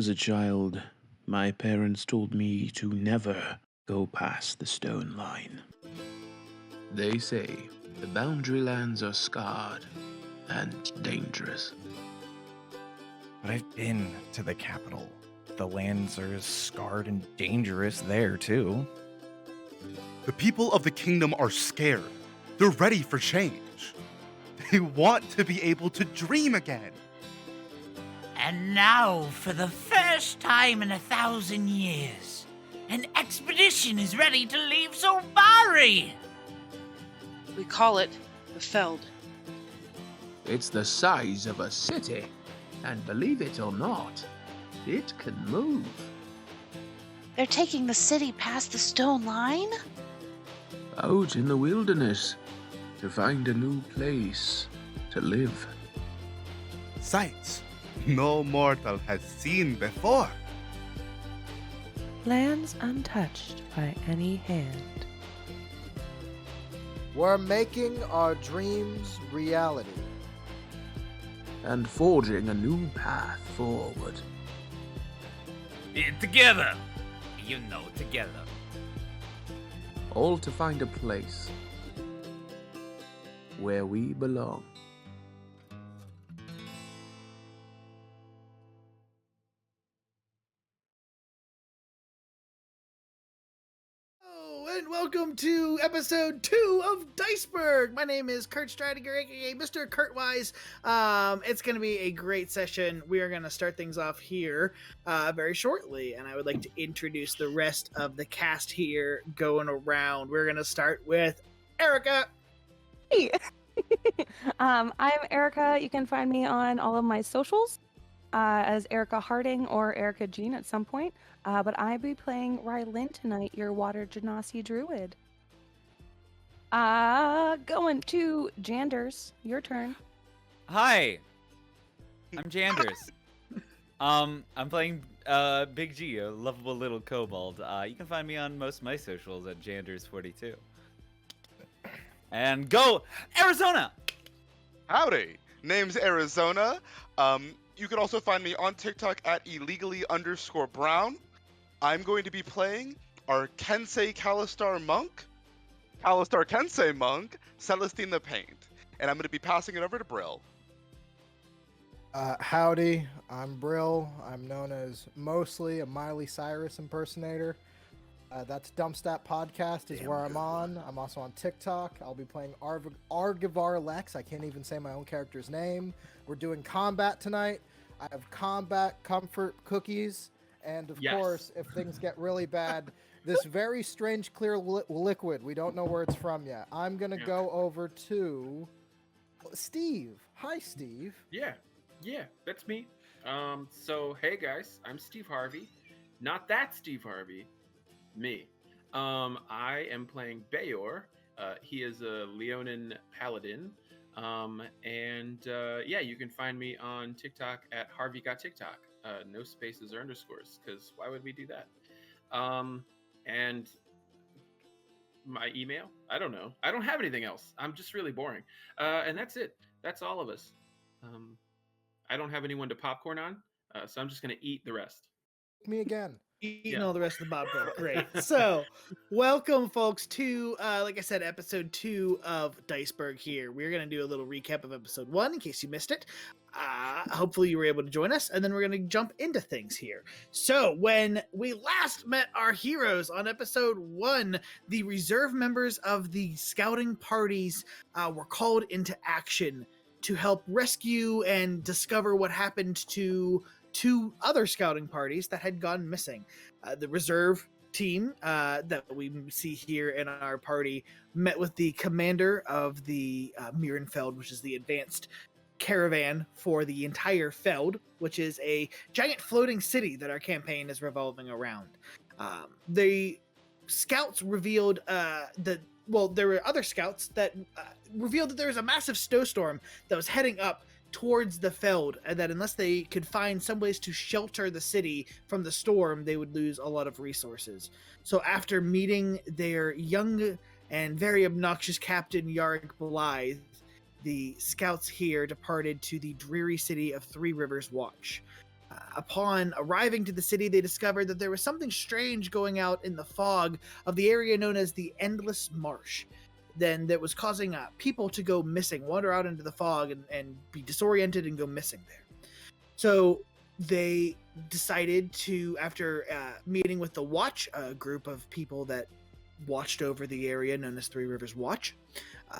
was a child, my parents told me to never go past the stone line. They say the boundary lands are scarred and dangerous. But I've been to the capital. The lands are scarred and dangerous there, too. The people of the kingdom are scared. They're ready for change. They want to be able to dream again. And now, for the first time in 1,000 years, an expedition is ready to leave Solbari! We call it the Feld. It's the size of a city, and believe it or not, it can move. They're taking the city past the stone line? Out in the wilderness to find a new place to live. Sights no mortal has seen before. Lands untouched by any hand. We're making our dreams reality. And forging a new path forward. Together! Together. All to find a place where we belong. And welcome to episode 2 of Diceburgh. My name is Kurt Stridinger, aka Mr. Kurtwise. It's going to be a great session. We are going to start things off here very shortly, and I would like to introduce the rest of the cast here going around. We're going to start with Erica. Hey! I'm Erica. You can find me on all of my socials as Erica Harding or Erica Jean at some point. But I'll be playing Rylin tonight, your Water Genasi Druid. Going to Janders. Your turn. Hi, I'm Janders. I'm playing Big G, a lovable little kobold. You can find me on most of my socials at Janders42. And go Arizona! Howdy, name's Arizona. You can also find me on TikTok at illegally_brown. I'm going to be playing our Kensei Kalistar monk, Celestina the Paint. And I'm going to be passing it over to Brill. Howdy, I'm Brill. I'm known as mostly a Miley Cyrus impersonator. That's Dumpstat Podcast is where I'm on. I'm also on TikTok. I'll be playing Arguvar Lex. I can't even say my own character's name. We're doing combat tonight. I have combat comfort cookies. And of course, if things get really bad, this very strange clear liquid. We don't know where it's from yet. I'm going to go over to Steve. Hi, Steve. Yeah, that's me. So, hey guys, I'm Steve Harvey. Not that Steve Harvey. Me. I am playing Bayor. He is a Leonin paladin. You can find me on TikTok at Harvey Got TikTok. No spaces or underscores, because why would we do that? And my email? I don't know. I don't have anything else. I'm just really boring. And that's it. That's all of us. I don't have anyone to popcorn on, so I'm just going to eat the rest. Me again. Eating all the rest of the popcorn. Great. So, welcome, folks, to, like I said, episode 2 of Diceburgh here. We're going to do a little recap of episode 1, in case you missed it. Hopefully you were able to join us, and then we're going to jump into things here. So, when we last met our heroes on episode 1, the reserve members of the scouting parties were called into action to help rescue and discover what happened to 2 other scouting parties that had gone missing. The reserve team that we see here in our party met with the commander of the Mirenfeld, which is the advanced caravan for the entire Feld, which is a giant floating city that our campaign is revolving around. The scouts revealed there were other scouts that revealed that there was a massive snowstorm that was heading up towards the Feld, and that unless they could find some ways to shelter the city from the storm, they would lose a lot of resources. So after meeting their young and very obnoxious captain, Yarg Blythe, the scouts here departed to the dreary city of Three Rivers Watch. Upon arriving to the city, they discovered that there was something strange going out in the fog of the area known as the Endless Marsh. Then that was causing people to go missing, wander out into the fog and be disoriented and go missing there. So they decided to, after meeting with the Watch, a group of people that watched over the area known as Three Rivers Watch,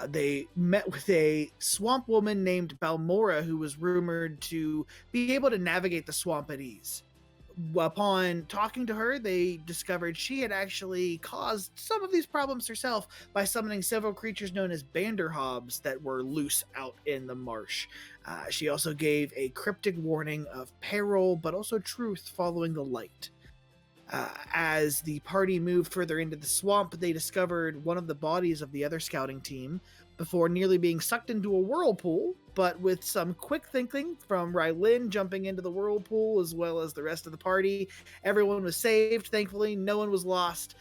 they met with a swamp woman named Balmora, who was rumored to be able to navigate the swamp at ease. Upon talking to her, they discovered she had actually caused some of these problems herself by summoning several creatures known as Banderhobs that were loose out in the marsh. She also gave a cryptic warning of peril, but also truth following the light. As the party moved further into the swamp, they discovered one of the bodies of the other scouting team before nearly being sucked into a whirlpool, but with some quick thinking from Rylin jumping into the whirlpool as well as the rest of the party, everyone was saved. Thankfully, no one was lost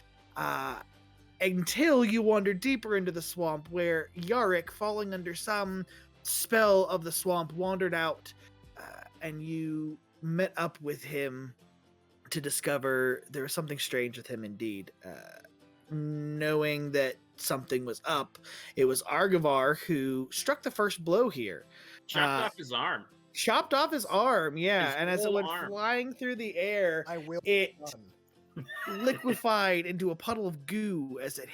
until you wandered deeper into the swamp, where Yarick, falling under some spell of the swamp, wandered out, and you met up with him to discover there was something strange with him indeed. Knowing that something was up, it was Arguvar who struck the first blow here. Chopped off his arm. Chopped off his arm, yeah. His And as it whole went arm. flying through the air, it liquefied into a puddle of goo as it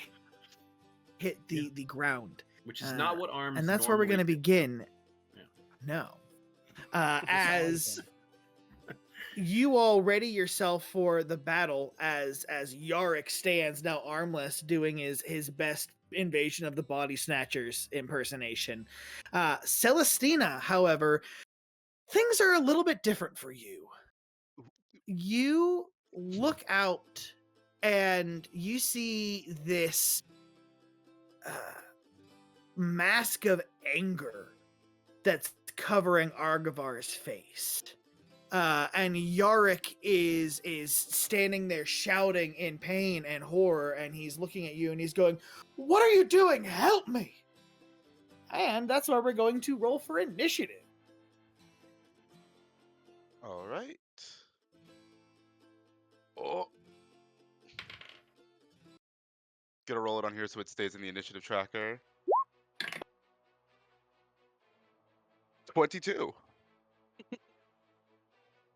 hit the ground. Which is not what arms. And that's where we're going to normally do. begin. Yeah. No. As you all ready yourself for the battle, as Yarick stands now armless, doing his best invasion of the body snatchers impersonation. Celestina, however, things are a little bit different for you. You look out and you see this mask of anger that's covering Arguvar's face. And Yarick is standing there shouting in pain and horror, and he's looking at you and he's going, "What are you doing? Help me!" And that's why we're going to roll for initiative. All right. Oh. Gonna roll it on here so it stays in the initiative tracker. 22.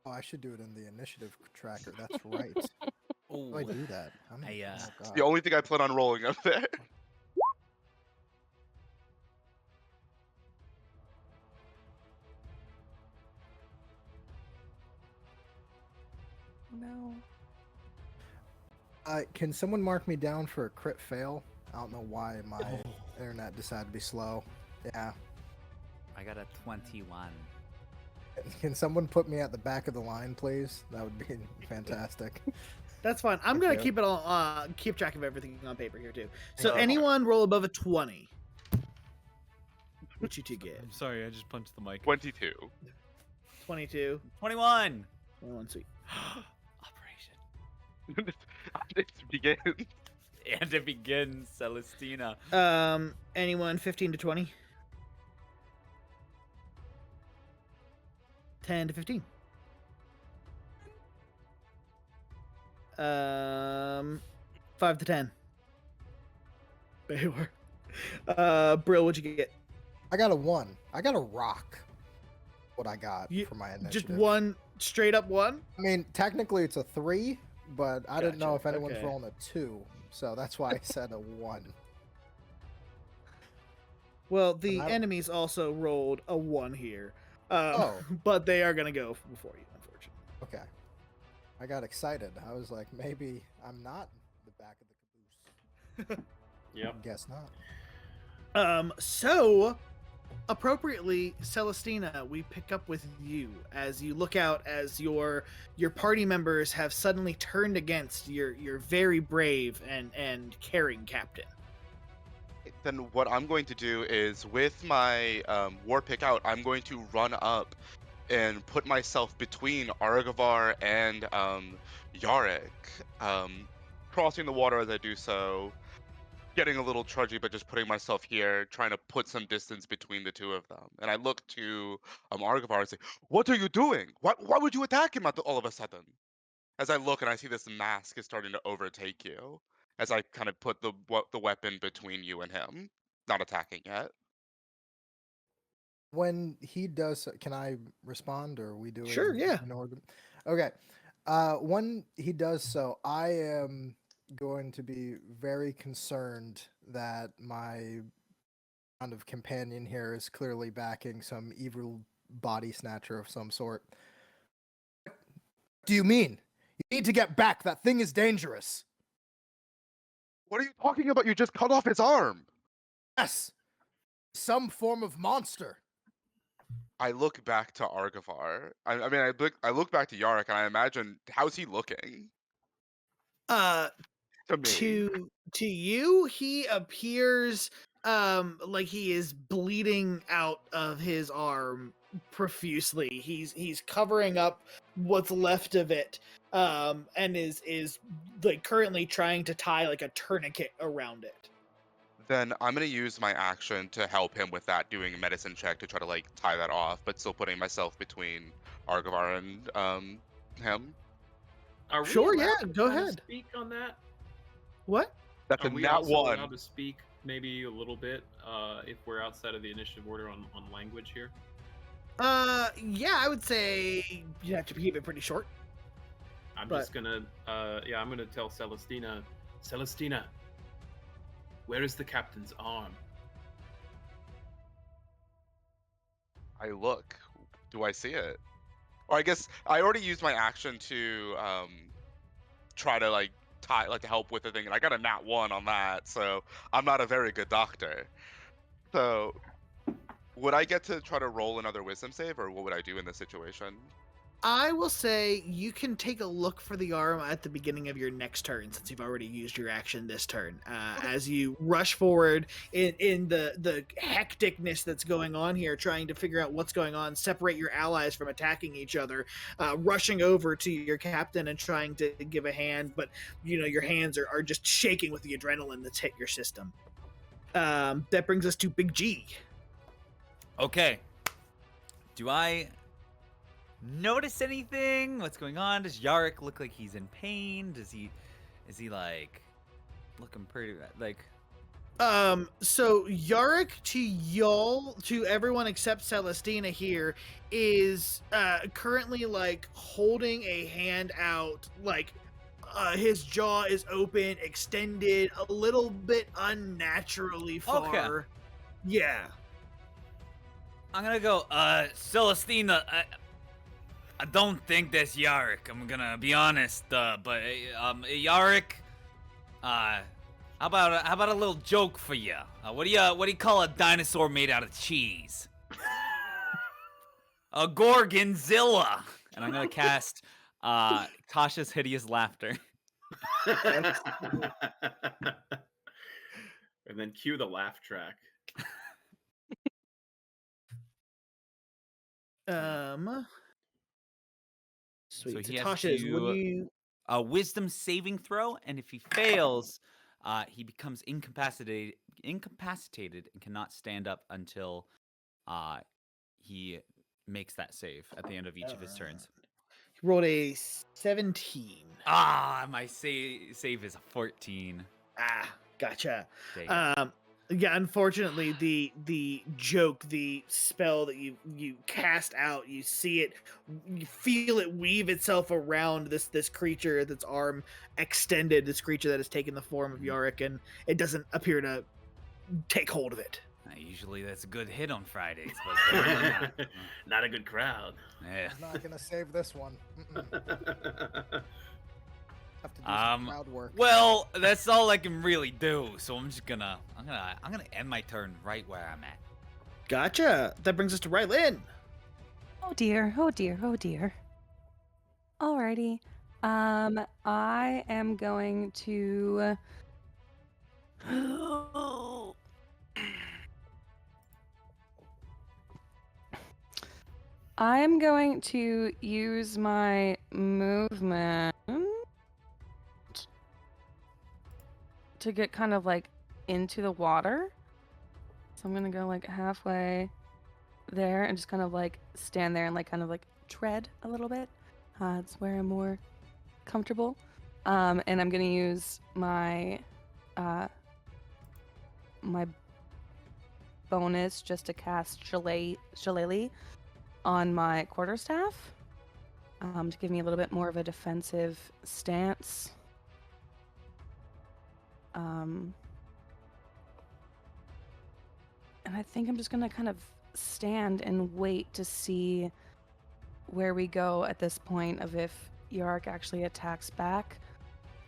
Oh, I should do it in the initiative tracker. That's right. How do I do that? It's the only thing I plan on rolling up there. No. Can someone mark me down for a crit fail? I don't know why my internet decided to be slow. Yeah. I got a 21. Can someone put me at the back of the line, please? That would be fantastic. That's fine. I'm Thank gonna you. keep it all keep track of everything on paper here too. So Thank you. anyone roll above a 20. What you two get? I'm sorry, I just punched the mic. 22. 22. 21. 21, sweet. Operation. It begins. And it begins, Celestina. Anyone 15 to 20? 10 to 15. 5 to 10. Baylor. Brill, what'd you get? I got a 1. I got a rock. What I got You- for my initiative. Just one, straight up one? I mean, technically it's a 3, but I didn't know Gotcha, if anyone's okay. rolling a 2, so that's why I said a 1. Well, the I- enemies also rolled a 1 here. Oh. But they are going to go before you, unfortunately. Okay. I got excited. I was like, maybe I'm not the back of the caboose. Yep. Guess not. So appropriately, Celestina, we pick up with you as you look out as your party members have suddenly turned against your very brave and caring captain. Then what I'm going to do is, with my war pick out, I'm going to run up and put myself between Arguvar and Yarick, crossing the water as I do so, getting a little trudgy, but just putting myself here, trying to put some distance between the two of them. And I look to Arguvar and say, "What are you doing? Why would you attack him all of a sudden?" As I look and I see this mask is starting to overtake you, as I kind of put the weapon between you and him, not attacking yet. When he does, can I respond, or are we doing Sure, yeah. in order? Okay. When he does so, I am going to be very concerned that my kind of companion here is clearly backing some evil body snatcher of some sort. What do you mean? You need to get back. That thing is dangerous. What are you talking about? You just cut off his arm. Yes. Some form of monster. I look back to Arguvar. I look back to Yarrick, and I imagine, how's he looking to me? To you, he appears like he is bleeding out of his arm profusely. He's covering up what's left of it, and is like currently trying to tie like a tourniquet around it. Then I'm gonna use my action to help him with that, doing a medicine check to try to like tie that off, but still putting myself between Arguvar and him. Are we Sure, allowed yeah, to go kinda ahead. Speak on that. What? That's Are a we nat also one. allowed to speak maybe a little bit if we're outside of the initiative order on language here? Yeah, I would say you have to keep it pretty short. I'm But- just gonna I'm gonna tell Celestina, where is the captain's arm? I look. Do I see it? Or I guess I already used my action to try to like tie, like to help with the thing, and I got a nat one on that, so I'm not a very good doctor. So would I get to try to roll another wisdom save, or what would I do in this situation? I will say you can take a look for the arm at the beginning of your next turn, since you've already used your action this turn. As you rush forward in the hecticness that's going on here, trying to figure out what's going on, separate your allies from attacking each other, rushing over to your captain and trying to give a hand, but your hands are just shaking with the adrenaline that's hit your system. That brings us to Big G. Okay. Do I notice anything? What's going on? Does Yarrick look like he's in pain? Is he like looking pretty like? So Yarrick, to everyone except Celestina here, is currently like holding a hand out, like his jaw is open, extended, a little bit unnaturally far. Okay. Yeah. I'm gonna go, Celestina. I don't think that's Yarrick. I'm gonna be honest, but Yarrick, how about a little joke for you? What do you call a dinosaur made out of cheese? A Gorgonzilla. And I'm gonna cast Tasha's Hideous Laughter. And then cue the laugh track. Sweet. So he has Tasha's, to what do you? A wisdom saving throw, and if he fails, he becomes incapacitated and cannot stand up until he makes that save at the end of each of his turns. He rolled a 17. My save is a 14. Gotcha. Dang it. Yeah, unfortunately, the joke, the spell that you cast out, you see it, you feel it weave itself around this creature, that's arm extended, this creature that has taken the form of Yarrick, and it doesn't appear to take hold of it. Usually that's a good hit on Fridays, but Not a good crowd. yeah. I'm not gonna save this one. Have to do some crowd work. Well, that's all I can really do. So I'm gonna end my turn right where I'm at. Gotcha. That brings us to Rylin. Oh dear, oh dear, oh dear. Alrighty. I am going to I'm going to use my movement to get kind of like into the water. So I'm gonna go like halfway there and just kind of like stand there and like kind of like tread a little bit. It's where I'm more comfortable. And I'm gonna use my my bonus just to cast Shillelagh on my quarterstaff, to give me a little bit more of a defensive stance. And I think I'm just gonna kind of stand and wait to see where we go at this point of if Yark actually attacks back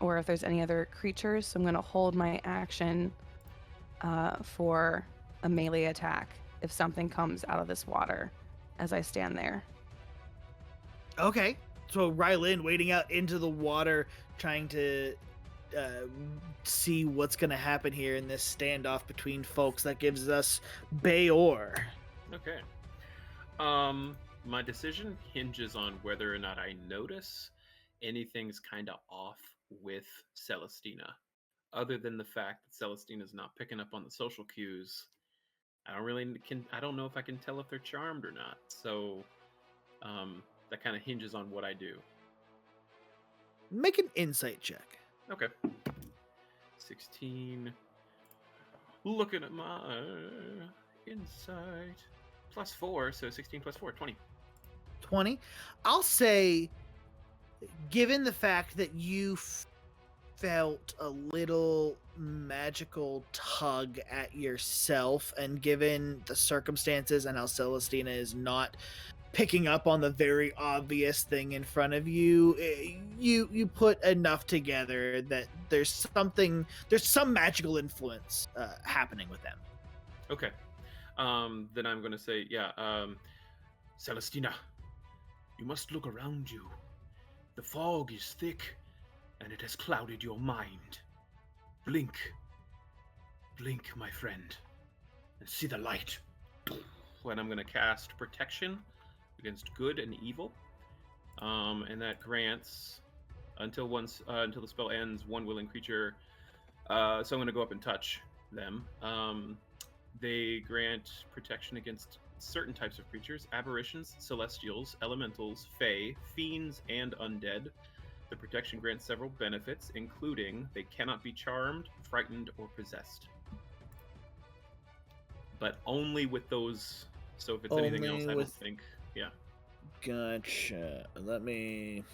or if there's any other creatures. So I'm gonna hold my action for a melee attack if something comes out of this water as I stand there. Okay. So Rylin wading out into the water, trying to see what's going to happen here in this standoff between folks. That gives us Bayor. Okay. My decision hinges on whether or not I notice anything's kind of off with Celestina. Other than the fact that Celestina's not picking up on the social cues, I don't know if I can tell if they're charmed or not. So that kind of hinges on what I do. Make an insight check. Okay. 16. Looking at my insight. +4, so 16 + 4, 20. 20. I'll say, given the fact that you felt a little magical tug at yourself, and given the circumstances and how Celestina is not picking up on the very obvious thing in front of you, you put enough together that there's some magical influence happening with them. Okay. Then I'm going to say, Celestina, you must look around you. The fog is thick, and it has clouded your mind. Blink. Blink, my friend, and see the light. And I'm going to cast Protection against good and evil. And that grants, until the spell ends, one willing creature. So I'm going to go up and touch them. They grant protection against certain types of creatures: aberrations, celestials, elementals, fae, fiends, and undead. The protection grants several benefits, including they cannot be charmed, frightened, or possessed. But only with those. So if it's anything else, I don't think. Yeah. Gotcha. Let me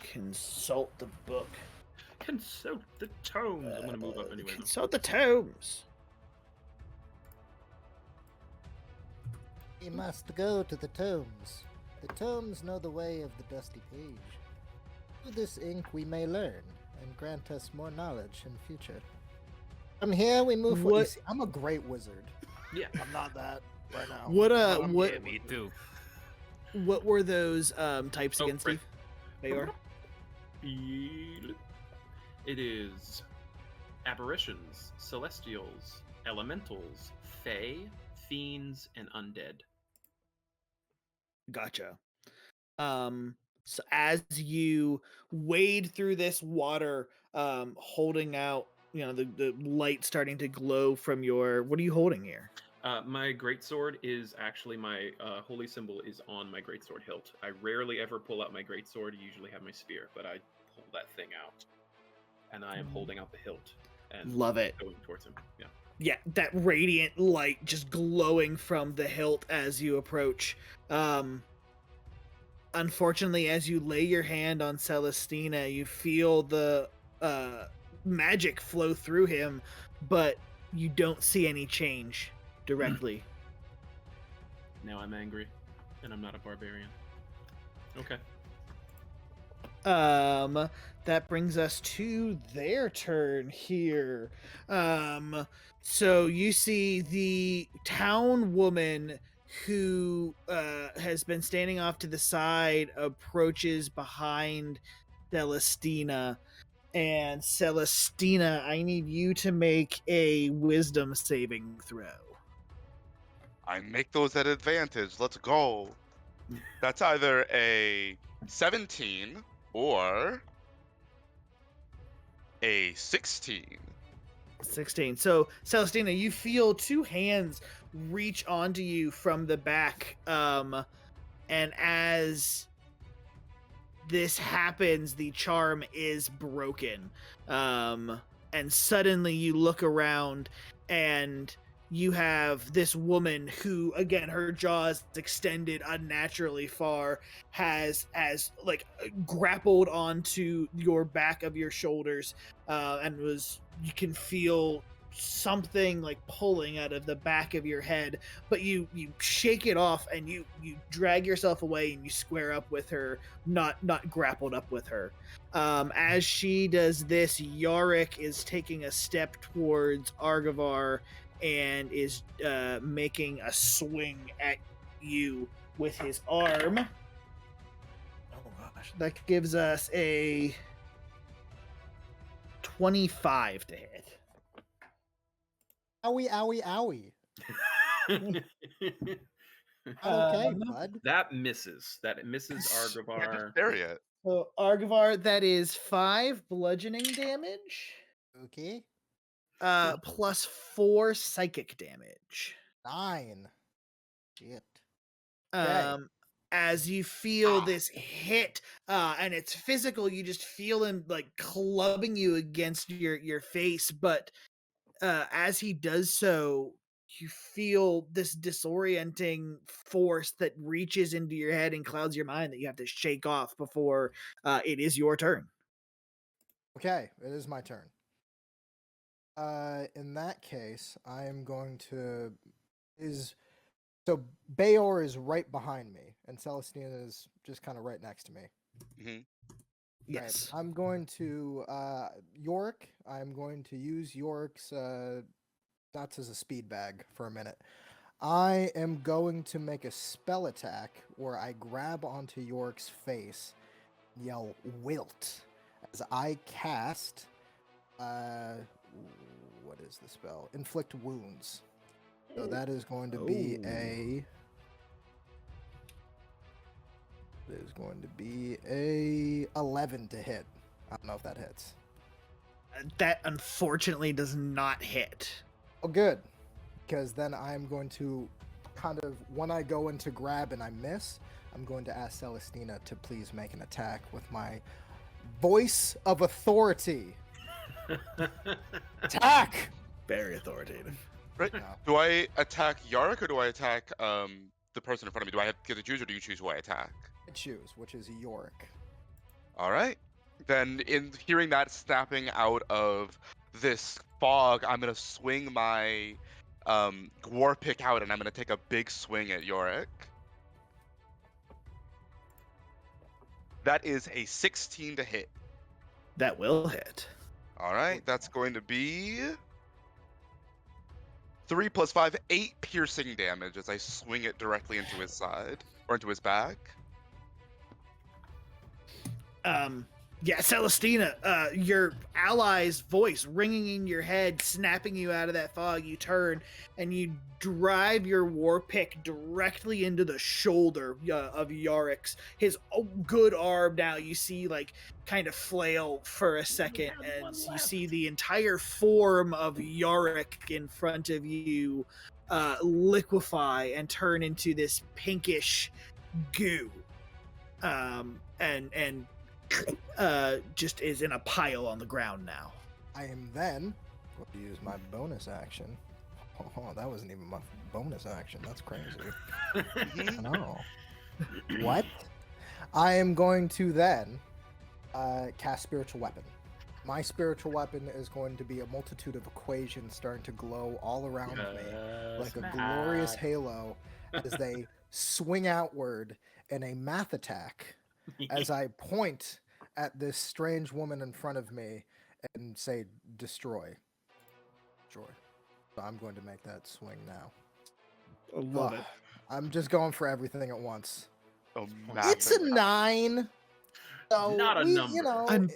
consult the book. Consult the tomes. I'm going to move up anyway. Consult the tomes. We must go to the tomes. The tomes know the way of the dusty page. Through this ink we may learn, and grant us more knowledge in future. From here we move forward. You see, I'm a great wizard. Yeah. I'm not that right now. What Yeah, me too. What were those types again, Steve? Bayor? It is aberrations, celestials, elementals, fae, fiends, and undead. Gotcha. So as you wade through this water, holding out, the light starting to glow from your. What are you holding here? My greatsword is actually my holy symbol is on my greatsword hilt. I rarely ever pull out my greatsword. I usually have my spear, but I pull that thing out, and I am holding out the hilt and Love it. going towards him. Yeah. Yeah, that radiant light just glowing from the hilt as you approach. Unfortunately, as you lay your hand on Celestina, you feel the magic flow through him, but you don't see any change directly. Now I'm angry, and I'm not a barbarian. Okay. That brings us to their turn here. So you see the town woman who has been standing off to the side approaches behind Celestina. And Celestina, I need you to make a wisdom saving throw. I make those at advantage. Let's go. That's either a 17 or a 16. 16. So, Celestina, you feel two hands reach onto you from the back. And as this happens, the charm is broken. And suddenly you look around and you have this woman who, again, her jaws extended unnaturally far, has like grappled onto your back of your shoulders, and you can feel something like pulling out of the back of your head, but you shake it off and you drag yourself away and you square up with her, not grappled up with her. As she does this, Yarick is taking a step towards Arguvar and is making a swing at you with his arm. Oh gosh, that gives us a 25 to hit. Owie, owie, owie. Okay, bud. That misses. That misses Arguvar. There yet. So Arguvar, that is 5 bludgeoning damage. Okay. Plus 4 psychic damage. 9. Shit. As you feel this hit, and it's physical, you just feel him like clubbing you against your face, but as he does so, you feel this disorienting force that reaches into your head and clouds your mind that you have to shake off before it is your turn. Okay, it is my turn. In that case, I am going to so Bayor is right behind me, and Celestina is just kind of right next to me. Mm-hmm. Yes. Right. I'm going to Yorick. I'm going to use Yorick's nuts as a speed bag for a minute. I am going to make a spell attack where I grab onto Yorick's face, yell "Wilt" as I cast. What is the spell? Inflict wounds. So that is going to be a 11 to hit. I don't know if that hits. That unfortunately does not hit. Oh, good. Because then I'm going to kind of, when I go into grab and I miss, I'm going to ask Celestina to please make an attack with my voice of authority. Attack! Very authoritative. Right. No. Do I attack Yarick or do I attack the person in front of me? Do I get to choose or do you choose who I attack? I choose, which is Yorick. All right. Then, in hearing that snapping out of this fog, I'm gonna swing my war pick out, and I'm gonna take a big swing at Yorick. That is a 16 to hit. That will hit. All right, that's going to be 3 plus 5, 8 piercing damage as I swing it directly into his side or into his back. Yeah, Celestina, your ally's voice ringing in your head, snapping you out of that fog. You turn and you drive your war pick directly into the shoulder of Yarick's. His good arm now, you see, like, kind of flail for a second, and you see the entire form of Yarick in front of you liquefy and turn into this pinkish goo. And just is in a pile on the ground now. I am then going to use my bonus action. Oh, that wasn't even my bonus action. That's crazy. No. What? I am going to then cast Spiritual Weapon. My spiritual weapon is going to be a multitude of equations starting to glow all around me like a glorious halo as they swing outward in a math attack as I point at this strange woman in front of me and say, destroy. Destroy. So I'm going to make that swing now. I love it. I'm just going for everything at once. Oh, It's a 9. So Not a number. You know,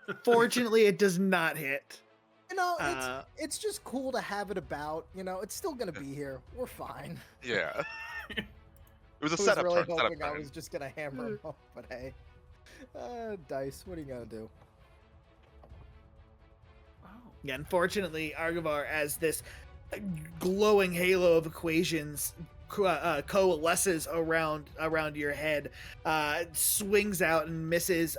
Unfortunately, it does not hit. you know, it's just cool to have it about. You know, it's still going to be here. We're fine. Yeah. It was a I was setup really turn. hoping Setup I turn. was just going to hammer him off, but hey. Dice, what are you going to do? Yeah, unfortunately, Arguvar, as this glowing halo of equations coalesces around your head, swings out and misses.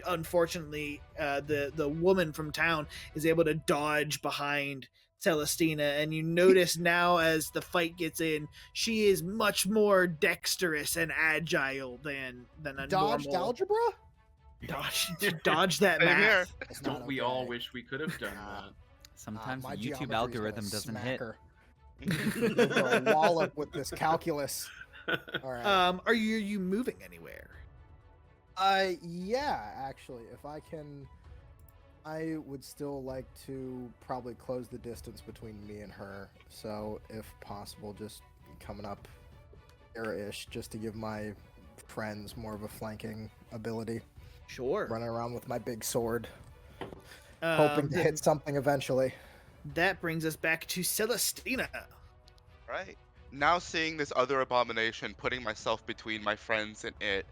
Unfortunately, the woman from town is able to dodge behind Celestina, and you notice now as the fight gets in, she is much more dexterous and agile than a Dodged normal algebra? dodge that Same here. math. That's not Don't we all okay. wish we could have done that? Sometimes my the YouTube geometry's algorithm gonna doesn't smack hit. her. Give her a wallop with this calculus. All right. Are you moving anywhere? Yeah, actually, if I can, I would still like to probably close the distance between me and her. So, if possible, just coming up here-ish, just to give my friends more of a flanking ability. Sure. Running around with my big sword, hoping to hit something eventually. That brings us back to Celestina. Right. Now seeing this other abomination, putting myself between my friends and it,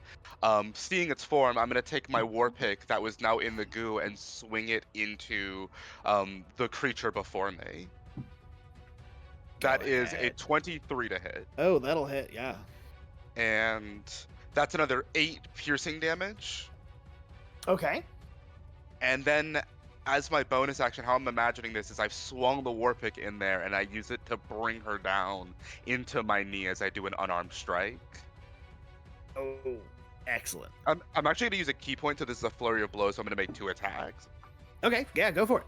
seeing its form, I'm gonna take my war pick that was now in the goo and swing it into the creature before me. That is a 23 to hit. Oh, that'll hit, yeah. And that's another 8 piercing damage. Okay. And then as my bonus action, how I'm imagining this is I've swung the war pick in there and I use it to bring her down into my knee as I do an unarmed strike. Oh, excellent. I'm actually gonna use a key point, so this is a flurry of blows, so I'm gonna make 2 attacks. Okay, yeah, go for it.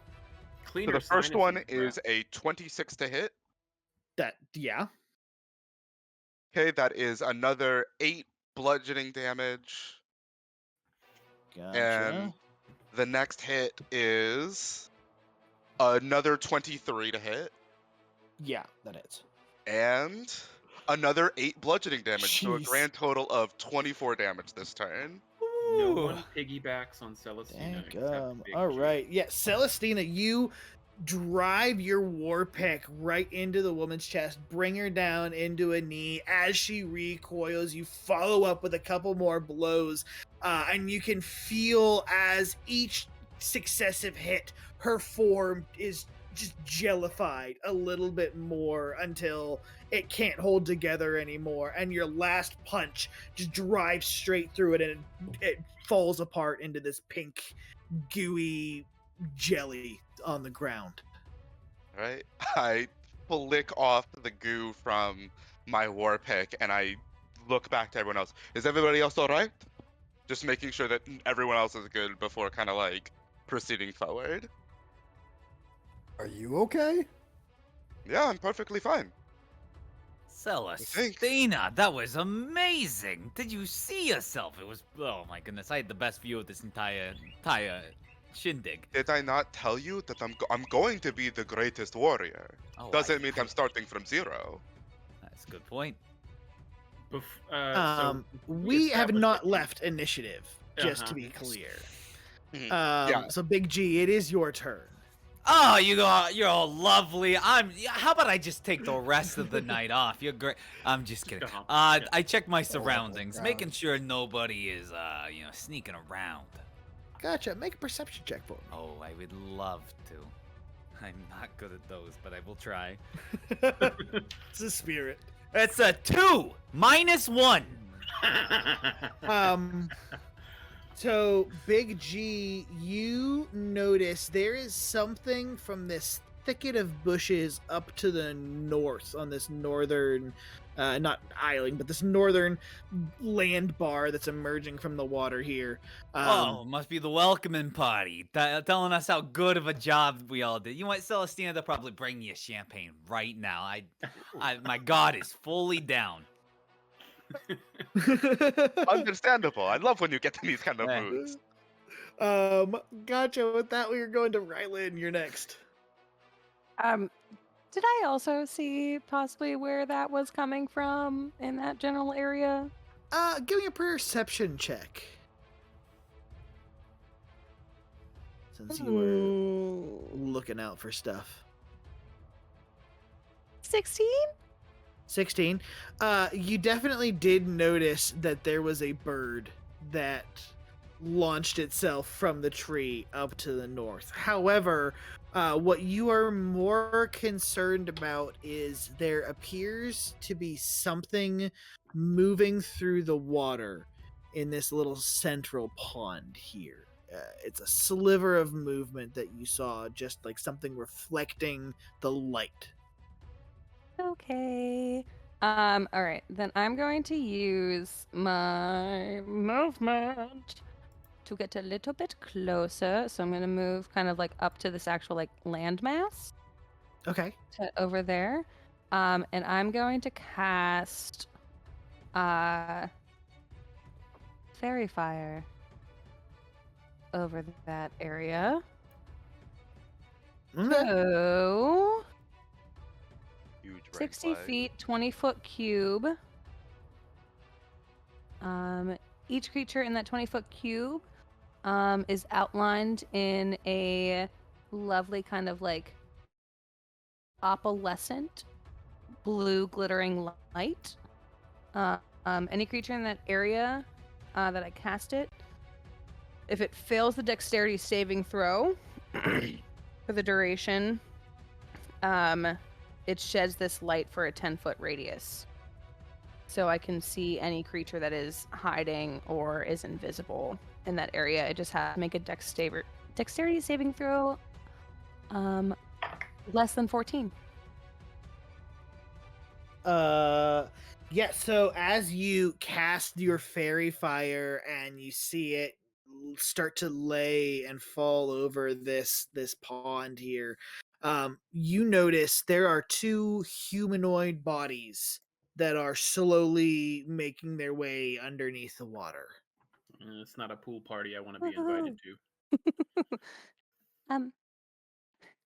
So Cleaner the first sign one if you is a 26 to hit. Yeah. Okay, that is another 8 bludgeoning damage. Gotcha. And the next hit is another 23 to hit. Yeah, that is. And another 8 bludgeoning damage, so a Jeez. grand total of 24 damage this turn. No one piggybacks on Celestina. except Big All G. right. Yeah, Celestina, you drive your war pick right into the woman's chest, bring her down into a knee. As she recoils, you follow up with a couple more blows, and you can feel as each successive hit, her form is just jellified a little bit more until it can't hold together anymore, and your last punch just drives straight through it, and it falls apart into this pink, gooey jelly on the ground. Right? I flick off the goo from my war pick and I look back to everyone else. Is everybody else alright? Just making sure that everyone else is good before kind of like proceeding forward. Are you okay? Yeah, I'm perfectly fine. Celestina, that was amazing. Did you see yourself? It was, oh my goodness, I had the best view of this entire shindig. Did I not tell you that I'm going to be the greatest warrior? Oh, Doesn't mean I'm starting from 0. That's a good point. We have established not that- left initiative, just to be clear. Yeah. So Big G, it is your turn. Oh, you're all lovely. How about I just take the rest of the night off? You're great. I'm just kidding. I check my surroundings, God. making sure nobody is, sneaking around. Gotcha. Make a perception check for me. Oh, I would love to. I'm not good at those, but I will try. It's a spirit. It's a 2 minus 1. So Big G, you notice there is something from this thicket of bushes up to the north on this northern, not island, but this northern land bar that's emerging from the water here. Oh, must be the welcoming party, telling us how good of a job we all did. You know what, Celestina, they'll probably bring you a champagne right now. My god is fully down. Understandable. I love when you get in these kind of moods. Gotcha. With that, we are going to Rylin. You're next. Did I also see possibly where that was coming from in that general area? Give me a perception check. Since you were looking out for stuff. 16? 16. You definitely did notice that there was a bird that launched itself from the tree up to the north. However, what you are more concerned about is there appears to be something moving through the water in this little central pond here. It's a sliver of movement that you saw, just like something reflecting the light. Okay. All right. Then I'm going to use my movement to get a little bit closer. So I'm going to move kind of like up to this actual like landmass Okay. to over there. And I'm going to cast Fairy Fire over that area. So Huge rain 60 flag. feet, 20-foot cube. Each creature in that 20-foot cube is outlined in a lovely kind of like opalescent blue glittering light. Any creature in that area that I cast it, if it fails the dexterity saving throw for the duration, it sheds this light for a 10-foot radius. So I can see any creature that is hiding or is invisible in that area. It just has to make a dexterity saving throw less than 14. Yeah, so as you cast your fairy fire and you see it start to lay and fall over this pond here, you notice there are two humanoid bodies that are slowly making their way underneath the water. It's not a pool party I want to be invited to.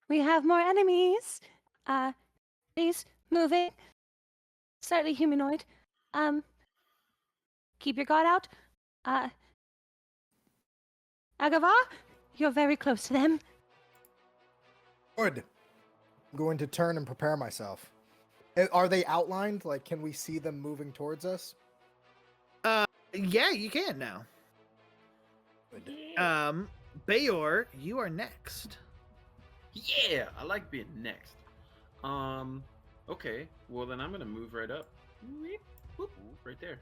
We have more enemies. Please moving. Slightly humanoid. Keep your guard out. Arguvar, you're very close to them. Good. I'm going to turn and prepare myself. Are they outlined? Like, can we see them moving towards us? Yeah, you can now. Bayor, you are next. Yeah, I like being next. Okay, well then I'm gonna move right up. Whoop, right there.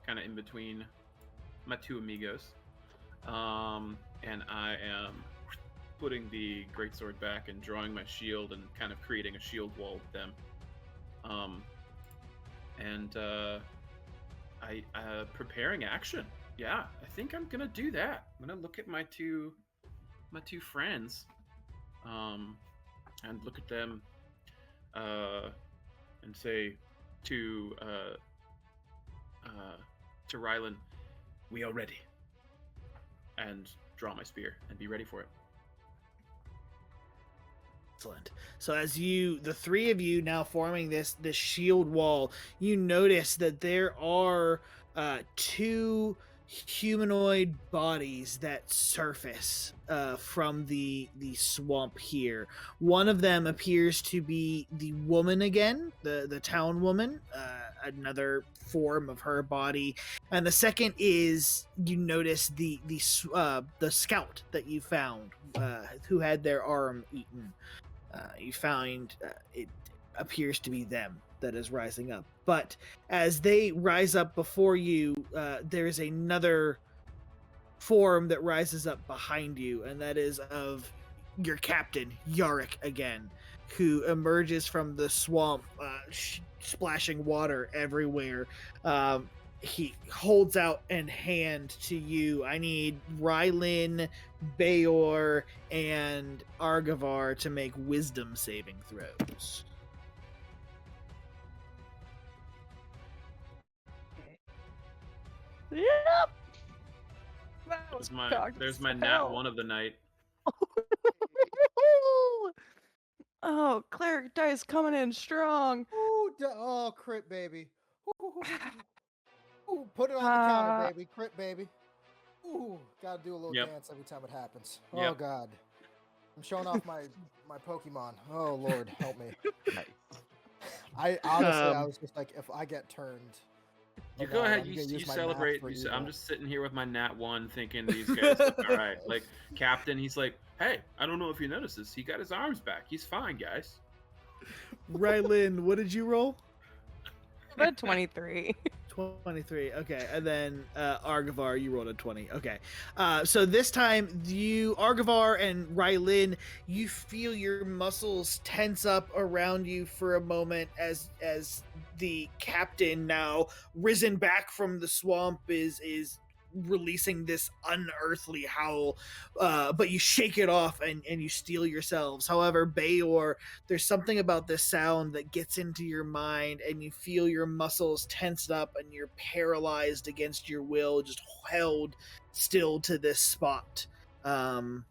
Kind of in between my two amigos. And I am putting the greatsword back and drawing my shield and kind of creating a shield wall with them. I preparing action. Yeah, I think I'm gonna do that. I'm gonna look at my two friends, and look at them, and say to Rylin, "We are ready," and draw my spear and be ready for it. Excellent. So as the three of you now forming this shield wall, you notice that there are two humanoid bodies that surface from the swamp here. One of them appears to be the woman again, the town woman, another form of her body, and the second is, you notice the scout that you found, who had their arm eaten. You find it appears to be them that is rising up. But as they rise up before you, there's another form that rises up behind you, and that is of your captain, Yarick again, who emerges from the swamp, splashing water everywhere. He holds out a hand to you. I need Rylin, Bayor, and Arguvar to make wisdom saving throws. Yep. There's my nat one of the night. Oh, cleric dice coming in strong. Oh, crit, baby. Ooh, put it on the counter, baby. Crit, baby. Ooh, gotta do a little dance every time it happens. Oh, God. I'm showing off my Pokemon. Oh, Lord, help me. I honestly, I was just like, if I get turned, You Oh, go no, ahead. I'm You, gonna you use my celebrate. math for I'm evil. just sitting here with my nat 1 thinking these guys look all right. Like, Captain, he's like, hey, I don't know if you noticed this. He got his arms back. He's fine, guys. Rylin, what did you roll? But 23. 23. Okay, and then Arguvar, you rolled a 20. Okay, so this time you, Arguvar and Rylin, you feel your muscles tense up around you for a moment as the captain, now risen back from the swamp, is releasing this unearthly howl, but you shake it off and you steel yourselves. However, Bayor, there's something about this sound that gets into your mind, and you feel your muscles tensed up and you're paralyzed against your will, just held still to this spot, and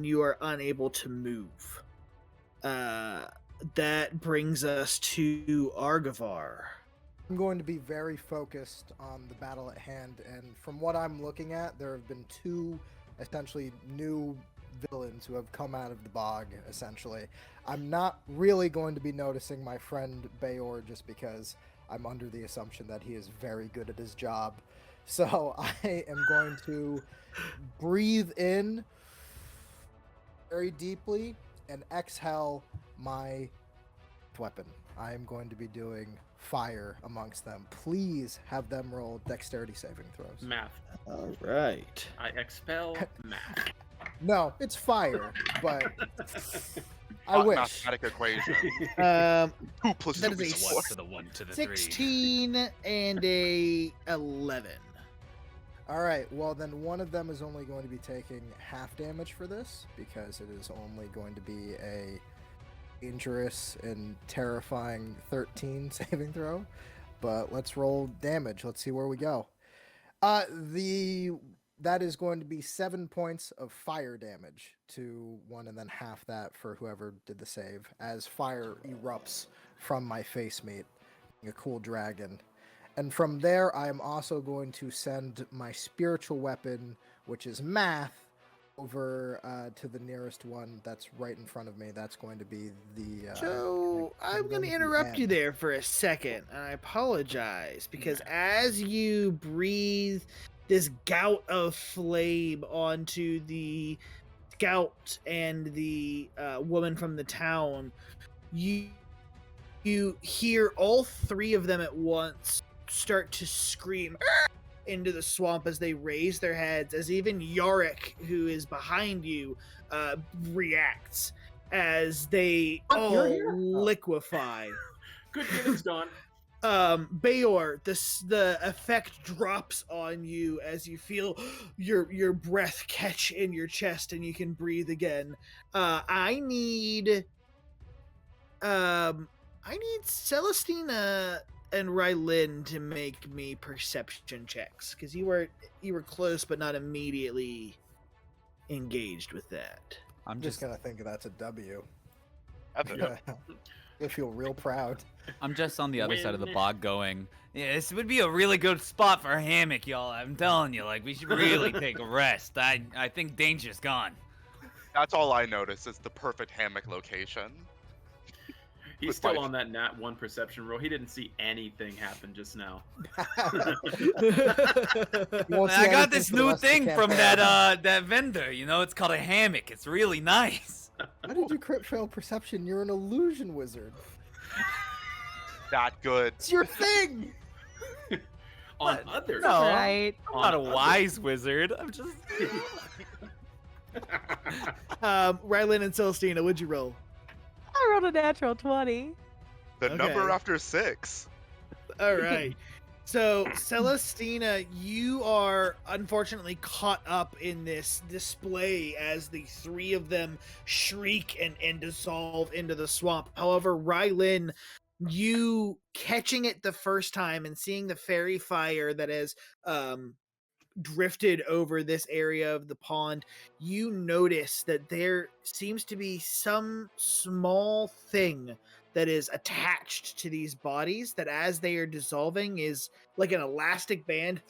you are unable to move. That brings us to Arguvar. I'm going to be very focused on the battle at hand, and from what I'm looking at, there have been 2 essentially new villains who have come out of the bog, essentially. I'm not really going to be noticing my friend Bayor just because I'm under the assumption that he is very good at his job. So I am going to breathe in very deeply and exhale my weapon. I am going to be doing fire amongst them. Please have them roll dexterity saving throws. Math. All right. I expel math. No, it's fire, but I wish. Mathematic equation. 2 plus 2 That is a is 4. To the 1 to the 3. 16 and a 11. All right, well then one of them is only going to be taking half damage for this because it is only going to be a dangerous and terrifying 13 saving throw. But let's roll damage. Let's see where we go. That is going to be 7 points of fire damage to one, and then half that for whoever did the save, as fire erupts from my face meat, a cool dragon. And from there, I am also going to send my spiritual weapon, which is math, over to the nearest one that's right in front of me. That's going to be the... So I'm going to interrupt you there for a second, and I apologize, because as you breathe this gout of flame onto the scout and the woman from the town, you hear all 3 of them at once start to scream into the swamp as they raise their heads, as even Yarick, who is behind you, reacts as they all liquefy. Good feelings, Dawn. Bayor, the effect drops on you as you feel your breath catch in your chest and you can breathe again. I need Celestina and Rylin to make me perception checks, because you were close but not immediately engaged with that. I'm just gonna think that's a W. That's a Yeah. I feel real proud. I'm just on the other side of the Win. bog going, yeah, this would be a really good spot for a hammock, y'all. I'm telling you, like, we should really take a rest. I think danger's gone. That's all I noticed is the perfect hammock location. He's With still my- on that nat 1 perception roll. He didn't see anything happen just now. You won't see I got anything this for the new rest of the thing from campaign. that vendor, you know, it's called a hammock. It's really nice. How did you crit fail perception? You're an illusion wizard. That good. It's your thing. On others. No, Right. I'm not a On wise wizard. I'm just... Rylin and Celestina, what'd you roll? I rolled a natural 20. The Okay. number after 6. All right. So, Celestina, you are unfortunately caught up in this display as the 3 of them shriek and dissolve into the swamp. However, Rylin, you catching it the first time and seeing the fairy fire that has drifted over this area of the pond, you notice that there seems to be some small thing that is attached to these bodies that, as they are dissolving, is like an elastic band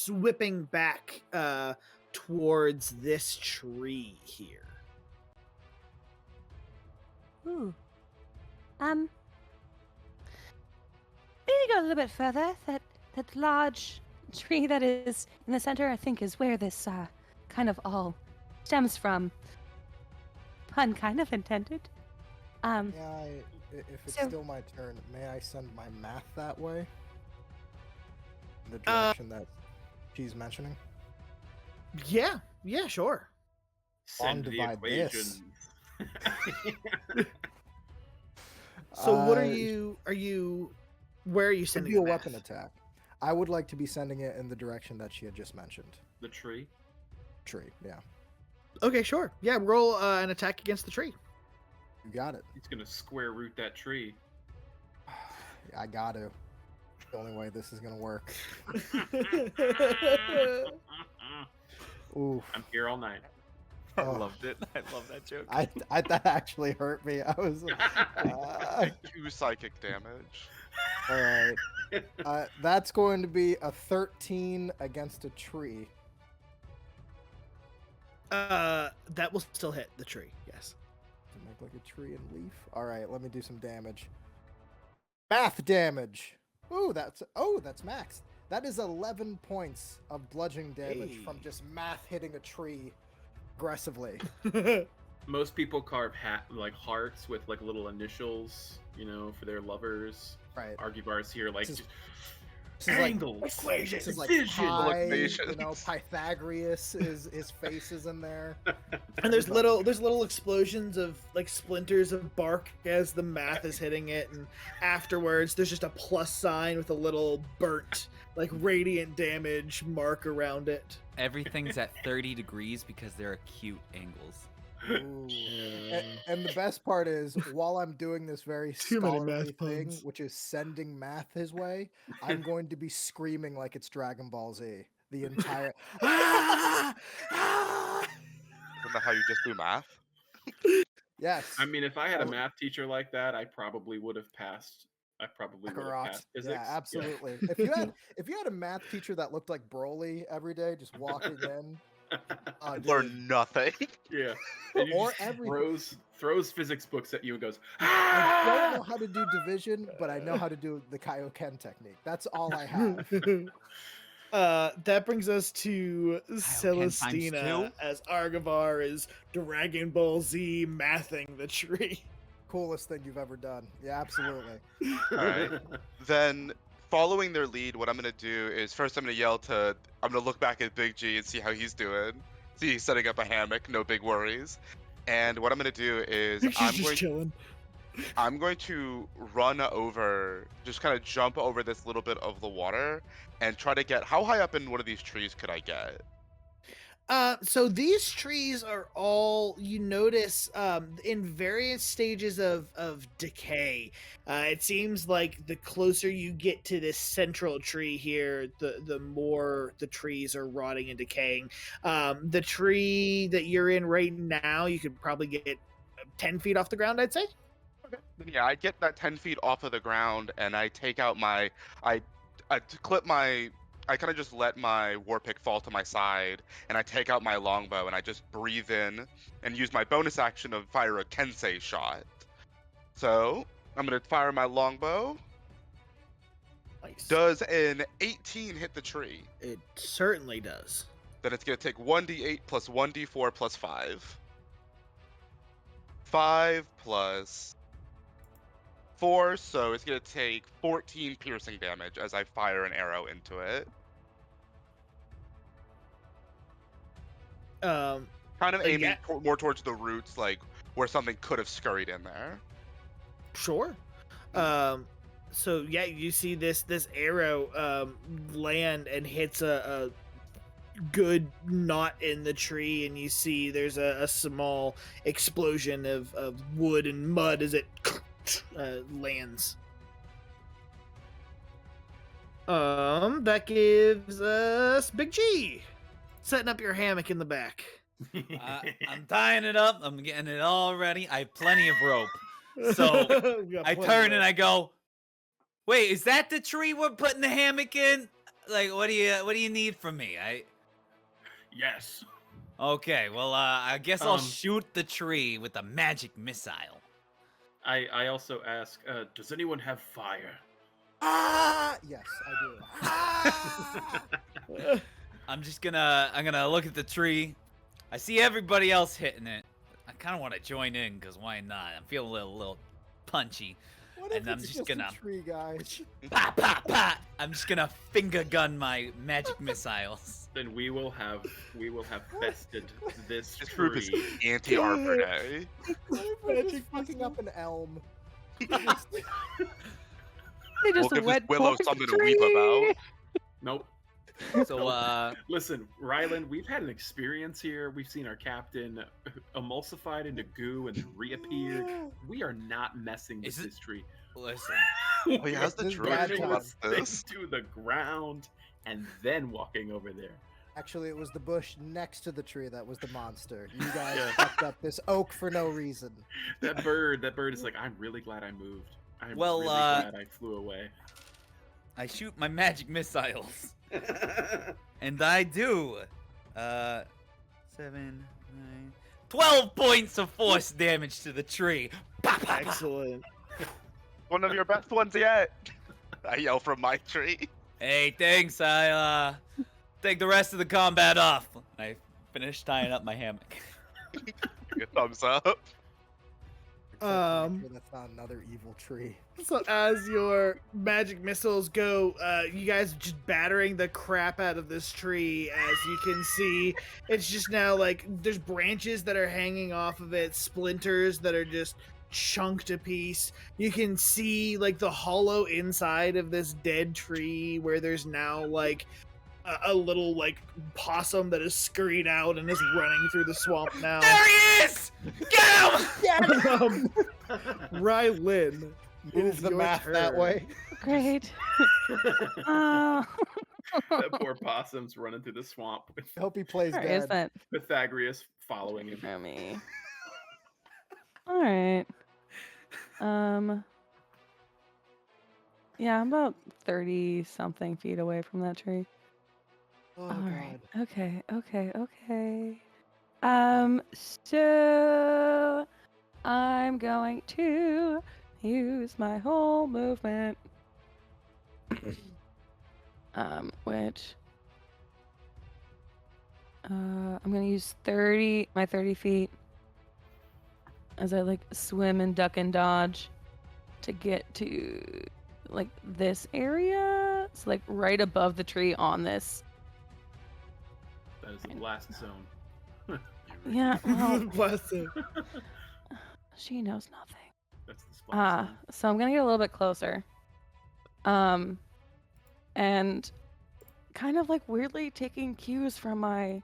whipping back towards this tree here. Ooh. Maybe go a little bit further. That that large tree that is in the center, I think, is where this kind of all stems from. Pun kind of intended. May I, if it's so- still my turn, may I send my math that way? In the direction that she's mentioning? Yeah, sure. Send the divide this. equations. So what Uh, are you where are you Could sending be a the weapon math? attack. I would like to be sending it in the direction that she had just mentioned. The tree. Tree, yeah. Okay, sure. Yeah, roll an attack against the tree. You got it. He's gonna square root that tree. I got to. The only way this is gonna work. Ooh, I'm here all night. I Oh. loved it. I love that joke. that actually hurt me. I was 2 psychic damage. all right. That's going to be a 13 against a tree. That will still hit the tree. Yes. To make like a tree and leaf. All right, let me do some damage. Math damage. That's max. That is 11 points of bludgeoning damage from just math hitting a tree aggressively. Most people carve hearts with like little initials, for their lovers. Right. Arguvar's here, like This is like angles, equations, This is like vision. pi, Equations. Pythagoras his face is in there. And there's little explosions of like splinters of bark as the math is hitting it, and afterwards there's just a plus sign with a little burnt, like radiant damage mark around it. Everything's at 30 degrees because they're acute angles. Ooh. And the best part is, while I'm doing this very Too many scholarly math thing, puns. which is sending math his way, I'm going to be screaming like it's Dragon Ball Z the entire. Ah! Ah! Isn't that how you just do math? Yes. I mean, if I had a Oh. math teacher like that, I probably would have passed. I probably would have Kakarot. passed physics. Yeah, absolutely. If you had a math teacher that looked like Broly every day, just walking in, I dude. learned nothing. Yeah. And Or just everything. throws physics books at you and goes, I don't know how to do division, but I know how to do the Kaioken technique. That's all I have. That brings us to times Celestina two? as Arguvar is Dragon Ball Z mathing the tree. Coolest thing you've ever done. Yeah, absolutely. Alright. Then, following their lead, what I'm gonna do is first I'm gonna look back at Big G and see how he's doing. See, he's setting up a hammock, no big worries. And what I'm gonna do is Chilling. I'm going to run over, just kind of jump over this little bit of the water and try to get, how high up in one of these trees could I get? So these trees are all, you notice, in various stages of decay. It seems like the closer you get to this central tree here, the more the trees are rotting and decaying. The tree that you're in right now, you could probably get 10 feet off the ground, I'd say. Okay. Then yeah, I get that 10 feet off of the ground and I take out I kind of just let my war pick fall to my side, and I take out my longbow and I just breathe in and use my bonus action to fire a Kensei shot. So I'm gonna fire my longbow. Nice. Does an 18 hit the tree? It certainly does. Then it's gonna take 1d8 plus 1d4 plus 5. 5 plus 4, so it's gonna take 14 piercing damage as I fire an arrow into it. Kind of aiming yeah. more towards the roots, like where something could have scurried in there. Sure. So yeah, you see this arrow land and hits a good knot in the tree, and you see there's a small explosion of wood and mud as it lands. That gives us Big G setting up your hammock in the back. I'm tying it up. I'm getting it all ready. I have plenty of rope. So We got I plenty turn of and I go, wait, is that the tree we're putting the hammock in? Like, what do you need from me? yes. Okay, well, I guess I'll shoot the tree with a magic missile. I also ask, does anyone have fire? Yes, I do. I'm gonna look at the tree. I see everybody else hitting it. I kind of want to join in because why not? I'm feeling a little punchy. What if And I'm it's just gonna a tree, guys? pa pa pa. I'm just gonna finger gun my magic missiles. Then we will have bested this This group is tree. anti-Arbor Day. What if we're just fucking up an elm? They We'll just give this wet willow cork something the to weep tree. about. Nope. So Listen, Rylin, we've had an experience here. We've seen our captain emulsified into goo and then reappeared. We are not messing with this tree. listen. Oh, he has the This is druid bad Burning to times. this this. thing to the ground and then walking over there. Actually, it was the bush next to the tree that was the monster. You guys Yeah. fucked up this oak for no reason. That bird is like, I'm really glad I moved. I'm Well, really glad I flew away. I shoot my magic missiles, and I do. 7, 9, 12 points of force damage to the tree. Pa, pa, pa. Excellent. One of your best ones yet. I yell from my tree. Hey, thanks. I take the rest of the combat off. I finish tying up my hammock. Good thumbs up. Except to make sure that's not another evil tree. So as your magic missiles go, you guys are just battering the crap out of this tree. As you can see, it's just now like there's branches that are hanging off of it, splinters that are just chunked to piece. You can see like the hollow inside of this dead tree where there's now like a little like possum that is scurried out and is running through the swamp now. There he is! Get him! Rylin, it Move is the your math that turn. way. Great. That poor possum's running through the swamp with I hope he plays Where dead. is that Pythagoras following him. for me? All right. Yeah, I'm about 30 something feet away from that tree. Oh, All God. right. Okay. So I'm going to use my whole movement. Which I'm gonna use my 30 feet as I like swim and duck and dodge to get to like this area. It's like right above the tree on this. That is the blast zone. Yeah, well, Bless him. she knows nothing. That's the splash zone. So I'm gonna get a little bit closer. And kind of like weirdly taking cues from my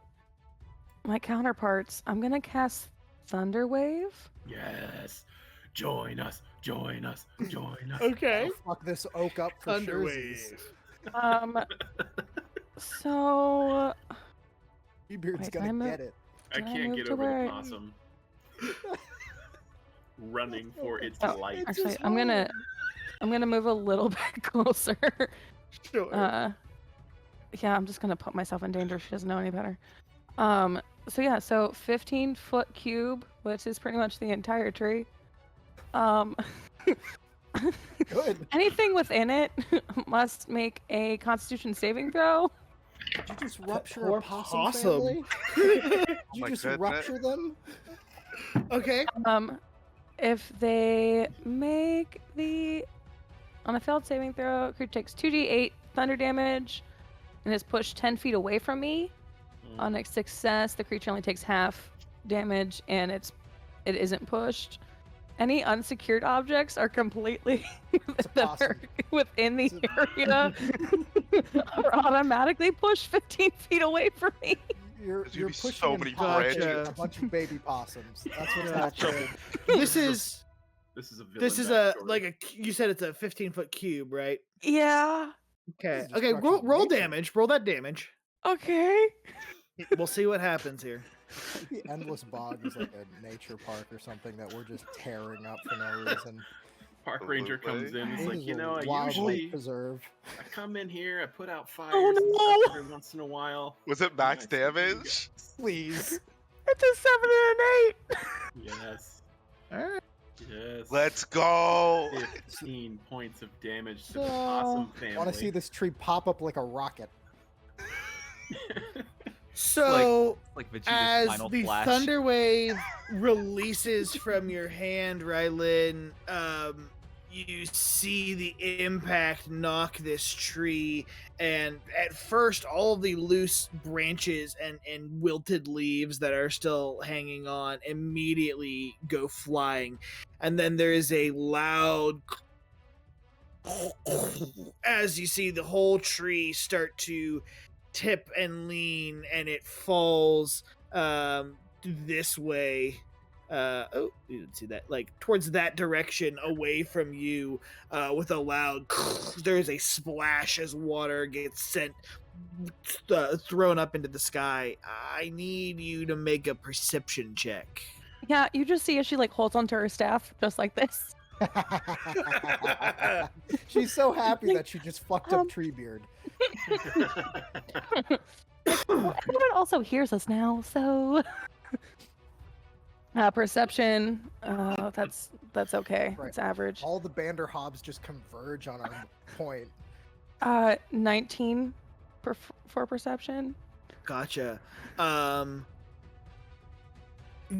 counterparts, I'm gonna cast Thunder Wave. Yes. Join us. Okay. I'll fuck this oak up for Thunderwave. sure. So Beard's Wait, gonna I'm a- get it. I Did I can't move get to over where- the possum. Running for its Oh, life. actually, I'm gonna move a little bit closer. Sure. Yeah, I'm just gonna put myself in danger. She doesn't know any better. So yeah, so 15-foot cube, which is pretty much the entire tree. Good. Anything within it must make a Constitution saving throw. Did you just rupture poor a possum possum. family? Did you my just goodness. rupture them? Okay. If they make on a failed saving throw, creature takes 2d8 thunder damage and is pushed 10 feet away from me. On a success, the creature only takes half damage and it isn't pushed. Any unsecured objects are completely that are within the area are automatically pushed 15 feet away from me. You're There's gonna be pushing so and many punching branches. a bunch of baby possums. That's what's Gotcha. happening. This is This is a villain this is backstory. you said it's a 15-foot cube, right? Yeah. Okay. This is Okay. destruction of Roll nature. damage. Roll that damage. Okay. We'll see what happens here. The Endless Bog is like a nature park or something that we're just tearing up for no reason. Park ranger comes in. It's This like, is you a know, I wildlife usually preserve. I come in here, I put out fires Oh, and no. stuff every once in a while. Was it max Nice to meet you damage? Please. It's a 7 and an 8. Yes. All right. Yes. Yes. Let's go. 15 points of damage to So, the possum family. I want to see this tree pop up like a rocket. So, like Vegeta's as final the flash. thunder wave releases from your hand, Rylin, you see the impact knock this tree, and at first, all the loose branches and wilted leaves that are still hanging on immediately go flying, and then there is a loud as you see the whole tree start to tip and lean, and it falls this way. Oh, you didn't see that. Like towards that direction, away from you, with a loud. There's a splash as water gets sent, thrown up into the sky. I need you to make a perception check. Yeah, you just see as she like holds onto her staff just like this. She's so happy that she just fucked up Treebeard. Well, everyone also hears us now, so perception. That's okay. Right. It's average. All the Banderhobbs just converge on our point. 19 for perception. Gotcha.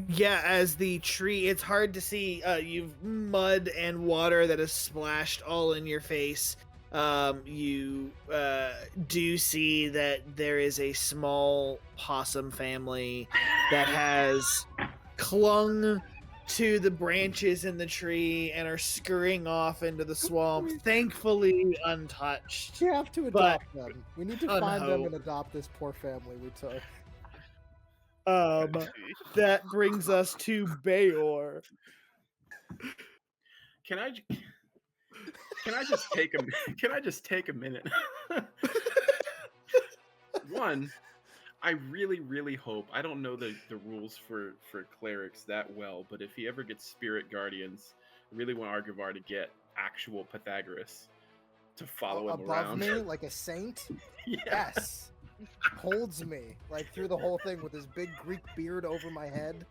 Yeah, as the tree, it's hard to see. You've mud and water that has splashed all in your face. You do see that there is a small possum family that has clung to the branches in the tree and are scurrying off into the swamp, thankfully untouched. We have to adopt them. We need to find them unhope. and adopt this poor family we took. That brings us to Bayor. Can I just take a minute? One, I really hope, I don't know the rules for clerics that well, but if he ever gets spirit guardians, I really want Arguvar to get actual Pythagoras to follow him Above around. me, like a saint? Yeah. Yes. Holds me, like, through the whole thing with his big Greek beard over my head.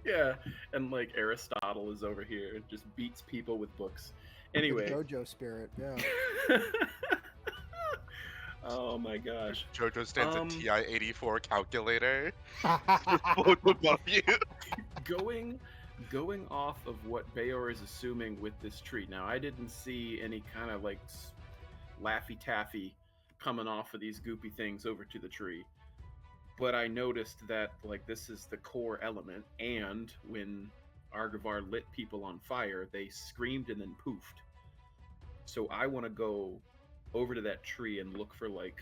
Yeah, and like Aristotle is over here and just beats people with books. Anyway. The JoJo spirit, yeah. Oh my gosh. JoJo stands a TI-84 calculator. Both above you. Going off of what Bayor is assuming with this tree. Now, I didn't see any kind of like Laffy Taffy coming off of these goopy things over to the tree. But I noticed that like this is the core element, and when Arguvar lit people on fire, they screamed and then poofed. So I want to go over to that tree and look for like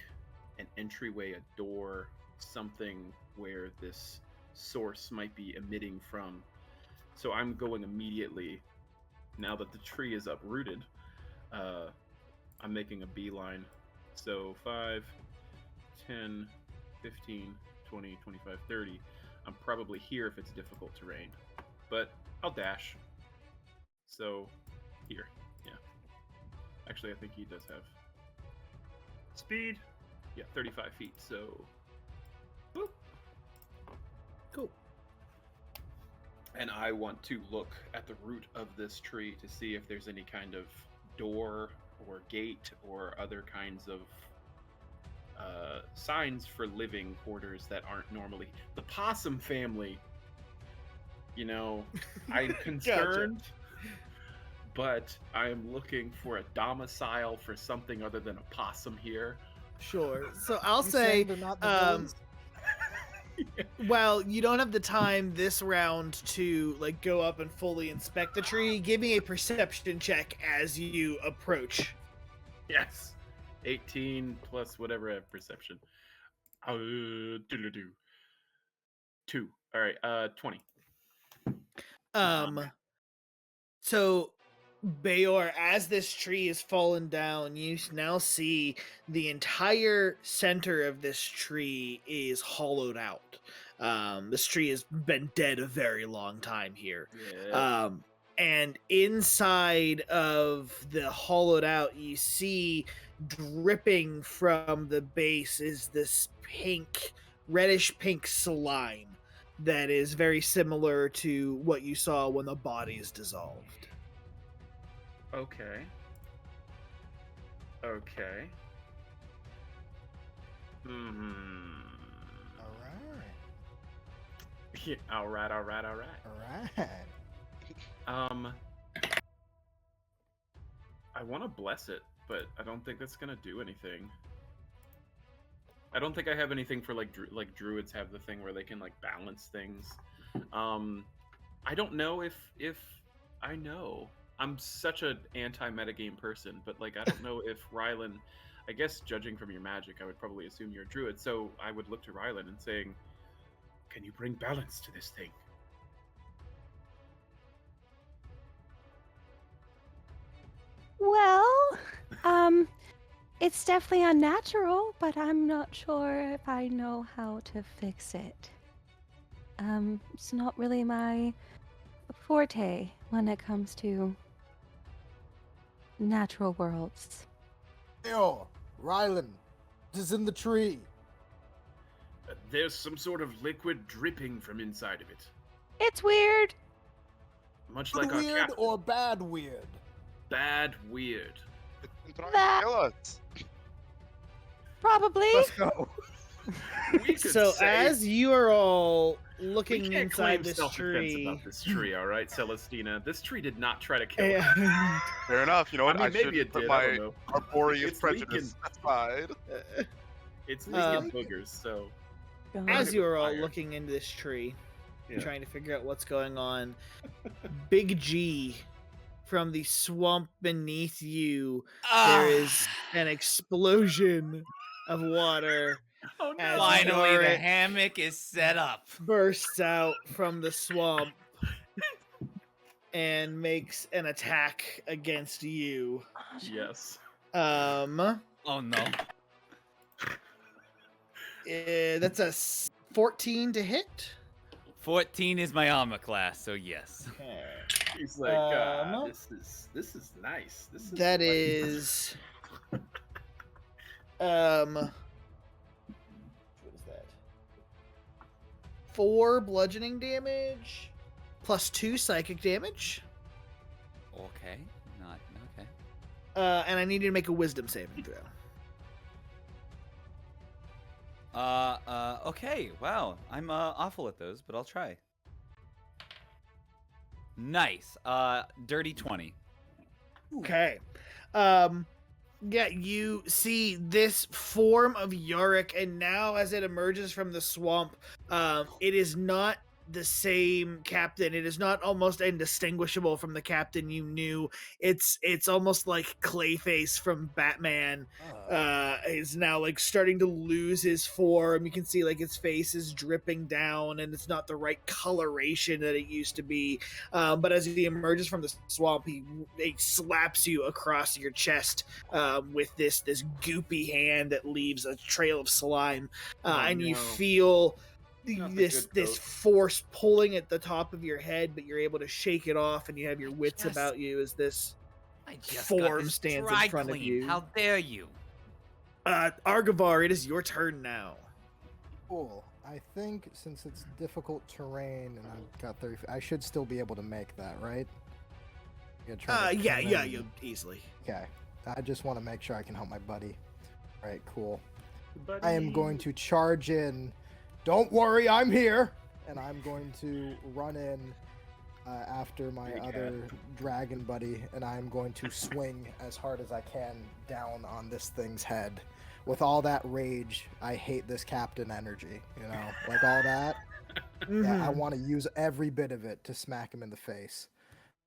an entryway, a door, something where this source might be emitting from. So I'm going immediately, now that the tree is uprooted, I'm making a beeline. So 5, 10, 15, 20, 25, 30. I'm probably here if it's difficult terrain, but I'll dash. So here, yeah. Actually, I think he does have speed. Yeah, 35 feet, so boop. Cool. And I want to look at the root of this tree to see if there's any kind of door or gate or other kinds of signs for living quarters that aren't normally the possum family. You know, I'm concerned, but I'm looking for a domicile for something other than a possum here. Sure. So I'll You say, saying they're not the villains? well, you don't have the time this round to like go up and fully inspect the tree. Give me a perception check as you approach. Yes. 18 plus whatever I have perception. 2. All right, 20. So Bayor, as this tree is fallen down, you now see the entire center of this tree is hollowed out. This tree has been dead a very long time here. Yeah. And inside of the hollowed out, you see dripping from the base is this pink, reddish pink slime that is very similar to what you saw when the body is dissolved. Okay. Okay. All right. Yeah, all right. All right. I want to bless it, but I don't think that's gonna do anything. I don't think I have anything for like druids have the thing where they can like balance things. I don't know if I know. I'm such an anti-metagame person, but like I don't know if Rylin. I guess judging from your magic, I would probably assume you're a druid. So I would look to Rylin and saying, "Can you bring balance to this thing?" Well, it's definitely unnatural, but I'm not sure if I know how to fix it. It's not really my forte when it comes to natural worlds. Yo, Rylin, it is in the tree. There's some sort of liquid dripping from inside of it, It's weird. much Good like our weird captain. or bad weird? Bad weird. Trying That- to kill us. Probably. Let's go. We could So say as you are all we looking can't inside claim this self-defense tree, about this tree, all right, Celestina. This tree did not try to kill us. yeah. Fair enough. You know what? I mean, maybe should it put did. I don't my know. arboreous It's prejudice aside. It's Um, leaking boogers, so As you are all Fire. looking into this tree, yeah. trying to figure out what's going on, Big G from the swamp beneath you, there is an explosion of water Oh no! as Finally, the Yorick hammock is set up. bursts out from the swamp and makes an attack against you. Yes. Um, Oh no. that's a 14 to hit. 14 is my armor class, so yes. Okay. He's like, Um, this is nice. This is That like- is what is that? 4 bludgeoning damage plus 2 psychic damage. Okay. Not okay. And I need you to make a wisdom saving throw. Okay. Wow. I'm awful at those, but I'll try. Nice. Dirty 20. Okay. Yeah, you see this form of Yorick, and now as it emerges from the swamp, it is not the same captain. It is not almost indistinguishable from the captain you knew. It's almost like Clayface from Batman. Is now like starting to lose his form. You can see like his face is dripping down, and it's not the right coloration that it used to be. But as he emerges from the swamp, he slaps you across your chest with this goopy hand that leaves a trail of slime, and you no. feel Not the this good coat. force pulling at the top of your head, but you're able to shake it off, and you have your wits Yes. about you as this I just form got this stands dry in front of clean. you. How dare you? Arguvar, it is your turn now. Cool. I think since it's difficult terrain and I've got 30, I should still be able to make that, right? You're trying to Yeah, come yeah, in- you easily. Okay. I just want to make sure I can help my buddy. All right, cool. Buddy. I am going to charge in. Don't worry, I'm here. And I'm going to run in after my Big other hat. dragon buddy, and I'm going to swing as hard as I can down on this thing's head. With all that rage, I hate this captain energy, you know, like all that. Yeah, I Mhm. want to use every bit of it to smack him in the face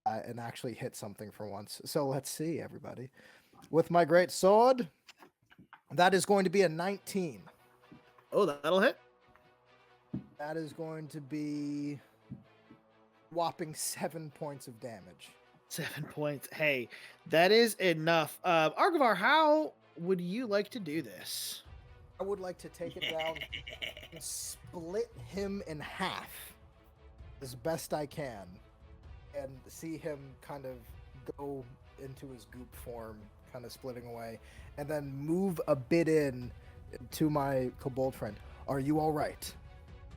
and actually hit something for once. So let's see, everybody. With my great sword, that is going to be a 19. Oh, that'll hit. That is going to be whopping 7 points of damage. 7 points. Hey, that is enough. Arguvar, how would you like to do this? I would like to take it down and split him in half as best I can and see him kind of go into his goop form, kind of splitting away, and then move a bit in to my kobold friend. Are you all right?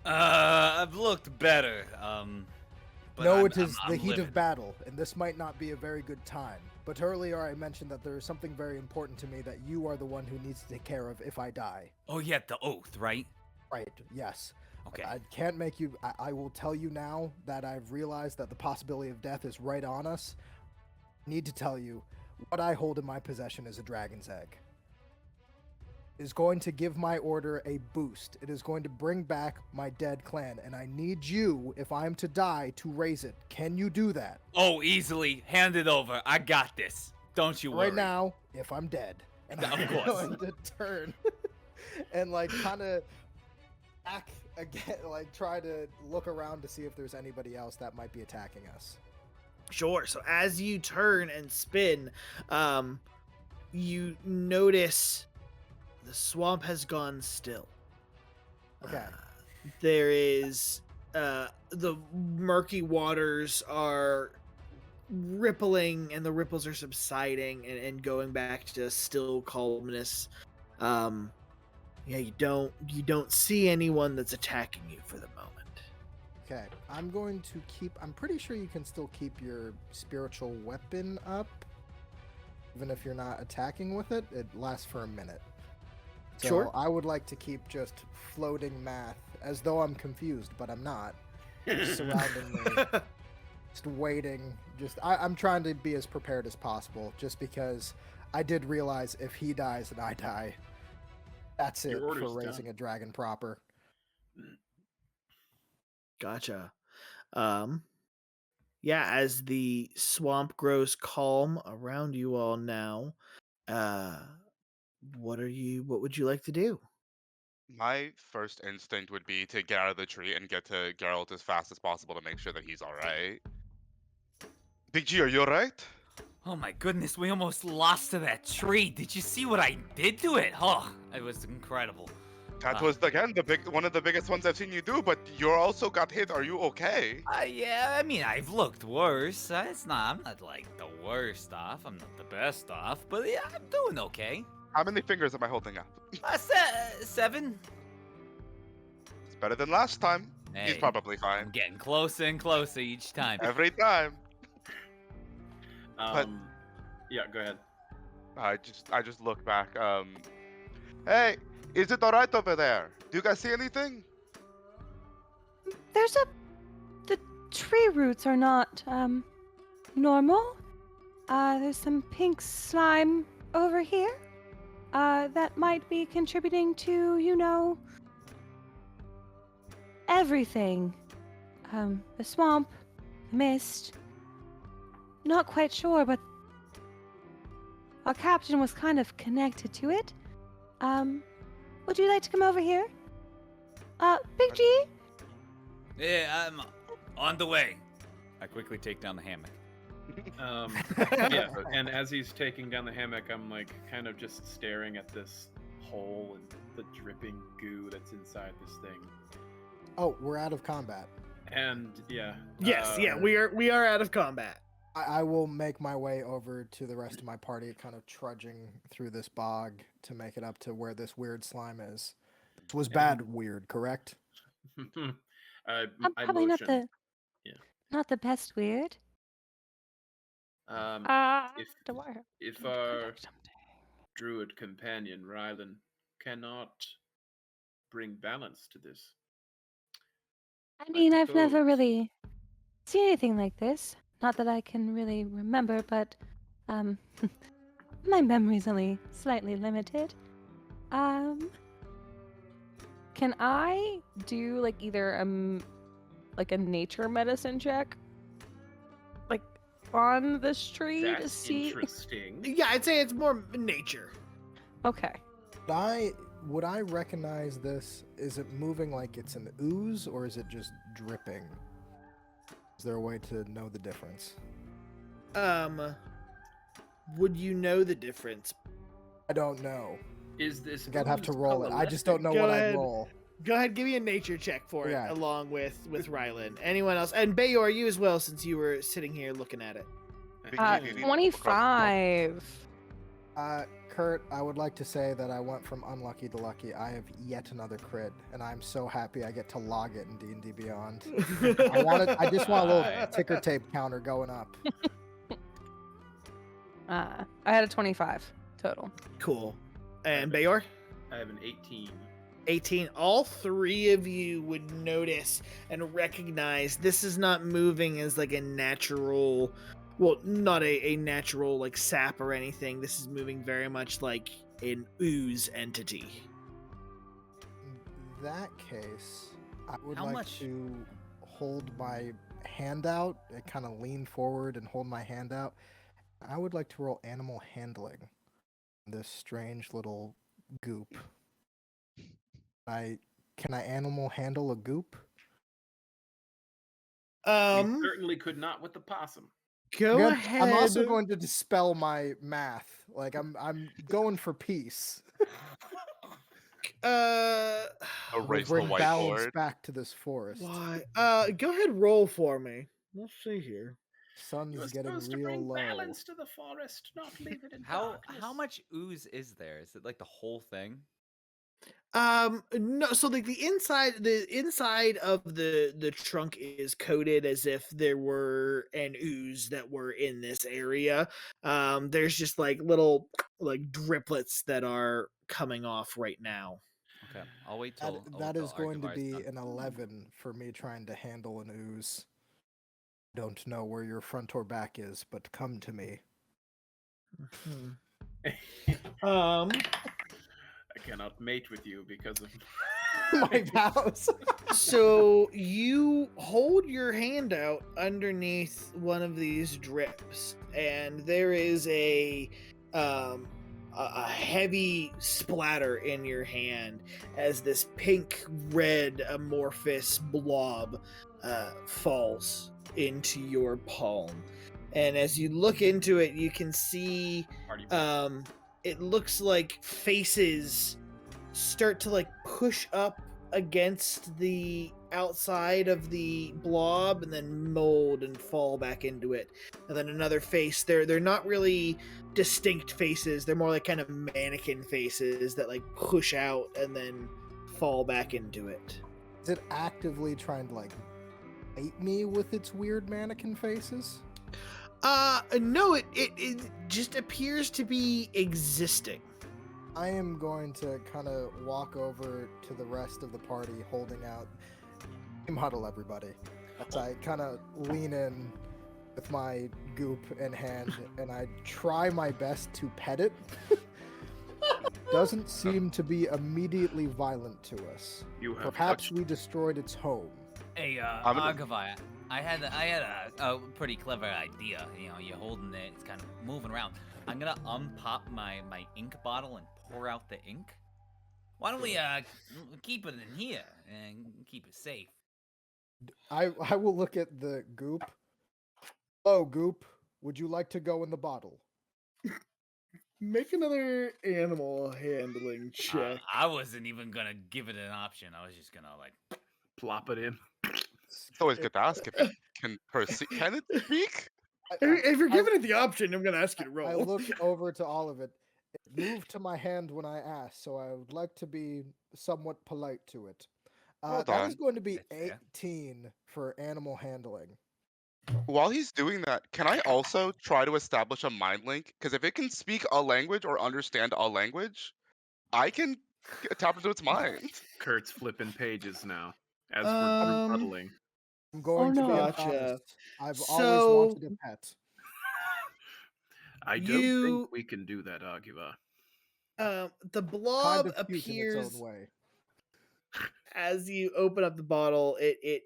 I've looked better. but No, I'm- it is I'm the heat living. of battle, and this might not be a very good time. But earlier I mentioned that there is something very important to me that you are the one who needs to take care of if I die. Oh yeah, the oath, right? Right, yes. Okay. I can't make you... I will tell you now that I've realized that the possibility of death is right on us. I need to tell you, what I hold in my possession is a dragon's egg. It is going to give my order a boost. It is going to bring back my dead clan, and I need you, if I'm to die, to raise it. Can you do that? Oh, easily. Hand it over. I got this. Don't you worry. Right now, if I'm dead. And Of I'm course. going to turn and like kind of back again, like try to look around to see if there's anybody else that might be attacking us. Sure. So as you turn and spin, you notice the swamp has gone still. Okay. There is the murky waters are rippling, and the ripples are subsiding and going back to still calmness. Yeah, you don't see anyone that's attacking you for the moment. Okay, I'm going to keep... I'm pretty sure you can still keep your spiritual weapon up. Even if you're not attacking with it, it lasts for a minute. So Sure. I would like to keep just floating math, as though I'm confused, but I'm not. Just surrounding me. Just waiting. I'm trying to be as prepared as possible, just because I did realize if he dies and I die, that's it Your for order's raising done. a dragon proper. Gotcha. Yeah, as the swamp grows calm around you all now, what would you like to do? My first instinct would be to get out of the tree and get to Geralt as fast as possible to make sure that he's alright. Big G, are you alright? Oh my goodness, we almost lost to that tree. Did you see what I did to it? Oh, it was incredible. That was, again, one of the biggest ones I've seen you do, but you also got hit. Are you okay? Yeah, I mean, I've looked worse. I'm not like the worst off. I'm not the best off, but yeah, I'm doing okay. How many fingers am I holding up? 7. It's better than last time. He's Hey, probably I'm fine. getting closer and closer each time. Every time. But- Yeah, go ahead. I just look back. Hey, is it alright over there? Do you guys see anything? The tree roots are not, normal. There's some pink slime over here. That might be contributing to, everything. The swamp, the mist. Not quite sure, but our captain was kind of connected to it. Would you like to come over here? Big G? Yeah, I'm on the way. I quickly take down the hammock. Yeah, and as he's taking down the hammock, I'm like kind of just staring at this hole and the dripping goo that's inside this thing. Oh, we're out of combat. And yeah. Yes, yeah, we are out of combat. I will make my way over to the rest of my party, kind of trudging through this bog to make it up to where this weird slime is. It was bad weird, correct? I Probably not motion. Yeah. not the best weird. If our druid companion Rylin cannot bring balance to this, I mean, I've never suppose- really seen anything like this. Not that I can really remember, but my memory's only slightly limited. Can I do like either like a nature medicine check, like on this tree to that's see? interesting. Yeah, I'd say it's more nature. Okay. Would I recognize this? Is it moving like it's an ooze, or is it just dripping? Is there a way to know the difference? Would you know the difference? I don't know. Is this? I'd have to ooze roll it. I just don't know Go what ahead. I'd roll. Go ahead, give me a nature check for it, Yeah. along with Rylin. Anyone else? And Bayor, you as well, since you were sitting here looking at it. Big G, do you need to look across 25. Kurt, I would like to say that I went from unlucky to lucky. I have yet another crit, and I'm so happy I get to log it in D&D Beyond. I just want a little Right. ticker tape counter going up. I had a 25 total. Cool. And Bayor? I have an 18. 18. All three of you would notice and recognize this is not moving as like a natural, well, not a natural like sap or anything. This is moving very much like an ooze entity. In that case, I would How like much- to hold my hand out and kind of lean forward and hold my hand out. I would like to roll animal handling. This strange little goop. Can I animal handle a goop? We Um, certainly could not with the possum. go I'm ahead. I'm also going to dispel my math. Like I'm going for peace. Uh, Erase the Bring balance whiteboard. back to this forest. why? Go ahead, roll for me. Let's see here. Sun's You are getting supposed to real bring low. balance to the forest, not leave it in How darkness. much ooze is there? Is it like the whole thing? No, so like the inside of the trunk is coated as if there were an ooze that were in this area. There's just like little like driplets that are coming off right now. Okay, I'll wait till That is going to Arguvar's be done. an 11 for me trying to handle an ooze. Don't know where your front or back is, but come to me. Um, I cannot mate with you because of My vows. so you hold your hand out underneath one of these drips, and there is a heavy splatter in your hand as this pink red amorphous blob falls into your palm. And as you look into it, you can see party. it looks like faces start to like push up against the outside of the blob and then mold and fall back into it. And then another face. They're not really distinct faces. They're more like kind of mannequin faces that like push out and then fall back into it. Is it actively trying to like bait me with its weird mannequin faces? No, it just appears to be existing. I am going to kind of walk over to the rest of the party holding out. Team huddle, everybody. As I kind of lean in with my goop in hand and I try my best to pet it. Doesn't seem to be immediately violent to us. You have Perhaps touched we destroyed its home. Hey, I'm gonna- Arguvar, I had a pretty clever idea. You know, you're holding it, it's kind of moving around. I'm gonna unpop my ink bottle and pour out the ink. Why don't we keep it in here and keep it safe? I will look at the goop. Oh, goop, would you like to go in the bottle? Make another animal handling check. I wasn't even gonna give it an option. I was just gonna like. plop it in. It's always good to ask if it can proceed. Can it speak? If you're giving it the option, I'm gonna ask you to roll. I look over to all of it. It moved to my hand when I asked, so I would like to be somewhat polite to it. Well That is done. going to be That's fair. 18 for animal handling. While he's doing that, can I also try to establish a mind link? Because if it can speak a language or understand a language, I can tap into its mind. Kurt's flipping pages now as we're Um, huddling. I'm going no. to be Gotcha. honest. I've So- always wanted a pet. I don't you- think we can do that, Arguvar. The blob Kind of cute in its appears own way. as you open up the bottle. It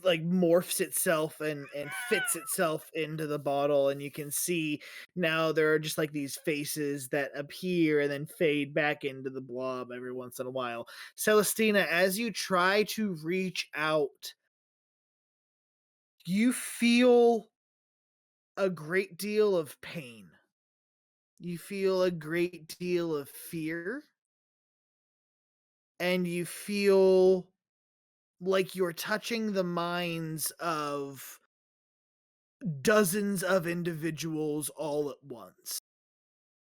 like morphs itself and fits itself into the bottle, and you can see now there are just like these faces that appear and then fade back into the blob every once in a while. Celestina, as you try to reach out, you feel a great deal of pain. You feel a great deal of fear. And you feel like you're touching the minds of dozens of individuals all at once.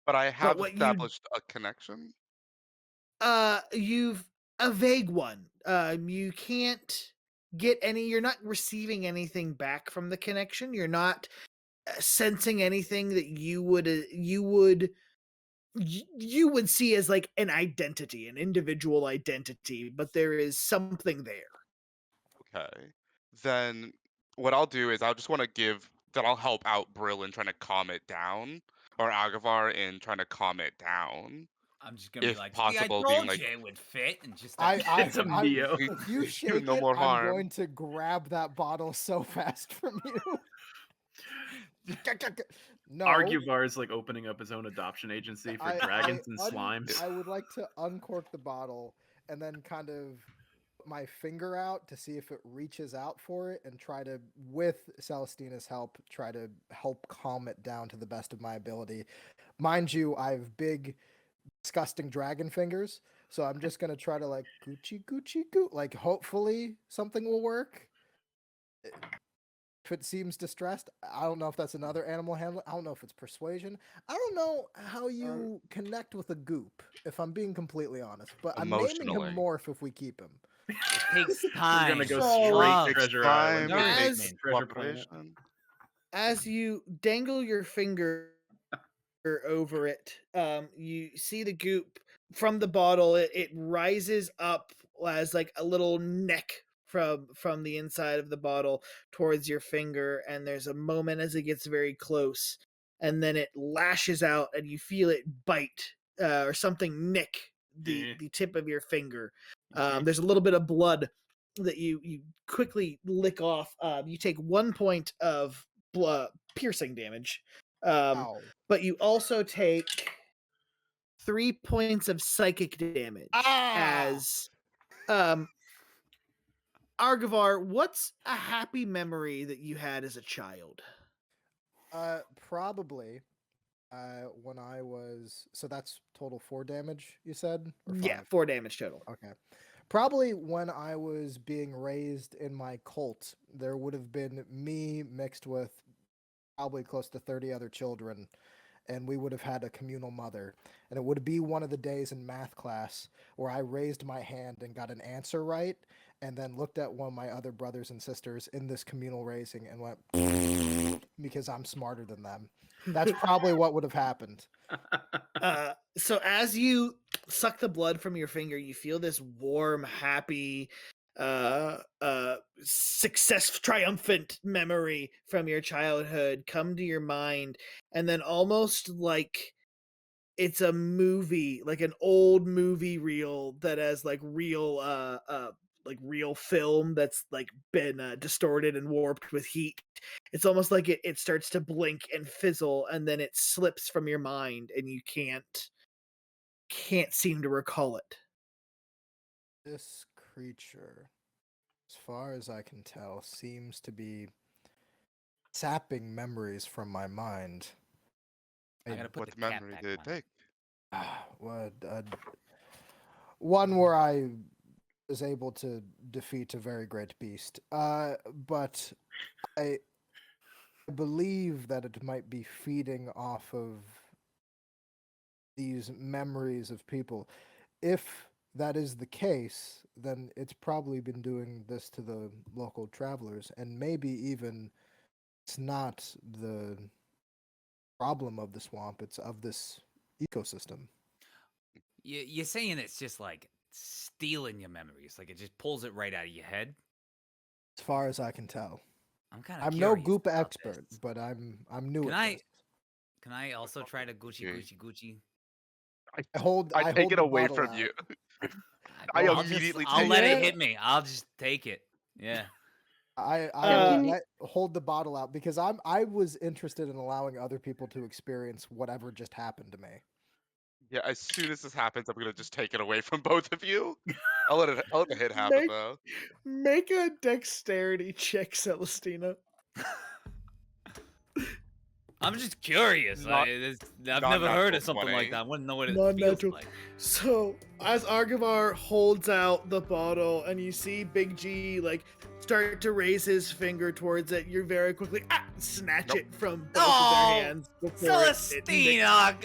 But I have what you established a connection. you've a vague one. You can't get any. You're not receiving anything back from the connection. You're not sensing anything that you would see as like an identity, an individual identity, but there is something there. Okay. Then what I'll do is I'll help out Brill in trying to calm it down, or Arguvar in trying to calm it down. I'm just gonna be If like, see, I possible, told being like, you it would fit, and just It's a Neo. If you do shake no it, more I'm harm. going to grab that bottle so fast from you. No. Arguvar is like opening up his own adoption agency for dragons and slimes. I would like to uncork the bottle and then kind of put my finger out to see if it reaches out for it and try to, with Celestina's help, try to help calm it down to the best of my ability. Mind you, I have big, disgusting dragon fingers, so I'm just gonna try to like Gucci goo, like hopefully something will work. If it seems distressed, I don't know if that's another animal handler. I don't know if it's persuasion. I don't know how you connect with a goop, if I'm being completely honest. But I'm naming him Emotionally. Morph if we keep him. it takes We're time. gonna go So- straight Love. Treasure Time, Island. it As- takes Treasure Planet. cooperation. As you dangle your finger over it, you see the goop from the bottle. It rises up as like a little neck from the inside of the bottle towards your finger, and there's a moment as it gets very close, and then it lashes out, and you feel it bite or something nick the tip of your finger. There's a little bit of blood that you quickly lick off. You take 1 point of blood piercing damage, Ow. but you also take 3 points of psychic damage. As Arguvar, what's a happy memory that you had as a child? Probably when I was, so that's total 4 damage, you said? Or Yeah, 5? 4 damage total. Okay. Probably when I was being raised in my cult, there would have been me mixed with probably close to 30 other children, and we would have had a communal mother. And it would be one of the days in math class where I raised my hand and got an answer right, and then looked at one of my other brothers and sisters in this communal raising and went, because I'm smarter than them. That's probably what would have happened. So as you suck the blood from your finger, you feel this warm, happy, success, triumphant memory from your childhood come to your mind, and then almost like it's a movie, like an old movie reel that has like real film that's like been distorted and warped with heat. It's almost like it starts to blink and fizzle, and then it slips from your mind, and you can't seem to recall it. This creature, as far as I can tell, seems to be sapping memories from my mind. I gotta put What the cap memory back did it on. take? What, one where I was able to defeat a very great beast. But I believe that it might be feeding off of these memories of people. If that is the case, then it's probably been doing this to the local travelers, and maybe even it's not the problem of the swamp, it's of this ecosystem. You're saying it's just like stealing your memories, like it just pulls it right out of your head. As far as I can tell. I'm kind of. I'm no goop expert, but I'm new Can at I? this. Can I also try to Gucci? I hold take it the away bottle from out. you. I'll immediately I'll take let it. it hit me. I'll just take it. Yeah. I Can hold the bottle out because I was interested in allowing other people to experience whatever just happened to me. Yeah, as soon as this happens, I'm gonna just take it away from both of you. I'll let the hit happen Make- though. Make a dexterity check, Celestina. I'm just curious. Not- I've not never heard natural of something 20. like that. I want to know what it Not feels natural. like. So as Arguvar holds out the bottle and you see Big G like start to raise his finger towards it, you very quickly snatch Nope. it from both of Oh, their hands. before it Celestina,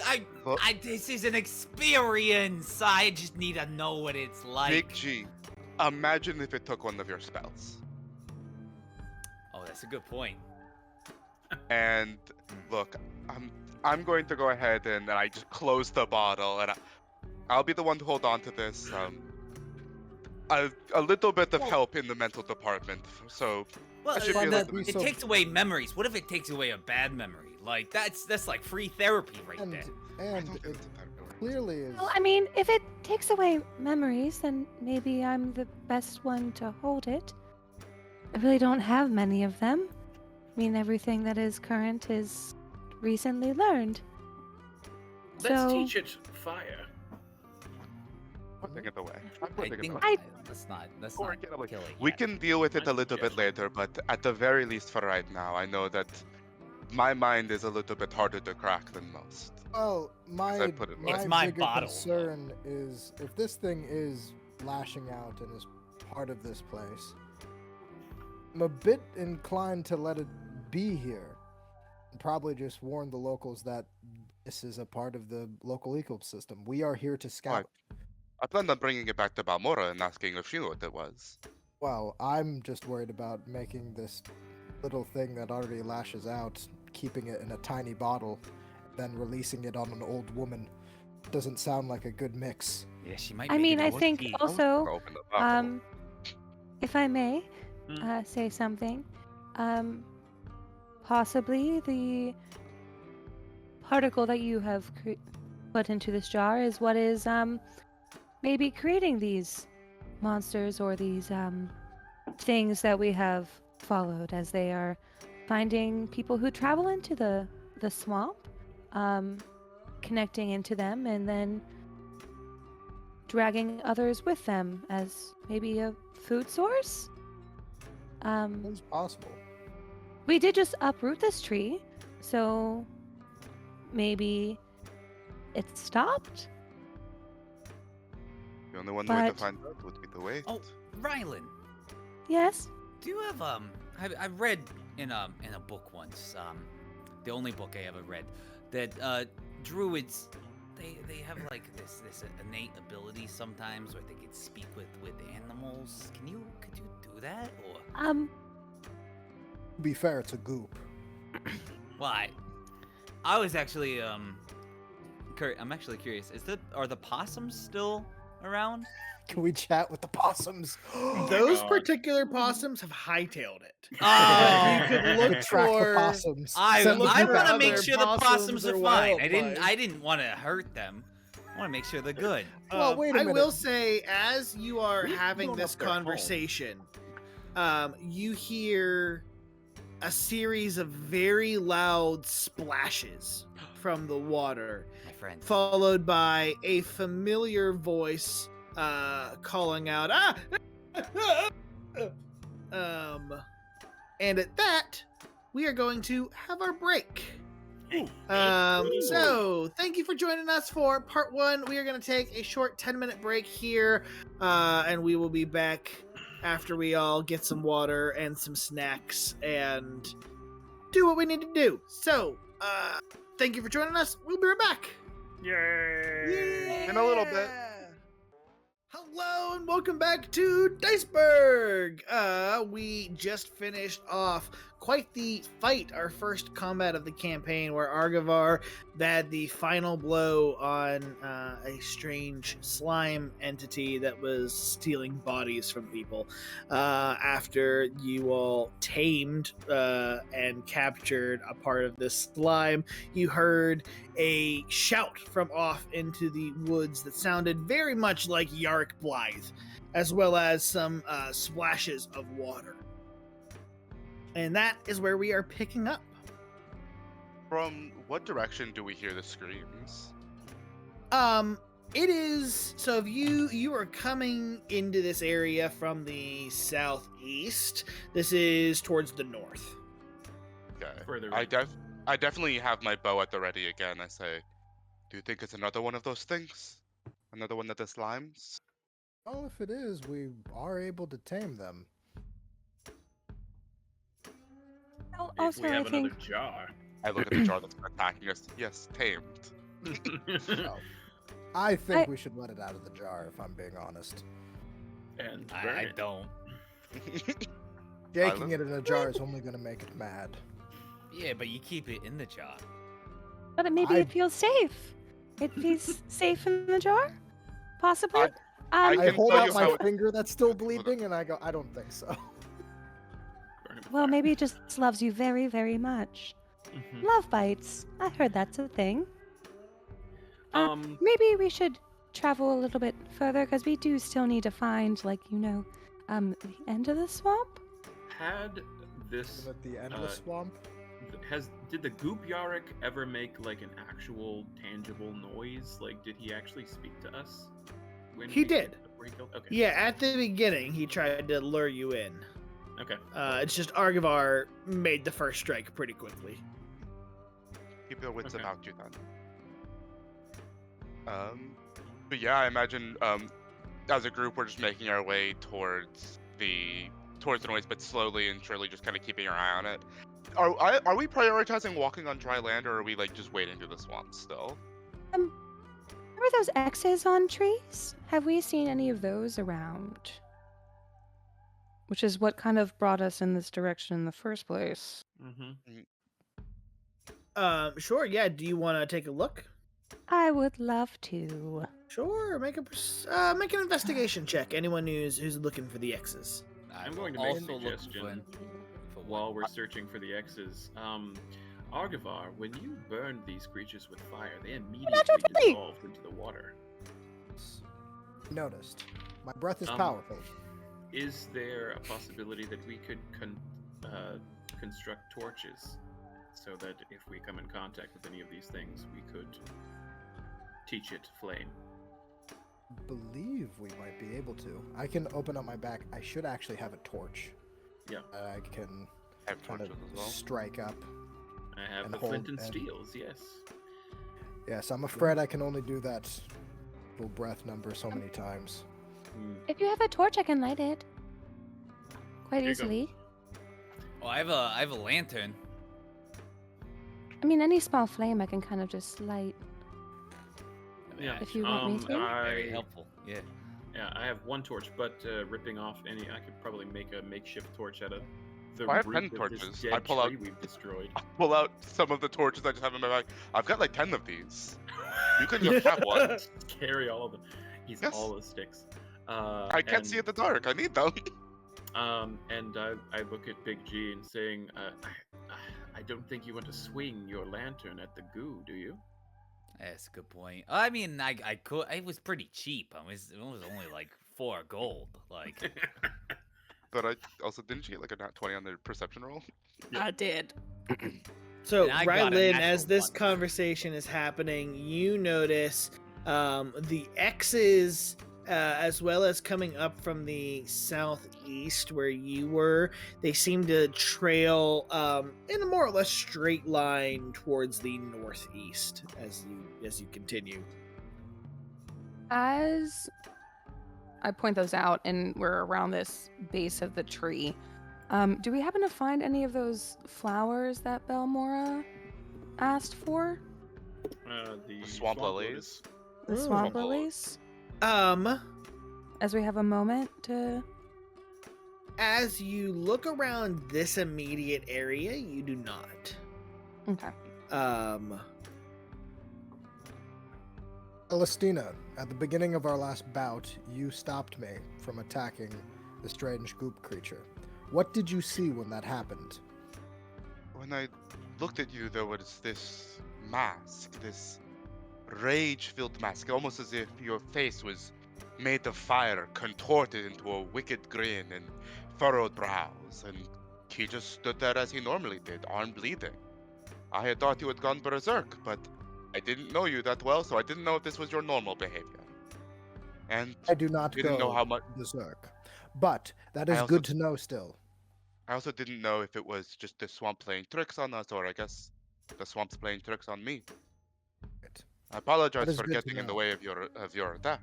Well- this is an experience. I just need to know what it's like. Big G, imagine if it took one of your spells. Oh, that's a good point. And look, I'm going to go ahead and I just close the bottle, and I'll be the one to hold on to this. A little bit of help in the mental department. So Well, I should be able to- it takes away memories. What if it takes away a bad memory? Like that's like free therapy right And there. I and don't it think it's a bad memory. clearly is. Well, I mean, if it takes away memories, then maybe I'm the best one to hold it. I really don't have many of them. I mean, everything that is current is recently learned. Let's So- teach it fire. Putting it away. I'm I putting it think away. let's Or not get away. kill it We yet. can deal with it a Nice little bit suggestion. later, but at the very least for right now, I know that my mind is a little bit harder to crack than most. Well, my put it my, It's my bigger bottle. concern is if this thing is lashing out and is part of this place, I'm a bit inclined to let it be here, and probably just warn the locals that this is a part of the local ecosystem. We are here to scout. I planned on bringing it back to Balmora and asking if she knew what it was. Well, I'm just worried about making this little thing that already lashes out, keeping it in a tiny bottle, then releasing it on an old woman. Doesn't sound like a good mix. Yeah, she might. I make mean, it I OT. think also, Open the bottle. if I may Hmm. say something, possibly the particle that you have put into this jar is what is maybe creating these monsters or these things that we have followed, as they are finding people who travel into the swamp, connecting into them, and then dragging others with them as maybe a food source. It's possible. We did just uproot this tree, so maybe it stopped. The only one way to but- find out would be to wait. Oh, Rylin, Yes. do you have I read in a book once, the only book I ever read, that druids they have like this innate ability sometimes where they can speak with animals. Could you do that, or To be fair, it's a goop. well, I was actually I'm actually curious. Are the possums still around? Can we chat with the possums? Those God. particular possums have hightailed it. Oh, you could look Track the for. possums. I Send them look want for back. to other make sure the possums possums are or fine. I wildlife. didn't want to hurt them. I want to make sure they're good. Well, wait a I will minute. say, as you are We've having blown this up their home. conversation, you hear a series of very loud splashes from the water, My friend. followed by a familiar voice calling out, "Ah!" And at that, we are going to have our break. So thank you for joining us for part 1. We are going to take a short 10-minute break here, and we will be back after we all get some water and some snacks and do what we need to do. So thank you for joining us. We'll be right back. Yay! In a little bit. Hello and welcome back to Diceburgh. We just finished off quite the fight, our first combat of the campaign, where Arguvar had the final blow on a strange slime entity that was stealing bodies from people. After you all tamed and captured a part of this slime, you heard a shout from off into the woods that sounded very much like Yarrick Blythe, as well as some splashes of water. And that is where we are picking up. From what direction do we hear the screams? It is so if you are coming into this area from the southeast. This is towards the north. Okay. Further I in. I definitely have my bow at the ready again. I say, do you think it's another one of those things? Another one of the slimes? Well, if it is, we are able to tame them. Well, If also, we have I think another jar. I look at the jar that's attacking us. Yes, tamed. So, I think we should let it out of the jar, if I'm being honest. And burn I it. don't. Shaking it in a jar is only going to make it mad. Yeah, but you keep it in the jar. but maybe it feels safe. It feels safe in the jar, possibly. I I can hold tell out you my how- finger that's still bleeding, and I go, I don't think so. Burn it with Well, fire. maybe it just loves you very, very much. Mhm. Love bites. I heard that's a thing. Maybe we should travel a little bit further because we do still need to find, like, the end of the swamp. Had this Isn't it the endless swamp? did the Goop Yarick ever make like an actual tangible noise? Like, did he actually speak to us? When He did. Before he killed? Okay. Yeah, at the beginning, he tried to lure you in. Okay. It's just Arguvar made the first strike pretty quickly. Keep your wits Okay. about you then. But yeah, I imagine as a group we're just making our way towards the noise, but slowly and surely just kind of keeping our eye on it. Are we prioritizing walking on dry land, or are we like just wading through the swamp still? Remember those X's on trees? Have we seen any of those around? Which is what kind of brought us in this direction in the first place. Mm-hmm. Sure. Yeah. Do you want to take a look? I would love to. Sure. Make an investigation check. Anyone who's looking for the X's. I'm going to make a also look suggestion for while we're searching for the X's. Arguvar, when you burn these creatures with fire, they immediately dissolve into the water. Noticed. My breath is Um, powerful. Is there a possibility that we could construct torches so that if we come in contact with any of these things, we could teach it flame? Believe we might be able to. I can open up my back. I should actually have a torch. Yeah. I can I have kind of torches as well. strike up. I have And the hold flint and and- steels, yes. Yes, I'm afraid I can only do that little breath number so many times. If you have a torch, I can light it. Quite Here you go. easily. Oh, I have a lantern. I mean, any small flame I can kind of just light. Yeah. If you want me to. Very I, helpful. Yeah. yeah, I have one torch, but ripping off any, I could probably make a makeshift torch out of the I have root 10 of this torches. dead I pull out- tree we've destroyed. Pull out some of the torches I just have in my bag. I've got like 10 of these. You can just have one. Carry all of them. He's Yes. all the sticks. I can't see in the dark. I need them. And I look at Big G and saying, I don't think you want to swing your lantern at the goo, do you? That's a good point. I mean, I could. It was pretty cheap. It was only like 4 gold. Like, But I also didn't you get like a nat 20 on the perception roll? I did. So, And I got a Rylin, natural as this 1. conversation is happening, you notice the X's, as well as coming up from the southeast where you were, they seem to trail in a more or less straight line towards the northeast as you continue. As I point those out and we're around this base of the tree, do we happen to find any of those flowers that Belmora asked for? The Swamp lilies. The Ooh. swamp lilies? Um, As we have a moment to... as you look around this immediate area, you do not. Okay. Celestina, at the beginning of our last bout, you stopped me from attacking the strange goop creature. What did you see when that happened? When I looked at you, there was this mask, this rage-filled mask, almost as if your face was made of fire, contorted into a wicked grin and furrowed brows, and he just stood there as he normally did, arm bleeding. I had thought you had gone berserk, but I didn't know you that well, so I didn't know if this was your normal behavior. And I do not didn't go know how much. berserk, but that is I also- good to know still. I also didn't know if it was just the swamp playing tricks on us, or I guess the swamp's playing tricks on me. Right. I apologize is for good to getting in the know. way of your attack.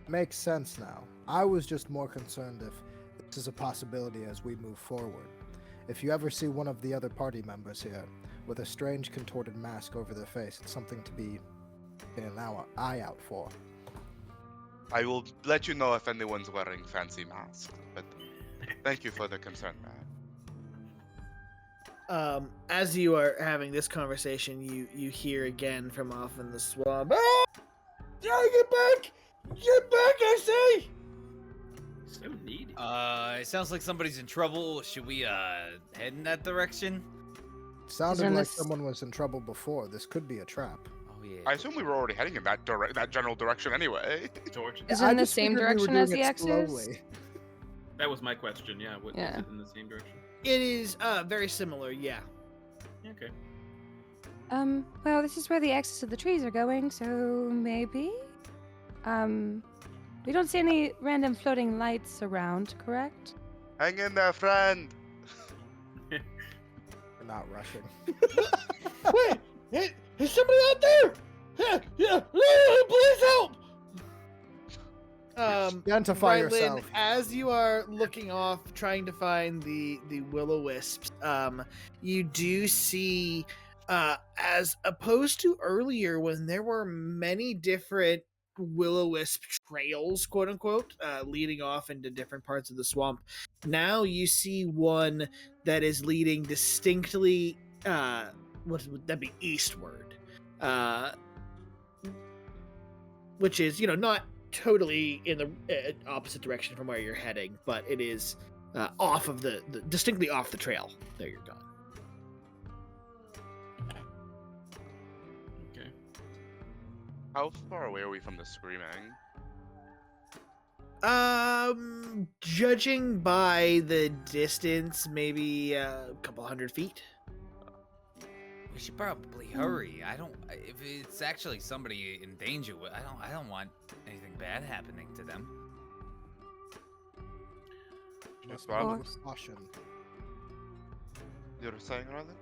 Makes sense now. I was just more concerned if this is a possibility as we move forward. If you ever see one of the other party members here with a strange contorted mask over their face, it's something to be keeping an eye out for. I will let you know if anyone's wearing fancy masks, but thank you for the concern, man. As you are having this conversation, you hear again from off in the swamp. Ah! Yeah, get back! Get back, I say! So needy. It sounds like somebody's in trouble. Should we head in that direction? Sounded Isn't like this- someone was in trouble before. This could be a trap. Oh yeah. I assume we were already heading in that general direction anyway. Torch. Is it I in the just same figured we were direction as doing the it X is? slowly. That was my question. Yeah. What, Yeah. Is it in the same direction? It is very similar, yeah. Okay. Well, this is where the axis of the trees are going, so maybe? We don't see any random floating lights around, correct? Hang in there, friend. We're not rushing. Wait! Hey, is somebody out there? Yeah, please help! Identify Rylin, yourself. as you are looking off, trying to find the will-o-wisps, you do see, as opposed to earlier when there were many different will-o-wisp trails, quote unquote, leading off into different parts of the swamp. Now you see one that is leading distinctly, what would that be, eastward, which is, not totally in the opposite direction from where you're heading, but it is off of the distinctly off the trail. There you're going. Okay. How far away are we from the screaming? Judging by the distance, maybe a couple 100 feet. We should probably hurry. If it's actually somebody in danger, I don't want anything bad happening to them. Just Of with course. caution. You were saying, Rylin?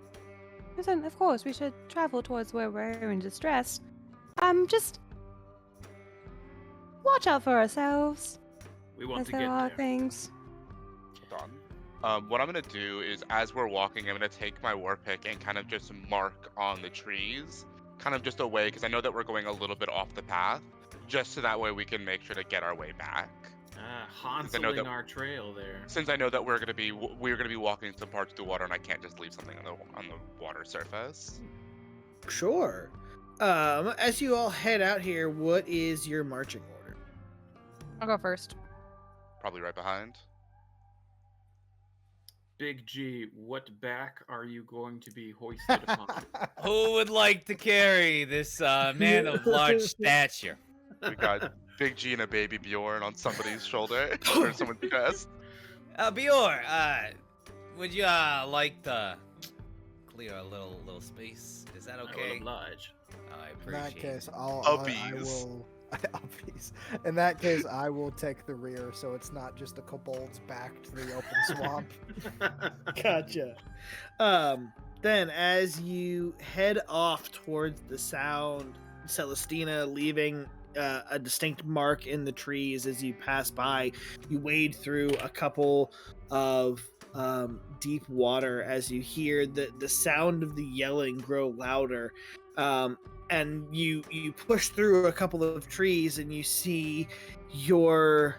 Listen, of course, we should travel towards where we're in distress. Just watch out for ourselves, We want as to there get are there. things. Done. What I'm gonna do is, as we're walking, I'm gonna take my war pick and kind of just mark on the trees, kind of just away, because I know that we're going a little bit off the path, just so that way we can make sure to get our way back. Since I know that our trail there. Since I know that we're gonna be walking some parts of the water, and I can't just leave something on the water surface. Sure. As you all head out here, what is your marching order? I'll go first. Probably right behind. Big G, what back are you going to be hoisted upon? Who would like to carry this man of large stature? We got Big G and a baby Bjorn on somebody's shoulder or someone's chest. Bjorn, would you like to clear a little space? Is that I will okay? oblige. I In that appreciate case, it. I will. Uppies. In that case, I will take the rear, so it's not just the kobolds back to the open swamp. Gotcha. Then as you head off towards the sound, Celestina leaving a distinct mark in the trees as you pass by, you wade through a couple of deep water as you hear the sound of the yelling grow louder. And you push through a couple of trees and you see your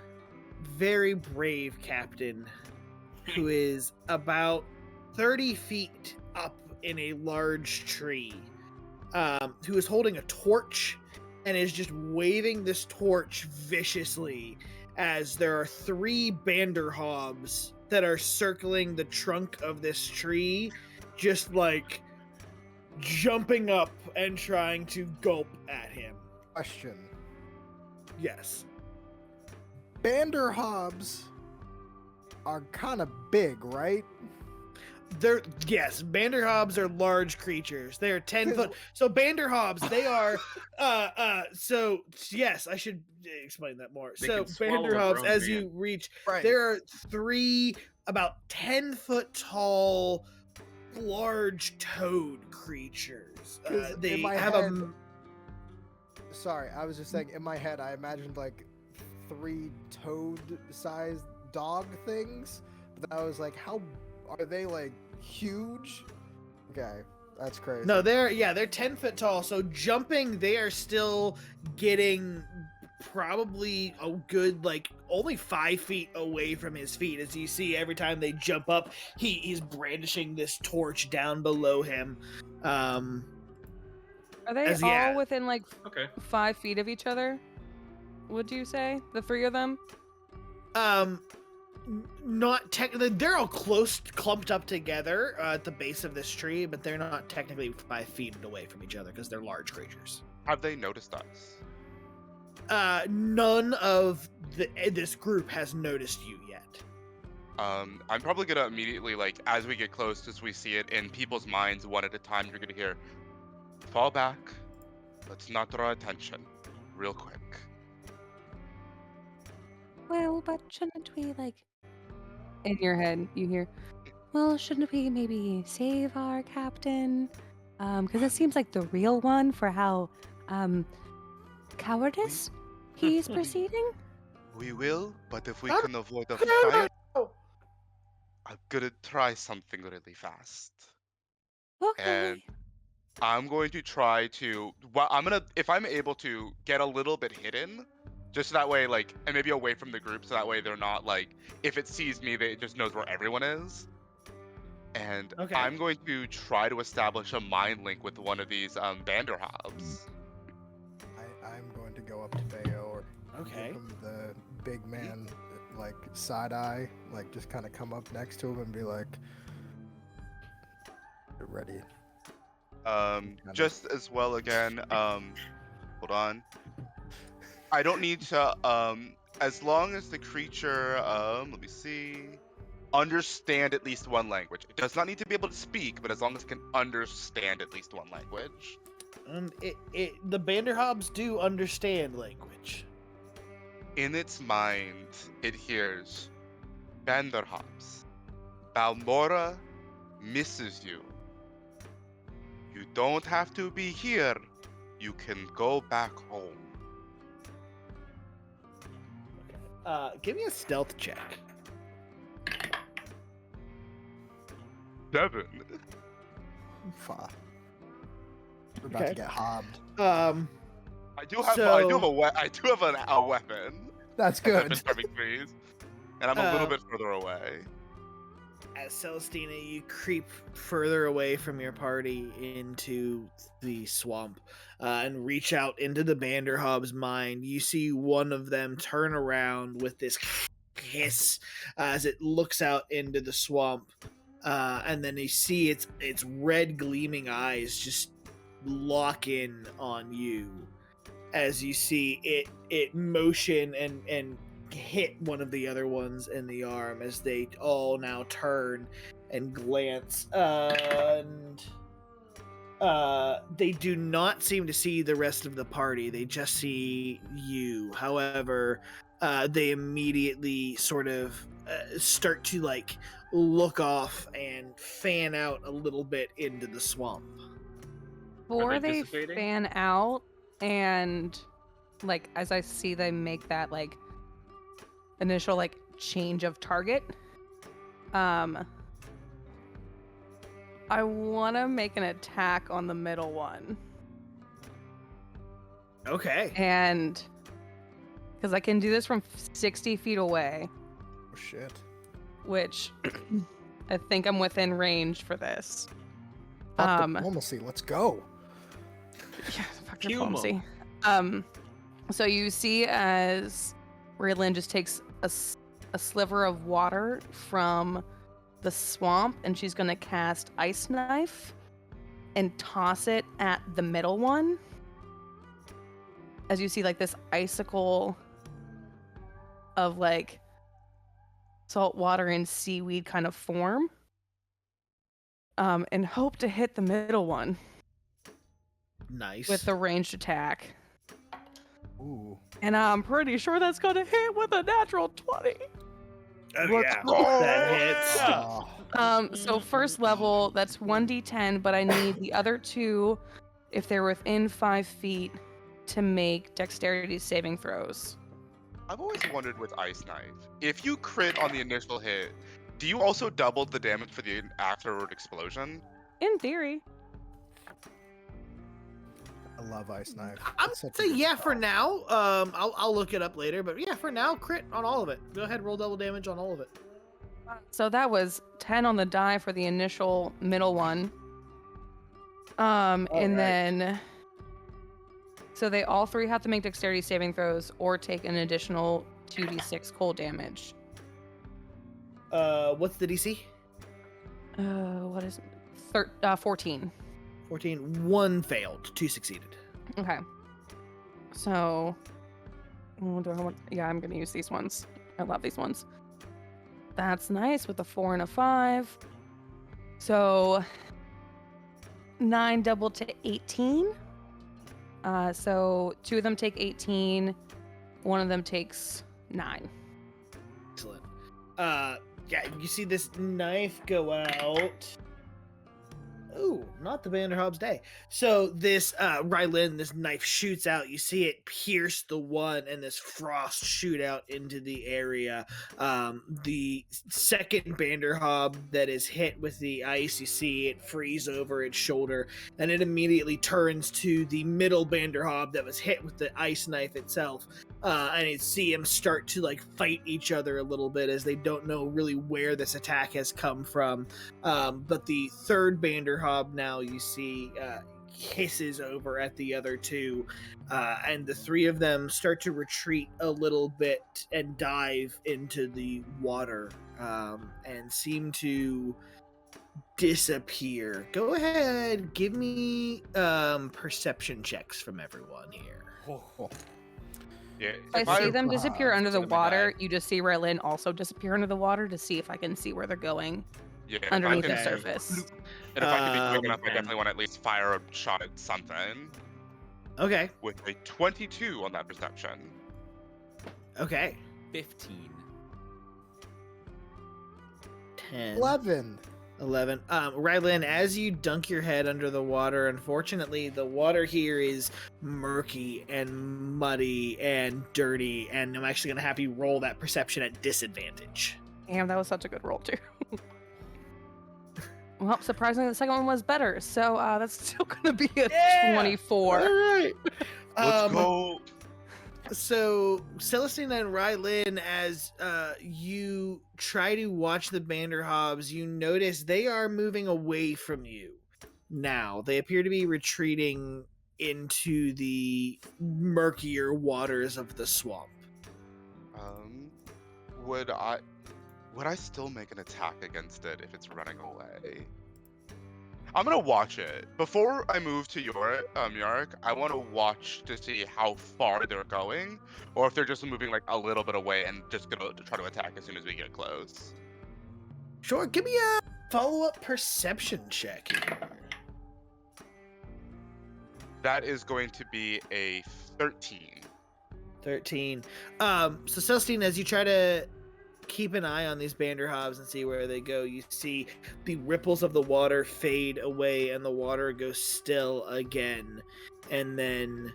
very brave captain, who is about 30 feet up in a large tree, who is holding a torch and is just waving this torch viciously as there are 3 banderhobs that are circling the trunk of this tree, just like jumping up and trying to gulp at him. Question. Yes. Banderhobs are kind of big, right? Yes, banderhobs are large creatures. They are 10 foot. So banderhobs, they are so yes, I should explain that more. They So can swallow a banderhobs, grown as man. you reach, Right. there are 3 about 10 foot tall large toad creatures. 'Cause They in my have head, sorry, I was just saying, in my head, I imagined like 3 toad-sized dog things. But then I was like, how are they like huge? Okay, that's crazy. No, they're 10 foot tall. So jumping, they are still getting probably a good like only 5 feet away from his feet. As you see, every time they jump up, he's brandishing this torch down below him. Are they As- all yeah. within like Okay. 5 feet of each other? Would you say the 3 of them? Not technically. They're all close, clumped up together at the base of this tree, but they're not technically 5 feet away from each other because they're large creatures. Have they noticed us? None of this group has noticed you yet. I'm probably gonna immediately, like, as we get close, as we see it in people's minds one at a time, you're gonna hear, fall back. Let's not draw attention. Real quick. Well, but shouldn't we like? In your head, you hear, well, shouldn't we maybe save our captain? Because it seems like the real one for how cowardice he's proceeding. We will, but if we Oh, can avoid a no, fight, no. I'm gonna try something really fast. Okay. And I'm going to try to. Well, if I'm able to get a little bit hidden, just so that way, like, and maybe away from the group, so that way they're not like, if it sees me, it just knows where everyone is. And Okay. I'm going to try to establish a mind link with one of these Vanderhobbs. I'm going to go up to Bayo or Okay. give him the big man like side eye, like just kind of come up next to him and be like, "Get ready." Just as well again. Hold on. I don't need to. As long as the creature, let me see, understand at least one language. It does not need to be able to speak, but as long as it can understand at least one language. The Vanderhobbs do understand language. In its mind, it hears, Vanderhobbs, Balmora misses you. You don't have to be here. You can go back home. Give me a stealth check. 7. Fuck. We're about Okay. to get hobbed. I do have So- a weapon. That's I've been good. serving trees, and I'm a little bit further away. As Celestina, you creep further away from your party into the swamp and reach out into the Vanderhobb's mind. You see one of them turn around with this hiss as it looks out into the swamp, and then you see its red gleaming eyes just lock in on you as you see it motion and hit one of the other ones in the arm as they all now turn and glance and they do not seem to see the rest of the party. They just see you. However, they immediately sort of start to like look off and fan out a little bit into the swamp. Before they they dissipating? fan out, and like as I see them make that like initial like change of target, I want to make an attack on the middle one, Okay. and because I can do this from 60 feet away, Oh shit. which I think I'm within range for this. Fuck diplomacy. Let's go. Yeah, fuck Puma. diplomacy. So you see as Rylin just takes a sliver of water from the swamp, and she's gonna cast Ice Knife and toss it at the middle one. As you see, like this icicle of like salt water and seaweed kind of form, and hope to hit the middle one Nice. with the ranged attack. Ooh. And I'm pretty sure that's gonna hit with a natural 20. Oh, Let's yeah. go. That hits. Oh, So first level, that's 1d10, but I need the other two, if they're within 5 feet, to make dexterity saving throws. I've always wondered with Ice Knife, if you crit on the initial hit, do you also double the damage for the afterward explosion? In theory. I love Ice Knife. I'm It's such a say good yeah spell. for now. I'll look it up later, but yeah, for now, crit on all of it. Go ahead, roll double damage on all of it. So that was 10 on the die for the initial middle one. And right. then... So they all three have to make dexterity saving throws or take an additional 2d6 cold damage. What's the DC? What is it? 14. 14. 1 failed, 2 succeeded. Okay. So... Yeah, I'm going to use these ones. I love these ones. That's nice with a 4 and a 5. So 9 double to 18. So 2 of them take 18. 1 of them takes 9. Excellent. Yeah, you see this knife go out. Ooh, not the Vanderhobb's day. So this Rylin, this knife shoots out. You see it pierce the one, and this frost shoot out into the area. The second Vanderhobb that is hit with the ice, you see it freeze over its shoulder, and it immediately turns to the middle Vanderhobb that was hit with the ice knife itself. And you see them start to like fight each other a little bit as they don't know really where this attack has come from. But the third Vanderhobb now you see hisses over at the other two, and the three of them start to retreat a little bit and dive into the water and seem to disappear. Go ahead, give me perception checks from everyone here. Yeah, I see them disappear under the gonna be water. nice. You just see Rylin also disappear under the water to see if I can see where they're going Yeah, underneath if I the can, surface. and if I can be quick enough, I and- definitely want to at least fire a shot at something Okay, with a 22 on that perception. okay. 15. 10. 11. 11. Rylin, as you dunk your head under the water, unfortunately, the water here is murky and muddy and dirty, and I'm actually going to have you roll that perception at disadvantage. Damn, that was such a good roll, too. Well, surprisingly, the second one was better, so that's still going to be a Yeah! 24. All right. Let's go. So, Celestina and Rylin, as you try to watch the Vanderhobbs, you notice they are moving away from you now. They appear to be retreating into the murkier waters of the swamp. Would I still make an attack against it if it's running away? I'm gonna watch it. Before I move to Yorick, I want to watch to see how far they're going, or if they're just moving like a little bit away and just gonna try to attack as soon as we get close. Sure, give me a follow-up perception check here. That is going to be a 13. 13. So Celestine, as you try to keep an eye on these Vanderhobbs and see where they go, you see the ripples of the water fade away and the water goes still again. And then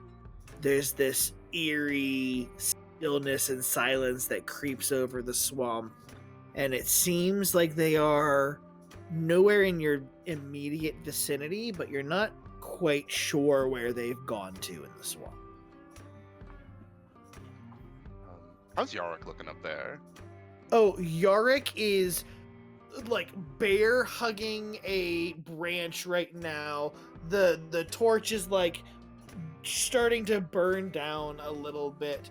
there's this eerie stillness and silence that creeps over the swamp. And it seems like they are nowhere in your immediate vicinity, but you're not quite sure where they've gone to in the swamp. How's Yorick looking up there? Oh, Yorick is like bear hugging a branch right now. The torch is like starting to burn down a little bit.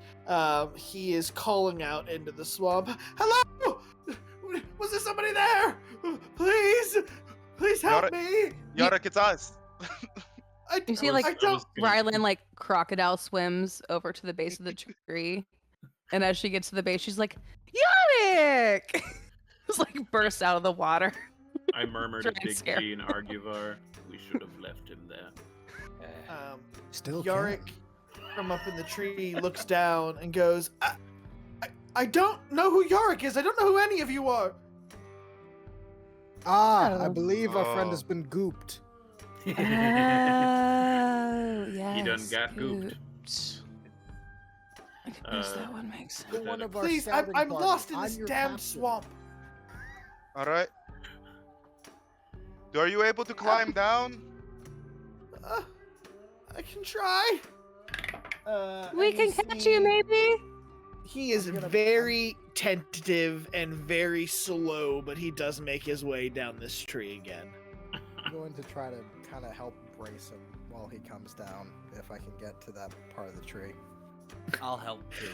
He is calling out into the swamp. Hello! Was there somebody there? Please help me! Yorick, it's us. You see, like, Rylin, like, crocodile swims over to the base of the tree. And as she gets to the base, she's like, Yorick! Just, like, bursts out of the water. I murmured Try a and big scare G in Arguvar. We should have left him there. Still Yorick, from up in the tree, looks down and goes, I don't know who Yorick is. I don't know who any of you are. I Oh. believe our friend has Oh. been gooped. Oh, yes. He done got gooped. I guess that one makes sense. You're one of our Please, scouting I'm party. lost in I'm this your damn captain. swamp. All right. Are you able to climb down? I can try. We can catch you, maybe? He is I'm gonna- very tentative and very slow, but he does make his way down this tree again. I'm going to try to kind of help brace him while he comes down, if I can get to that part of the tree. I'll help too.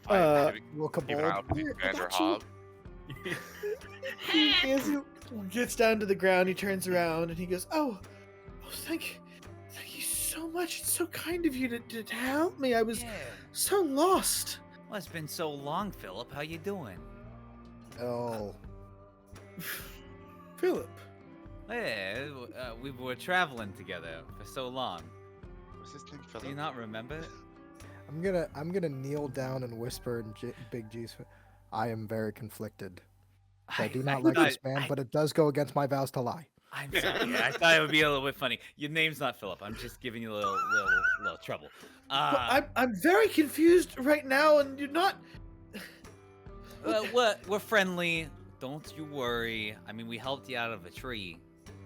Will Even out Kabold? the Vander Hog. He gets down to the ground, he turns around, and he goes, oh, thank you so much. It's so kind of you to help me. I was Yeah. so lost. Well, it's been so long, Philip. How you doing? Oh, Philip. Yeah, we were traveling together for so long. What's his name? Do you Philip? not remember? I'm gonna kneel down and whisper in Big G's. I am very conflicted. So I do not like this man, but it does go against my vows to lie. I'm sorry. I thought it would be a little bit funny. Your name's not Philip. I'm just giving you a little trouble. I'm very confused right now, and you're not. We're friendly. Don't you worry. I mean, we helped you out of a tree.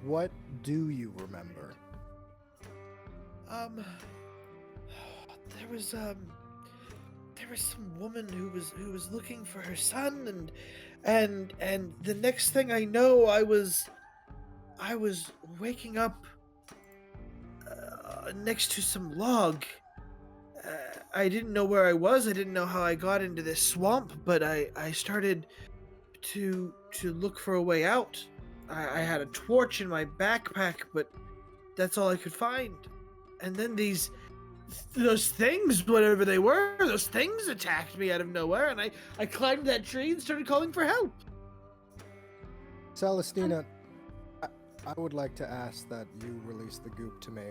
What do you remember? There was some woman who was looking for her son, and the next thing I know, I was waking up next to some log. I didn't know where I was. I didn't know how I got into this swamp, but I started to look for a way out. I had a torch in my backpack, but that's all I could find. And then those things, whatever they were, those things attacked me out of nowhere, and I climbed that tree and started calling for help. Celestina, I would like to ask that you release the goop to me,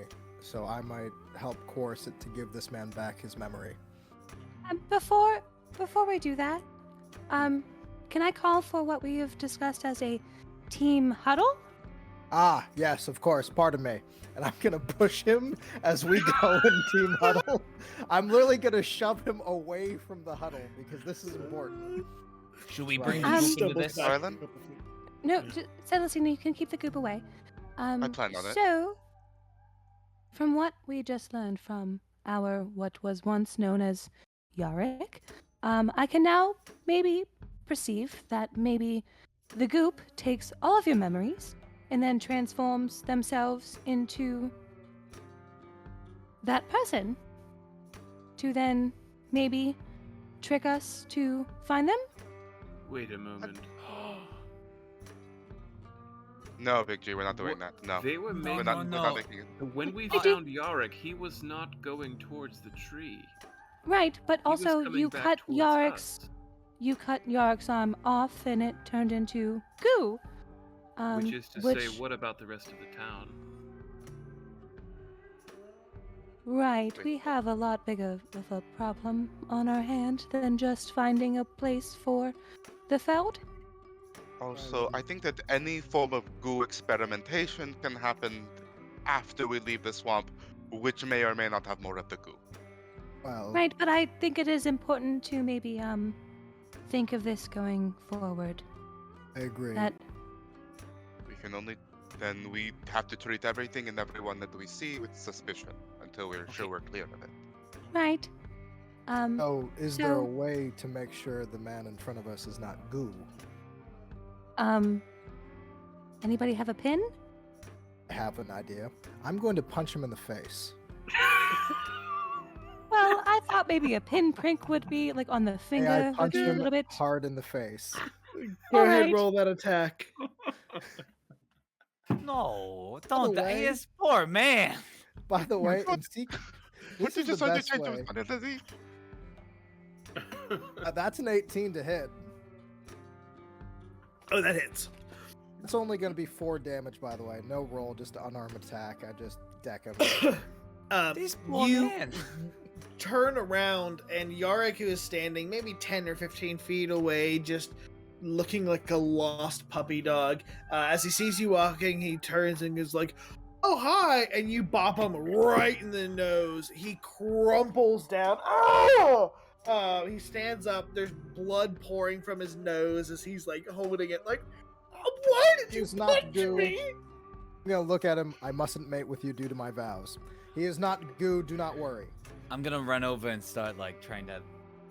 so I might help course it to give this man back his memory. Before we do that, can I call for what we have discussed as a team huddle? Ah, yes, of course. Pardon me. And I'm gonna push him as we go in team huddle. I'm literally gonna shove him away from the huddle because this is important. Should we Right. bring the goop into this? Rylin? No, Celestina, you can keep the goop away. I planned on it. So, from what we just learned from what was once known as Yarick, I can now maybe perceive that maybe the goop takes all of your memories and then transforms themselves into that person to then maybe trick us to find them? Wait a moment. No, Big G, we're not doing that. No. They were We're making. not, we're not making it. When we I do- found Yarick, he was not going towards the tree. Right, but He was also coming you back cut towards Yarick's us, you cut Yarick's arm off and it turned into goo. which is to say, what about the rest of the town? Right, we have a lot bigger of a problem on our hand than just finding a place for the Feld. Also, I think that any form of goo experimentation can happen after we leave the swamp, which may or may not have more of the goo. Well, Right, but I think it is important to maybe think of this going forward. I agree. That We can only then we have to treat everything and everyone that we see with suspicion until we're sure we're clear of it. right. Oh, is there a so- way to make sure the man in front of us is not goo? Anybody have a pin? I have an idea. I'm going to punch him in the face. Well, I thought maybe a pinprick would be like on the Hey, finger, I punch like a him little bit. hard in the face. Go ahead, Alright. roll that attack. No, the don't. way- His poor man. By the way, What? in secret, What this did is you the say to best change way. his identity? That's an 18 to hit. Oh, that hits. It's only going to be 4 damage, by the way. No roll, just unarmed attack. I just deck him. This poor You man. turn around, and Yarick, who is standing maybe 10 or 15 feet away, just looking like a lost puppy dog. As he sees you walking, he turns and is like, "Oh, hi!" And you bop him right in the nose. He crumples down. Oh! He stands up. There's blood pouring from his nose as he's like holding it. Like, oh, why did you He's not punch goo. me? I'm gonna look at him. I mustn't mate with you due to my vows. He is not goo. Do not worry. I'm gonna run over and start like trying to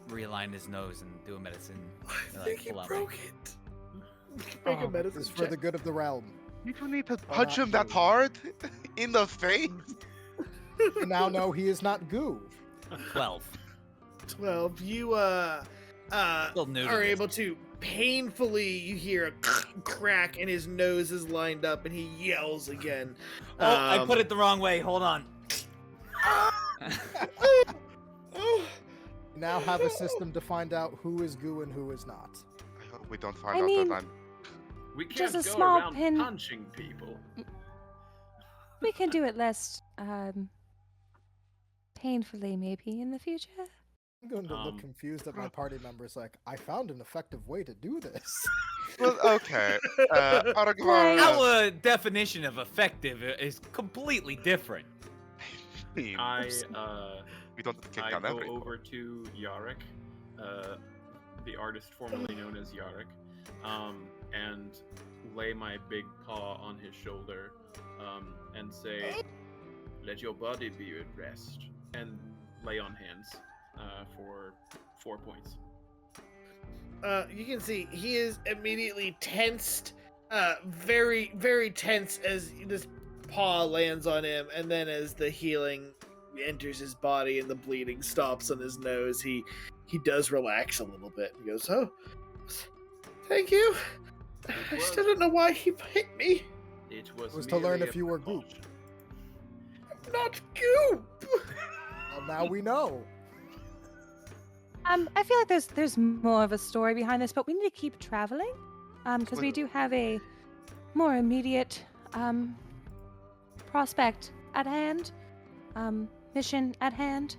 realign his nose and do a medicine. I like, think he pull out broke it. Make a medicine This is for the check. good of the realm. You don't need to not punch him that goo. hard in the face. You now know he is not goo. 12. 12. You Still new to are this. able to painfully, you hear a crack and his nose is lined up and he yells again. Oh, I put it the wrong way. Hold on. Oh, You now have a system to find out who is goo and who is not. I hope we don't find I out mean- that I'm. We can't Just a go small around pin- punching people. We can do it less painfully, maybe in the future. I'm going to look Um, confused at my party members like, I found an effective way to do this. Well, okay. Arguvar, Right. Our definition of effective is completely different. I we don't have to kick I down go every over to Yarrick, the artist formerly known as Yarrick, and lay my big paw on his shoulder, and say, "Let your body be at rest," and lay on hands for 4 points. you can see he is immediately tensed, very, very tense as this paw lands on him, and then as the healing enters his body and the bleeding stops on his nose, he does relax a little bit. He goes, "Oh, thank you. I still don't know why he hit me. It was, Was to learn merely if a you were goop. precaution. I'm not goop." Well, now we know. I feel like there's more of a story behind this, but we need to keep traveling, because we do have a more immediate prospect at hand, mission at hand,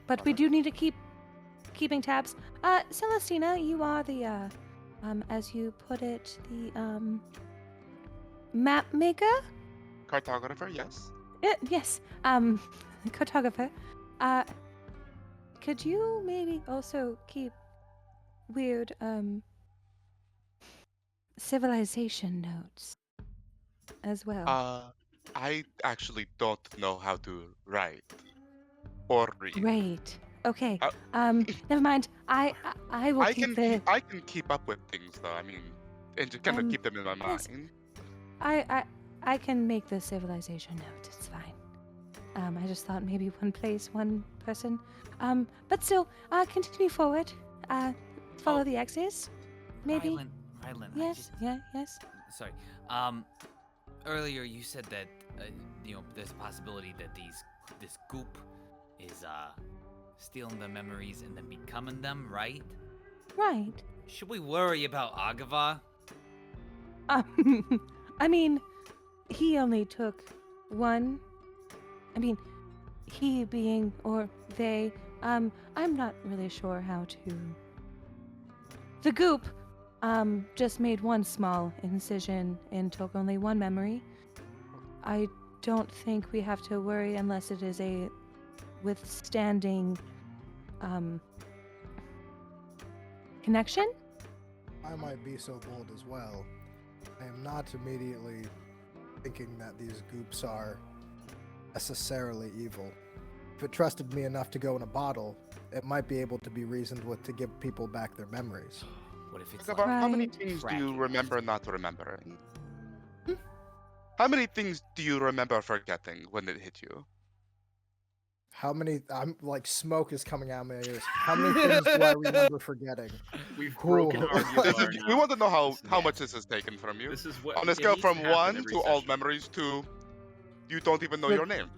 but we do need to keeping tabs. Celestina, you are the as you put it, the map maker. cartographer, yes. Yes, cartographer. Could you maybe also keep weird civilization notes as well? I actually don't know how to write or read. Great. Okay. Uh, Never mind. I will I keep can the. I can keep up with things though. I mean, and just kind of keep them in my yes. mind. I can make the civilization note. It's fine. I just thought maybe one place, one person. But still, continue forward. Follow the X's. Maybe. Rylin, Yes. Yes. Sorry. Earlier you said that there's a possibility that this goop is stealing the memories and then becoming them, right? Right. Should we worry about Arguvar? I mean, he only took one. I mean, he being or they. I'm not really sure how to. The goop, just made one small incision and took only one memory. I don't think we have to worry unless it is a withstanding, connection. I might be so bold as well. I am not immediately thinking that these goops are necessarily evil. If it trusted me enough to go in a bottle, it might be able to be reasoned with to give people back their memories. What if it's Arguvar, how many Right. things do crack you in remember not remembering? How many things do you remember forgetting when it hit you? How many? I'm like smoke is coming out of my ears. How many things do I remember forgetting? We've Cool. broken This Arguvar is, now. we want to know how Yes. much this is taken from you. This is what On a it scale needs to from happen 1 every to all session. memories to you don't even know But- your name.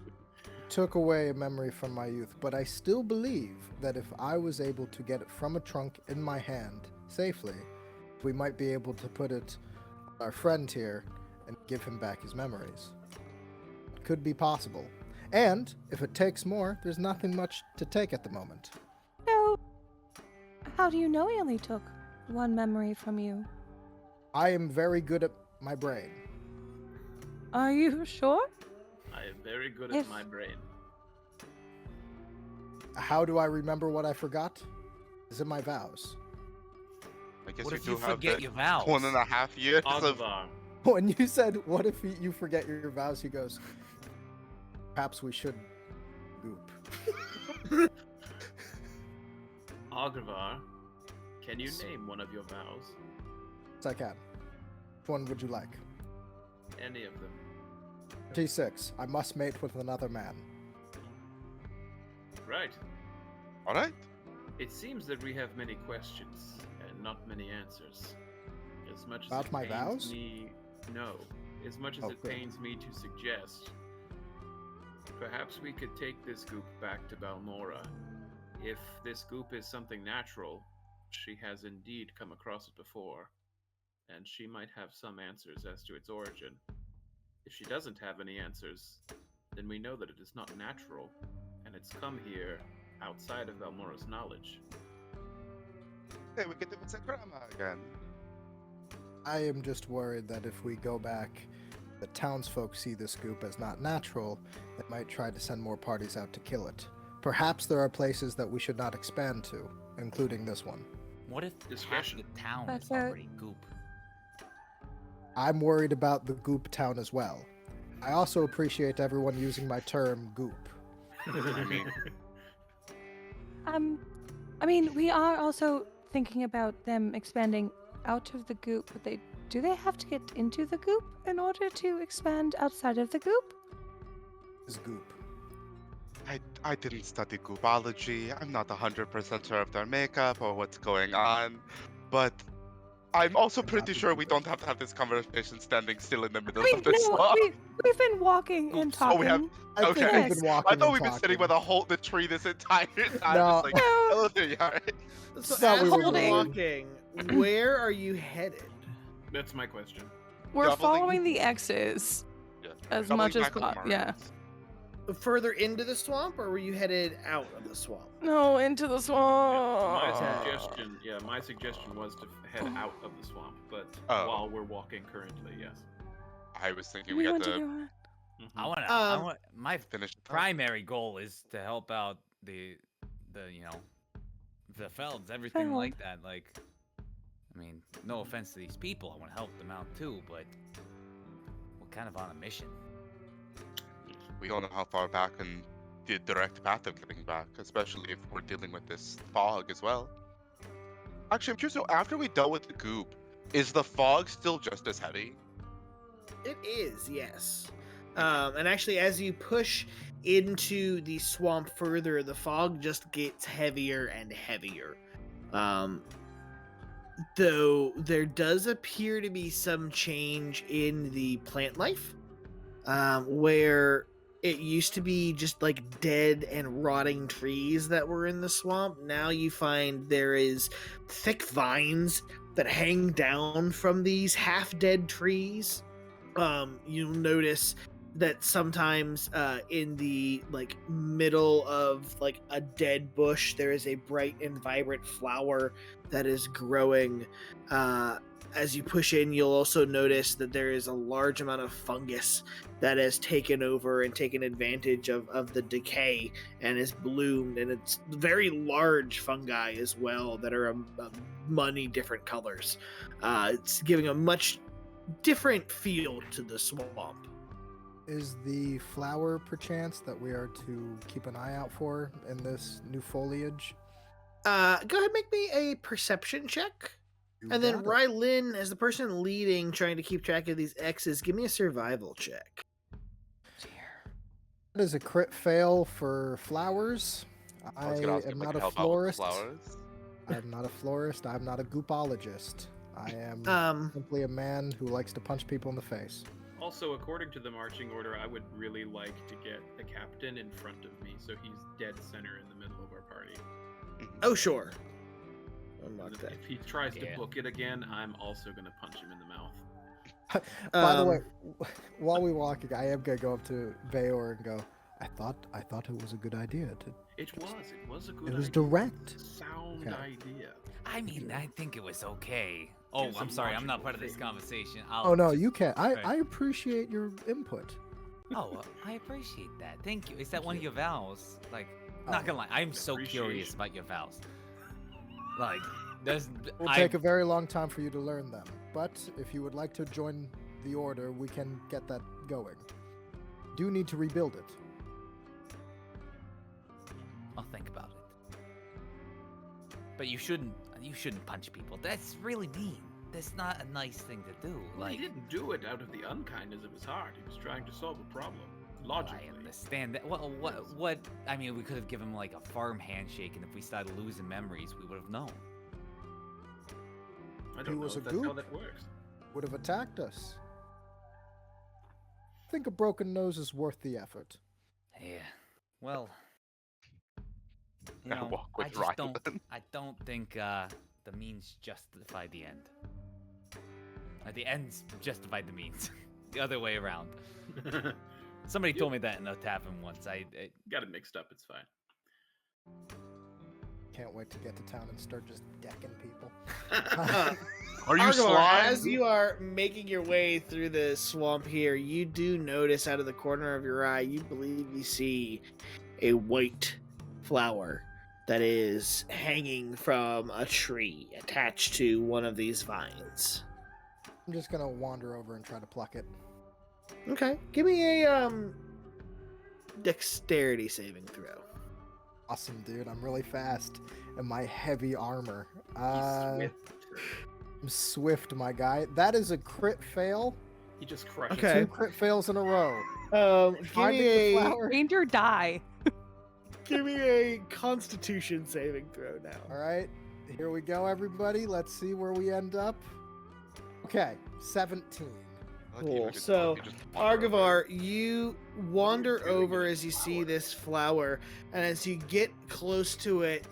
Took away a memory from my youth, but I still believe that if I was able to get it from a trunk in my hand safely, we might be able to put it on our friend here and give him back his memories. Could be possible. And if it takes more, there's nothing much to take at the moment. So, how do you know he only took one memory from you. I am very good at my brain. Are you sure? I am very good If- at my brain. How do I remember what I forgot? It's in my vows. I guess What we if do you have forget the your vows? 1.5 years of Arguvar. When you said, what if you forget your vows, he goes, perhaps we should goop. Arguvar, can you name one of your vows? Yes, I can. Which one would you like? Any of them. T6. I must mate with another man. Right. All right. It seems that we have many questions and not many answers. As much as About it my pains vows? me, no. As much as Oh, it good. pains me to suggest, perhaps we could take this goop back to Balmora. If this goop is something natural, she has indeed come across it before, and she might have some answers as to its origin. If she doesn't have any answers, then we know that it is not natural, and it's come here outside of Balmora's knowledge. Hey, we get to visit Grandma again. I am just worried that if we go back, the townsfolk see this goop as not natural, they might try to send more parties out to kill it. Perhaps there are places that we should not expand to, including this one. What if half Discretion. the town But, is already goop? I'm worried about the goop town as well. I also appreciate everyone using my term goop. I mean, I mean, we are also thinking about them expanding out of the goop, but do they have to get into the goop in order to expand outside of the goop? Is goop. I didn't study goopology. I'm not 100% sure of their makeup or what's going on, but I'm also pretty sure we don't have to have this conversation standing still in the middle of this swamp. we've been walking and talking. Oh, we have. I think Okay. we've been walking I thought and we've been sitting talking. by the tree this entire time. No. Just like, oh, there you are. So Thought as we were you're moving. walking, where are you headed? That's my question. We're Doubling- following the X's Yeah. as Doubling much as back on possible. Yeah. Mars. Further into the swamp, or were you headed out of the swamp? No, into the My swamp. suggestion was to head out of the swamp, but Oh. while we're walking currently, yes. I was thinking We we had want to to go on. I want to. Um, My finish the primary goal is to help out the the Felds, everything like that. Like, I mean, no offense to these people, I want to help them out too, but we're kind of on a mission. We don't know how far back and the direct path of getting back, especially if we're dealing with this fog as well. Actually, I'm curious, so after we dealt with the goop, is the fog still just as heavy? It is, yes. And actually, as you push into the swamp further, the fog just gets heavier and heavier. Though there does appear to be some change in the plant life, where it used to be just like dead and rotting trees that were in the swamp. Now you find there is thick vines that hang down from these half-dead trees. You'll notice that sometimes in the like middle of like a dead bush, there is a bright and vibrant flower that is growing. As you push in, you'll also notice that there is a large amount of fungus that has taken over and taken advantage of the decay and has bloomed, and it's very large fungi as well that are many different colors. It's giving a much different feel to the swamp. Is the flower perchance that we are to keep an eye out for in this new foliage? Go ahead and make me a perception check. You And then got it. Rylin, as the person leading, trying to keep track of these X's, give me a survival check. That is a crit fail for flowers. I was gonna ask if am we not could a help out with florist. flowers. I'm not a florist. I'm not a goopologist. I am simply a man who likes to punch people in the face. Also, according to the marching order, I would really like to get the captain in front of me, so he's dead center in the middle of our party. Oh, sure. Unlock that. If he tries Yeah. to book it again, I'm also gonna punch him in the mouth. By the way, while we're walking, I am gonna go up to Bayor and go, I thought it was a good idea to It was a good it was idea. direct. Sound Okay. idea. I mean, I think it was okay. Oh, There's I'm some sorry. I'm not logical part of this things. conversation. Oh no, you can't. I Right. appreciate your input. Oh, I appreciate that. Thank you. Is that one of your vows? Like, not gonna lie, I'm so curious Appreciation. about your vows. Like, there's. It will take a very long time for you to learn them, but if you would like to join the order, we can get that going. Do need to rebuild it. I'll think about it. But you shouldn't punch people. That's really mean. That's not a nice thing to do. Well, Like, he didn't do it out of the unkindness of his heart. He was trying to solve a problem. Logically. I understand that. What? I mean, we could have given him like a firm handshake, and if we started losing memories, we would have known. I He don't know was if a that's how goop. that works. Would have attacked us. I think a broken nose is worth the effort. Yeah. Well. You Gotta know, walk with I just don't. Rylin. I don't think the means justify the end. The ends justify the means. The other way around. Somebody told me that in a tavern once. Got it mixed up. It's fine. Can't wait to get to town and start just decking people. Are you Arguvar, slime? as you are making your way through the swamp here, you do notice out of the corner of your eye, you believe you see a white flower that is hanging from a tree attached to one of these vines. I'm just gonna wander over and try to pluck it. Okay, give me a dexterity saving throw. Awesome, dude. I'm really fast, and my heavy armor. He's swift. I'm swift, my guy. That is a crit fail. He just crushes. Okay. 2 crit fails in a row. Give Finding me the a flower. Ranger die. give me a Constitution saving throw now. All right, here we go, everybody. Let's see where we end up. Okay, 17. Cool. So, Arguvar, you wander over as you see this flower, and as you get close to it,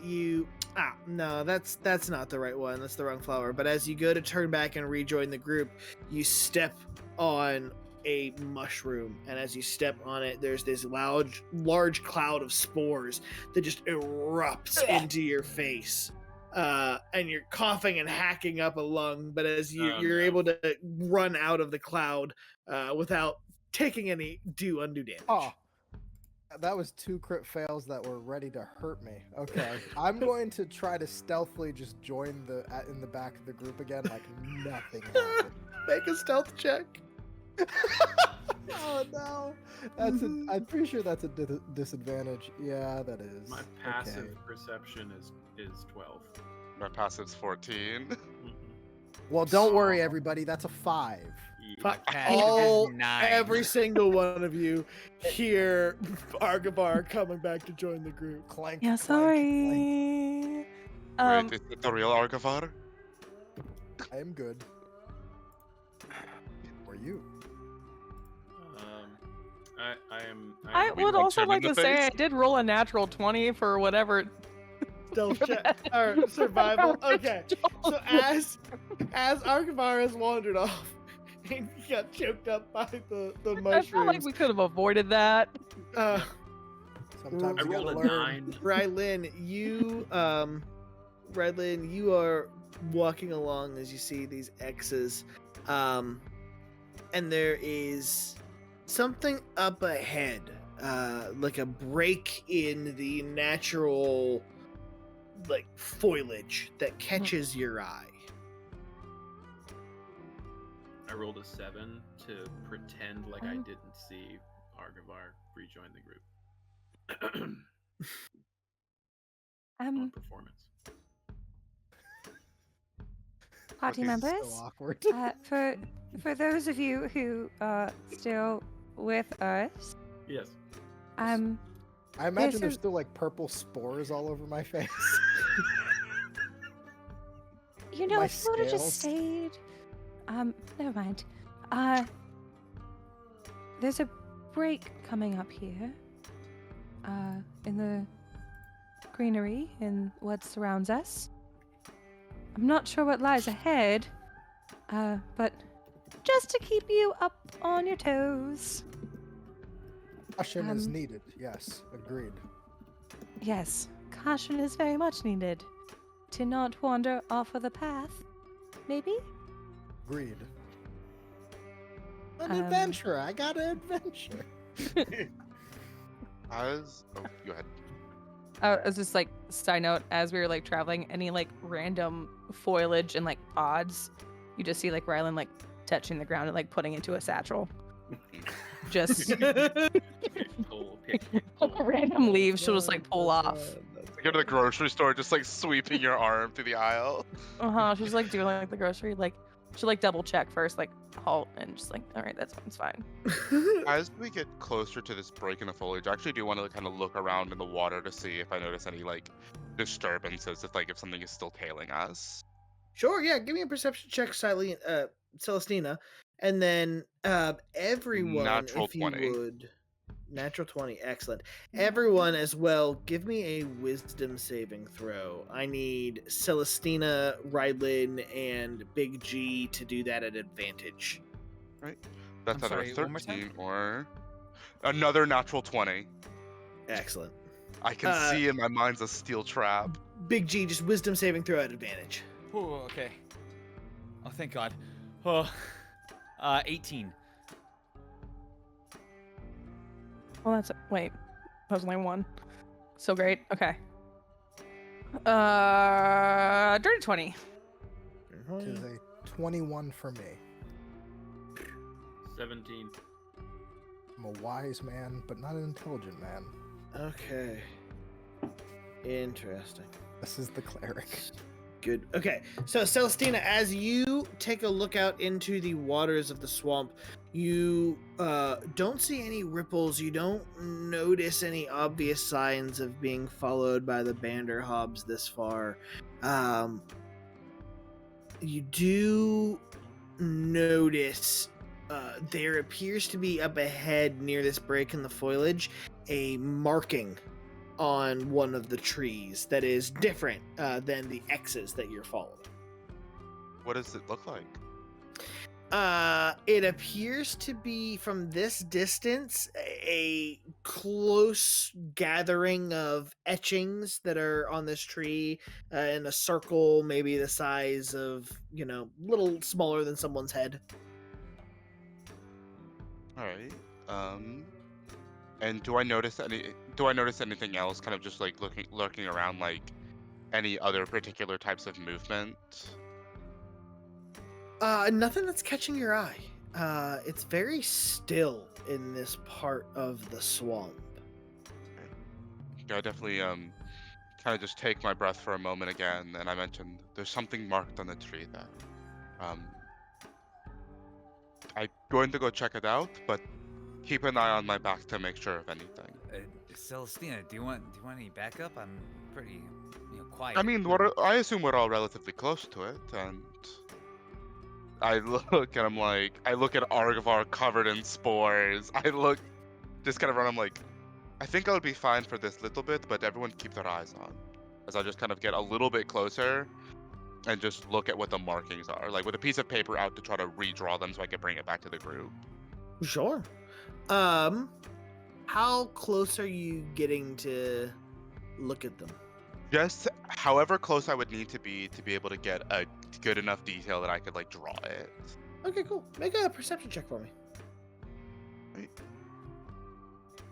no, that's not the right one. That's the wrong flower. But as you go to turn back and rejoin the group, you step on a mushroom, and as you step on it, there's this large cloud of spores that just erupts into your face. And you're coughing and hacking up a lung, but as you're able to run out of the cloud without taking any undue damage. Oh, that was 2 crit fails that were ready to hurt me. Okay, I'm going to try to stealthily just join in the back of the group again, like nothing happened. Make a stealth check. Oh no, I'm pretty sure that's a disadvantage. Yeah, that is. My passive perception is 12. My passive's 14. Well, don't worry, everybody. That's a 5. Every single one of you hear Arguvar coming back to join the group. Clank. Yeah, clank, sorry. Wait, is it the real Arguvar? clank. I am good. Or you? I we would punch also him in like the to say face? I did roll a natural 20 for whatever. Stealth check or survival. Okay. So as Arguvar has wandered off and he got choked up by the I mushrooms. feel like we could have avoided that. Sometimes I you rolled gotta a learn. 9. Rylin, you are walking along as you see these X's, and there is something up ahead, like a break in the natural, foliage that catches your eye. I rolled a 7 to pretend like I didn't see Arguvar rejoin the group. On performance. Party Okay, members, So awkward. for those of you who are still with us, Yes. I imagine This there's is- still like purple spores all over my face. you know, My if you would have just scales. stayed, never mind. There's a break coming up here, in the greenery and what surrounds us. I'm not sure what lies ahead, but just to keep you up on your toes. Caution is Um, needed. Yes, agreed. Yes, caution is very much needed to not wander off of the path. Maybe? Agreed. An Um, adventure. I got an adventure. Oh, go ahead. As just like side note, as we were like traveling, any like random foliage and like pods, you just see like Rylin like touching the ground and like putting into a satchel. Just random leaves, she'll just like pull off. You go to the grocery store, just like sweeping your arm through the aisle. She's like doing like the grocery, like she'll like double check first, like halt and just like, all right, that's fine. As we get closer to this break in the foliage, I actually do want to kind of look around in the water to see if I notice any like disturbances, if something is still tailing us. Sure, yeah. Give me a perception check, Celestina, and then everyone, Natural if you 20. would. Natural 20, excellent. Everyone as well, give me a wisdom saving throw. I need Celestina, Rylin, and Big G to do that at advantage. Right. That's I'm either sorry, one more 13 or another natural 20. Excellent. I can see in my mind's a steel trap. Big G, just wisdom saving throw at advantage. Oh, okay. Oh, thank God. Oh, 18. Well, that's wait, that was only one. So great. Okay. Dirty 20. It is a 21 for me. 17. I'm a wise man, but not an intelligent man. Okay. Interesting. This is the cleric. Good. Okay, so Celestina, as you take a look out into the waters of the swamp, you don't see any ripples. You don't notice any obvious signs of being followed by the Banderhobs this far. You do notice there appears to be up ahead near this break in the foliage a marking on one of the trees that is different than the X's that you're following. What does it look like? It appears to be, from this distance, a close gathering of etchings that are on this tree in a circle, maybe the size of, little smaller than someone's head. All right. And do I notice anything else? Kind of just like lurking around, like any other particular types of movement? Nothing that's catching your eye. It's very still in this part of the swamp. Yeah, I definitely kind of just take my breath for a moment again, and I mentioned there's something marked on the tree that I'm going to go check it out, but keep an eye on my back to make sure of anything. Celestina, do you want any backup? I'm pretty, quiet. I mean, I assume we're all relatively close to it, and I look and I'm like, I look at Arguvar covered in spores. I look, just kind of run. I'm like, I think I'll be fine for this little bit, but everyone keep their eyes on, as I just kind of get a little bit closer and just look at what the markings are, like with a piece of paper out to try to redraw them so I can bring it back to the group. Sure. How close are you getting to look at them? Just however close I would need to be able to get a good enough detail that I could like draw it. Okay, cool. Make a perception check for me. Right.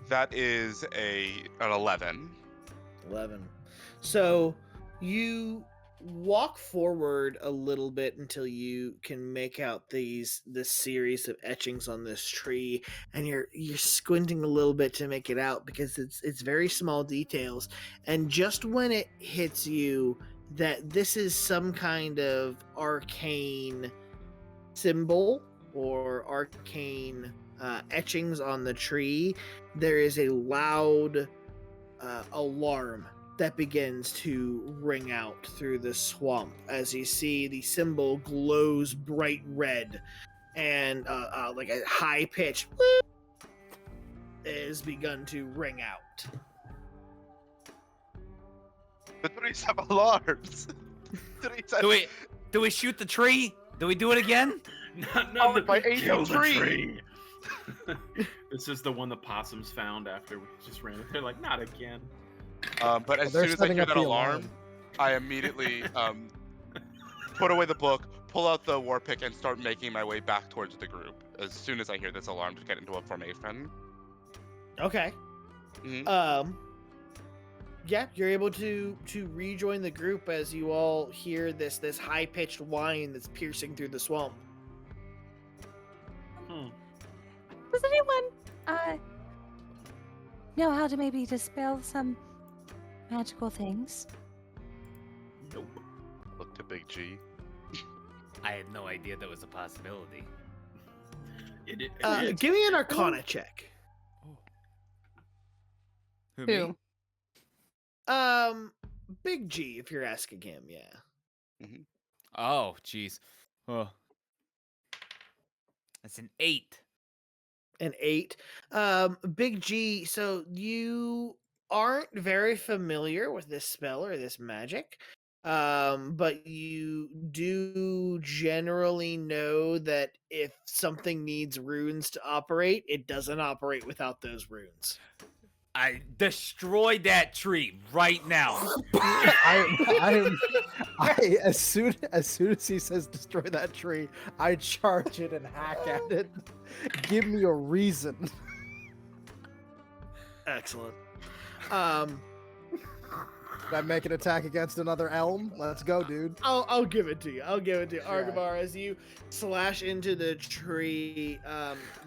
That is an 11. 11. So you walk forward a little bit until you can make out this series of etchings on this tree, and you're squinting a little bit to make it out because it's very small details. And just when it hits you that this is some kind of arcane symbol or arcane etchings on the tree, there is a loud alarm that begins to ring out through the swamp as you see the symbol glows bright red, and like a high pitch is begun to ring out. The trees have alarms. Do we shoot the tree? Do we do it again? Not by kill the tree. This is the one the possums found after we just ran it. They're like, not again. But as They're soon as I setting hear up that the alarm, I immediately put away the book, pull out the war pick, and start making my way back towards the group as soon as I hear this alarm to get into a formation. Okay. Mhm. Yeah, you're able to rejoin the group as you all hear this high pitched whine that's piercing through the swamp. Does anyone know how to maybe dispel some magical things? Nope. Look to Big G. I had no idea that was a possibility. It Give me an Arcana check. Who? Big G, if you're asking him, yeah. Oh, jeez. Oh. That's an 8. An 8. Big G, so you aren't very familiar with this spell or this magic, but you do generally know that if something needs runes to operate, it doesn't operate without those runes. I destroy that tree right now. As soon as he says destroy that tree, I charge it and hack at it. Give me a reason. Excellent. Did I make an attack against another elm? Let's go, dude. I'll give it to you. Arguvar, as you slash into the tree,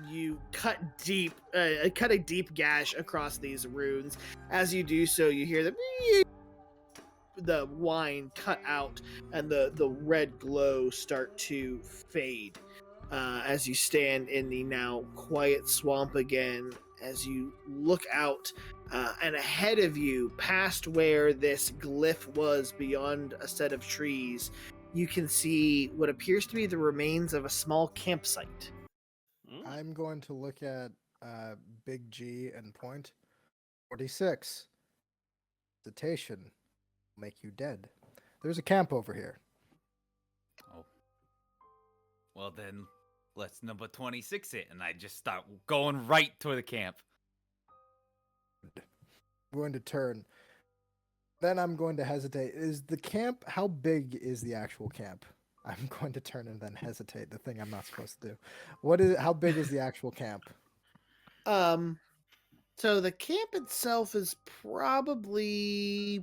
you cut a deep gash across these runes. As you do so, you hear the wine cut out and the red glow start to fade. As you stand in the now quiet swamp again, as you look out and ahead of you, past where this glyph was beyond a set of trees, you can see what appears to be the remains of a small campsite. I'm going to look at Big G and point. 46. Hesitation will make you dead. There's a camp over here. Oh. Well then, let's number 26 it, and I just start going right toward the camp. I'm going to turn. Then I'm going to hesitate. Is the camp, how big is the actual camp? I'm going to turn and then hesitate, the thing I'm not supposed to do. How big is the actual camp? So the camp itself is probably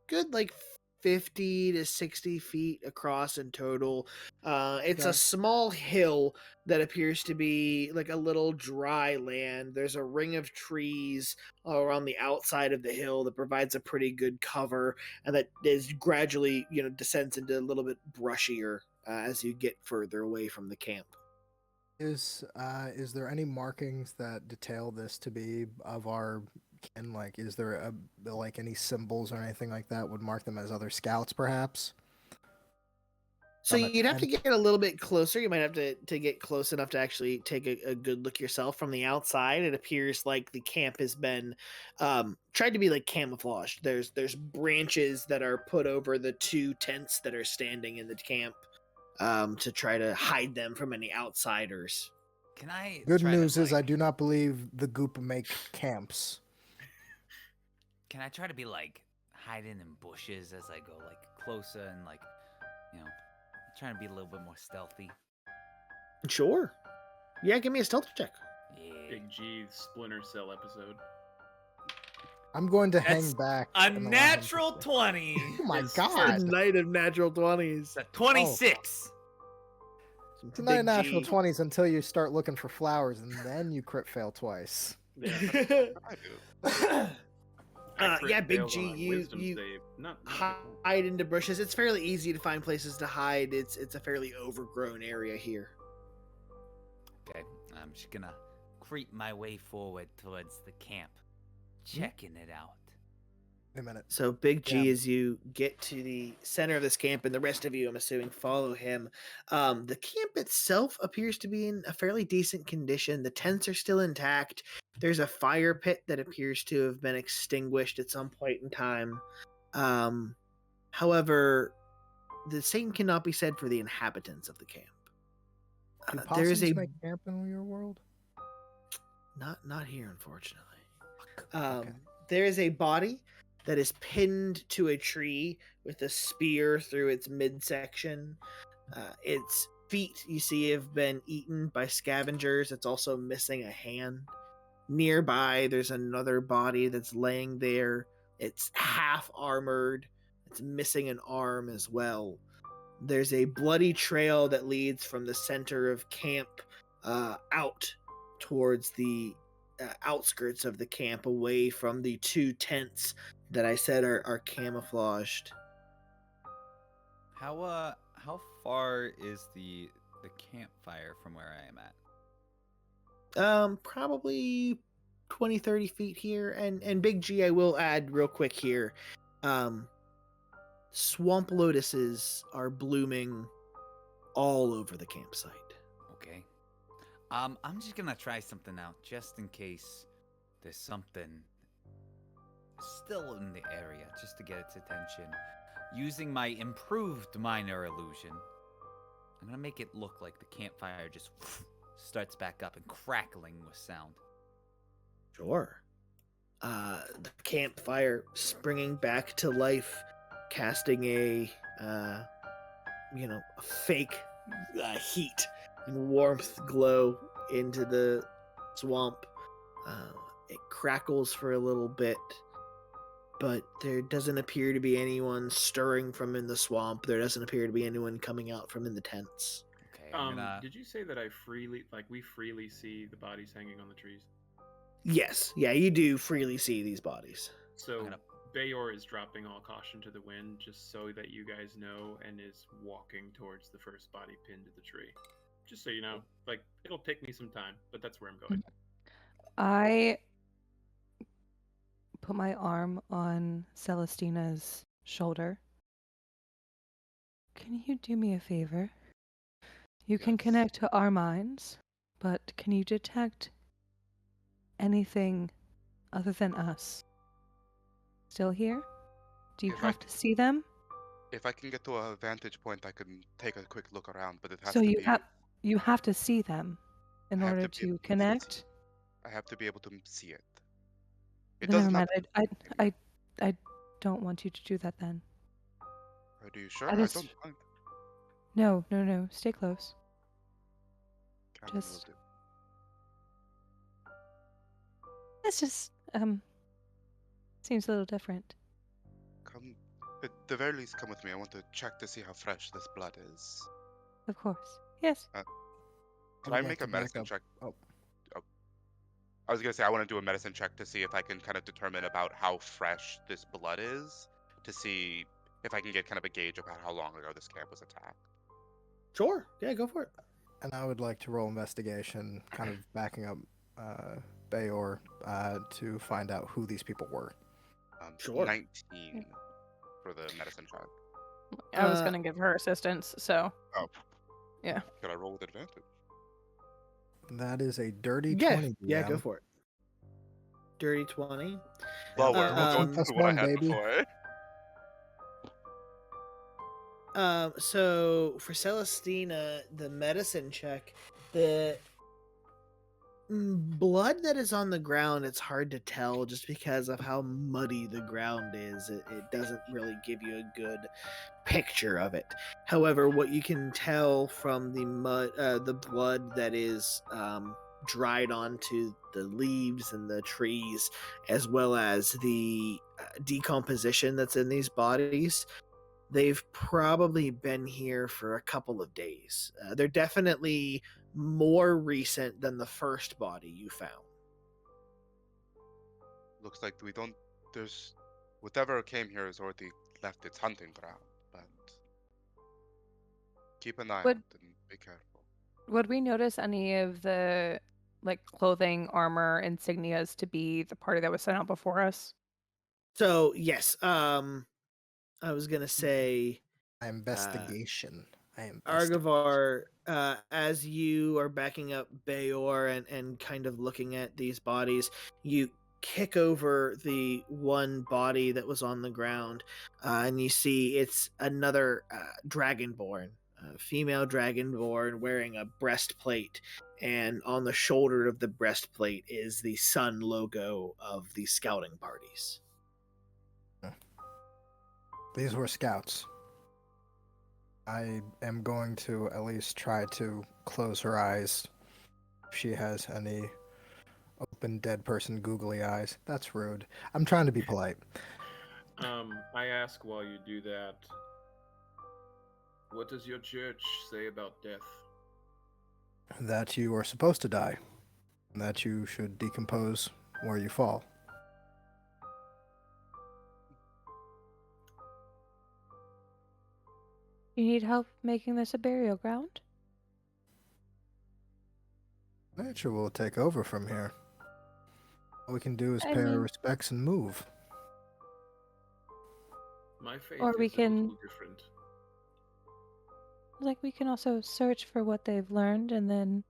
good, like 50 to 60 feet across in total. It's Okay. a small hill that appears to be like a little dry land. There's a ring of trees around the outside of the hill that provides a pretty good cover, and that is gradually, descends into a little bit brushier as you get further away from the camp. Is there any markings that detail this to be of our kin? Like, is there any symbols or anything like that would mark them as other scouts, perhaps? So you'd have to get a little bit closer. You might have to get close enough to actually take a good look yourself. From the outside, it appears like the camp has been tried to be like camouflaged. There's branches that are put over the 2 tents that are standing in the camp to try to hide them from any outsiders. Can I? Good news is I do not believe the goop make camps. Can I try to be like hiding in bushes as I go like closer and like, trying to be a little bit more stealthy? Sure. Yeah, give me a stealth check. Yeah. Big G Splinter Cell episode. I'm going to That's hang back. A and allow him natural to- 20. Oh my It's god! Night of natural 20s. It's a 26. It's not natural 20s until you start looking for flowers, and then you crit fail twice. Yeah. I do. Yeah, Big failed G, on a you wisdom save. Not hide into bushes. It's fairly easy to find places to hide. It's a fairly overgrown area here. Okay, I'm just gonna creep my way forward towards the camp, checking it out. Wait a minute. So Big G, Yeah. as you get to the center of this camp, and the rest of you, I'm assuming, follow him. The camp itself appears to be in a fairly decent condition. The tents are still intact. There's a fire pit that appears to have been extinguished at some point in time. However, the same cannot be said for the inhabitants of the camp. Do There is possums a make camp in your world? not here, unfortunately. Okay. There is a body that is pinned to a tree with a spear through its midsection. Its feet, you see, have been eaten by scavengers. It's also missing a hand. Nearby, there's another body that's laying there. It's half armored. It's missing an arm as well. There's a bloody trail that leads from the center of camp out towards the outskirts of the camp, away from the 2 tents that I said are camouflaged. How far is the campfire from where I am at? Probably 20, 30 feet here. And Big G, I will add real quick here. Swamp lotuses are blooming all over the campsite. Okay. I'm just gonna try something out, just in case there's something still in the area, just to get its attention. Using my improved minor illusion, I'm gonna make it look like the campfire just starts back up and crackling with sound. Sure. The campfire springing back to life, casting a fake heat and warmth glow into the swamp. It crackles for a little bit, but there doesn't appear to be anyone stirring from in the swamp. There doesn't appear to be anyone coming out from in the tents. Okay. Did you say that we freely see the bodies hanging on the trees? Yes, yeah, you do freely see these bodies. So Bayor is dropping all caution to the wind, just so that you guys know, and is walking towards the first body pinned to the tree. Just so you know, like, it'll take me some time, but that's where I'm going. I put my arm on Celestina's shoulder. Can you do me a favor? You can connect to our minds, but can you detect anything other than us still here? Do you have to see them? If I can get to a vantage point, I can take a quick look around, but it has So to you be... you have to see them in order to connect? I have to be able to see it. But never mind. I don't want you to do that then. Are you sure? I I just- don't mind. No. Stay close. I will Just- do. It's just seems a little different. Come, at the very least, come with me. I want to check to see how fresh this blood is. Of course. Yes. Can I make a medicine check? Oh. I was gonna say I want to do a medicine check to see if I can kind of determine about how fresh this blood is, to see if I can get kind of a gauge about how long ago this camp was attacked. Sure. Yeah, go for it. And I would like to roll investigation, kind of backing up Bayor to find out who these people were. Sure. 19 for the medicine check. I was gonna give her assistance, so Oh. yeah. Can I roll with advantage? That is a dirty Yeah, 20. yeah, DM. go for it. Dirty 20. Lower. We'll go plus to what I one, had baby. before. So for Celestina, the medicine check, the blood that is on the ground, it's hard to tell just because of how muddy the ground is. It doesn't really give you a good picture of it. However, what you can tell from the mud, the blood that is dried onto the leaves and the trees, as well as the decomposition that's in these bodies, they've probably been here for a couple of days. They're definitely more recent than the first body you found. Looks like there's whatever came here has already left its hunting ground, but keep an eye out and be careful. Would we notice any of the clothing, armor, insignias to be the party that was sent out before us? So yes, I was gonna say Investigation. Arguvar, as you are backing up Bayor and kind of looking at these bodies, you kick over the one body that was on the ground, and you see it's another dragonborn, female dragonborn wearing a breastplate, and on the shoulder of the breastplate is the sun logo of the scouting parties. These were scouts. I am going to at least try to close her eyes. If she has any open dead person googly eyes. That's rude. I'm trying to be polite. I ask while you do that, what does your church say about death? That you are supposed to die. And that you should decompose where you fall. You need help making this a burial ground? Nature will take over from here. All we can do is I pay our mean- respects and move. My faith Or we is a can- little different. Like, we can also search for what they've learned and then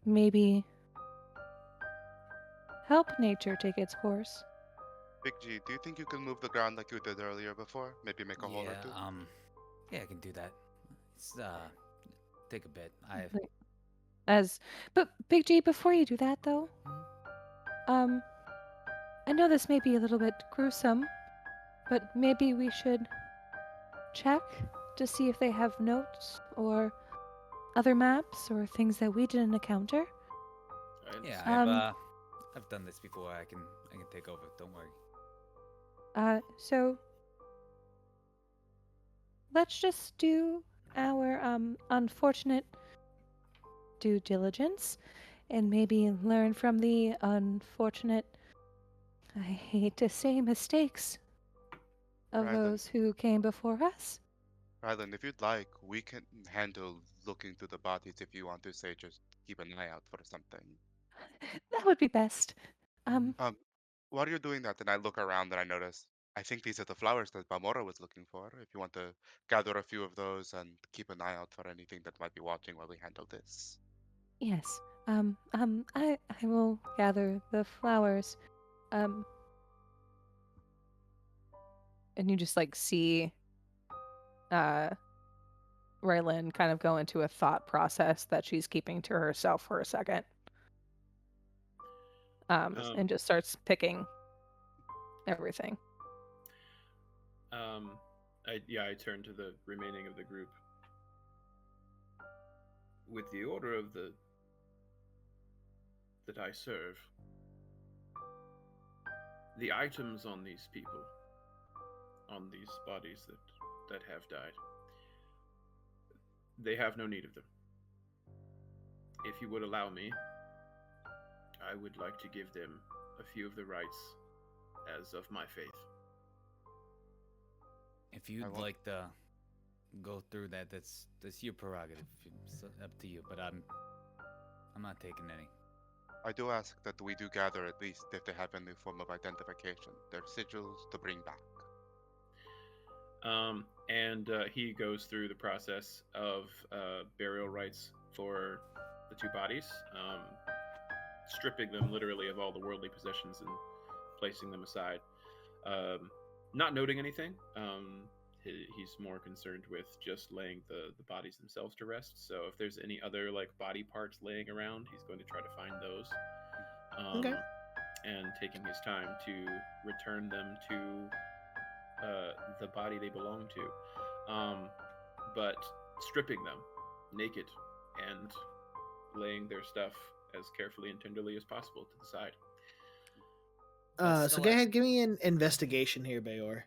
maybe help nature take its course. Big G, do you think you can move the ground like you did earlier before? Maybe make a hole or two? Yeah, I can do that. It's take a bit. But Big G, before you do that though, I know this may be a little bit gruesome, but maybe we should check to see if they have notes or other maps or things that we didn't encounter. Yeah, I've done this before. I can take over. Don't worry. So let's just do our unfortunate due diligence and maybe learn from the unfortunate, I hate to say, mistakes of Rylin. those who came before us. Rylin, if you'd like, we can handle looking through the bodies if you want to say just keep an eye out for something. That would be best. While you're doing that, then I look around and I notice, I think these are the flowers that Balmora was looking for. If you want to gather a few of those and keep an eye out for anything that might be watching while we handle this. Yes. I will gather the flowers. And you just like see Rylin kind of go into a thought process that she's keeping to herself for a second. And just starts picking everything. I turn to the remaining of the group. With the order of that I serve, the items on these people, on these bodies that have died, they have no need of them. If you would allow me, I would like to give them a few of the rites as of my faith. If you'd like to go through that, that's your prerogative. It's up to you. But I'm not taking any. I do ask that we do gather at least if they have any form of identification, their sigils to bring back. And he goes through the process of burial rites for the two bodies, stripping them literally of all the worldly possessions and placing them aside. Not noting anything. He's more concerned with just laying the bodies themselves to rest. So if there's any other like body parts laying around, he's going to try to find those. Okay. And taking his time to return them to the body they belong to. But stripping them naked and laying their stuff as carefully and tenderly as possible to the side. So go ahead, give me an investigation here, Bayor.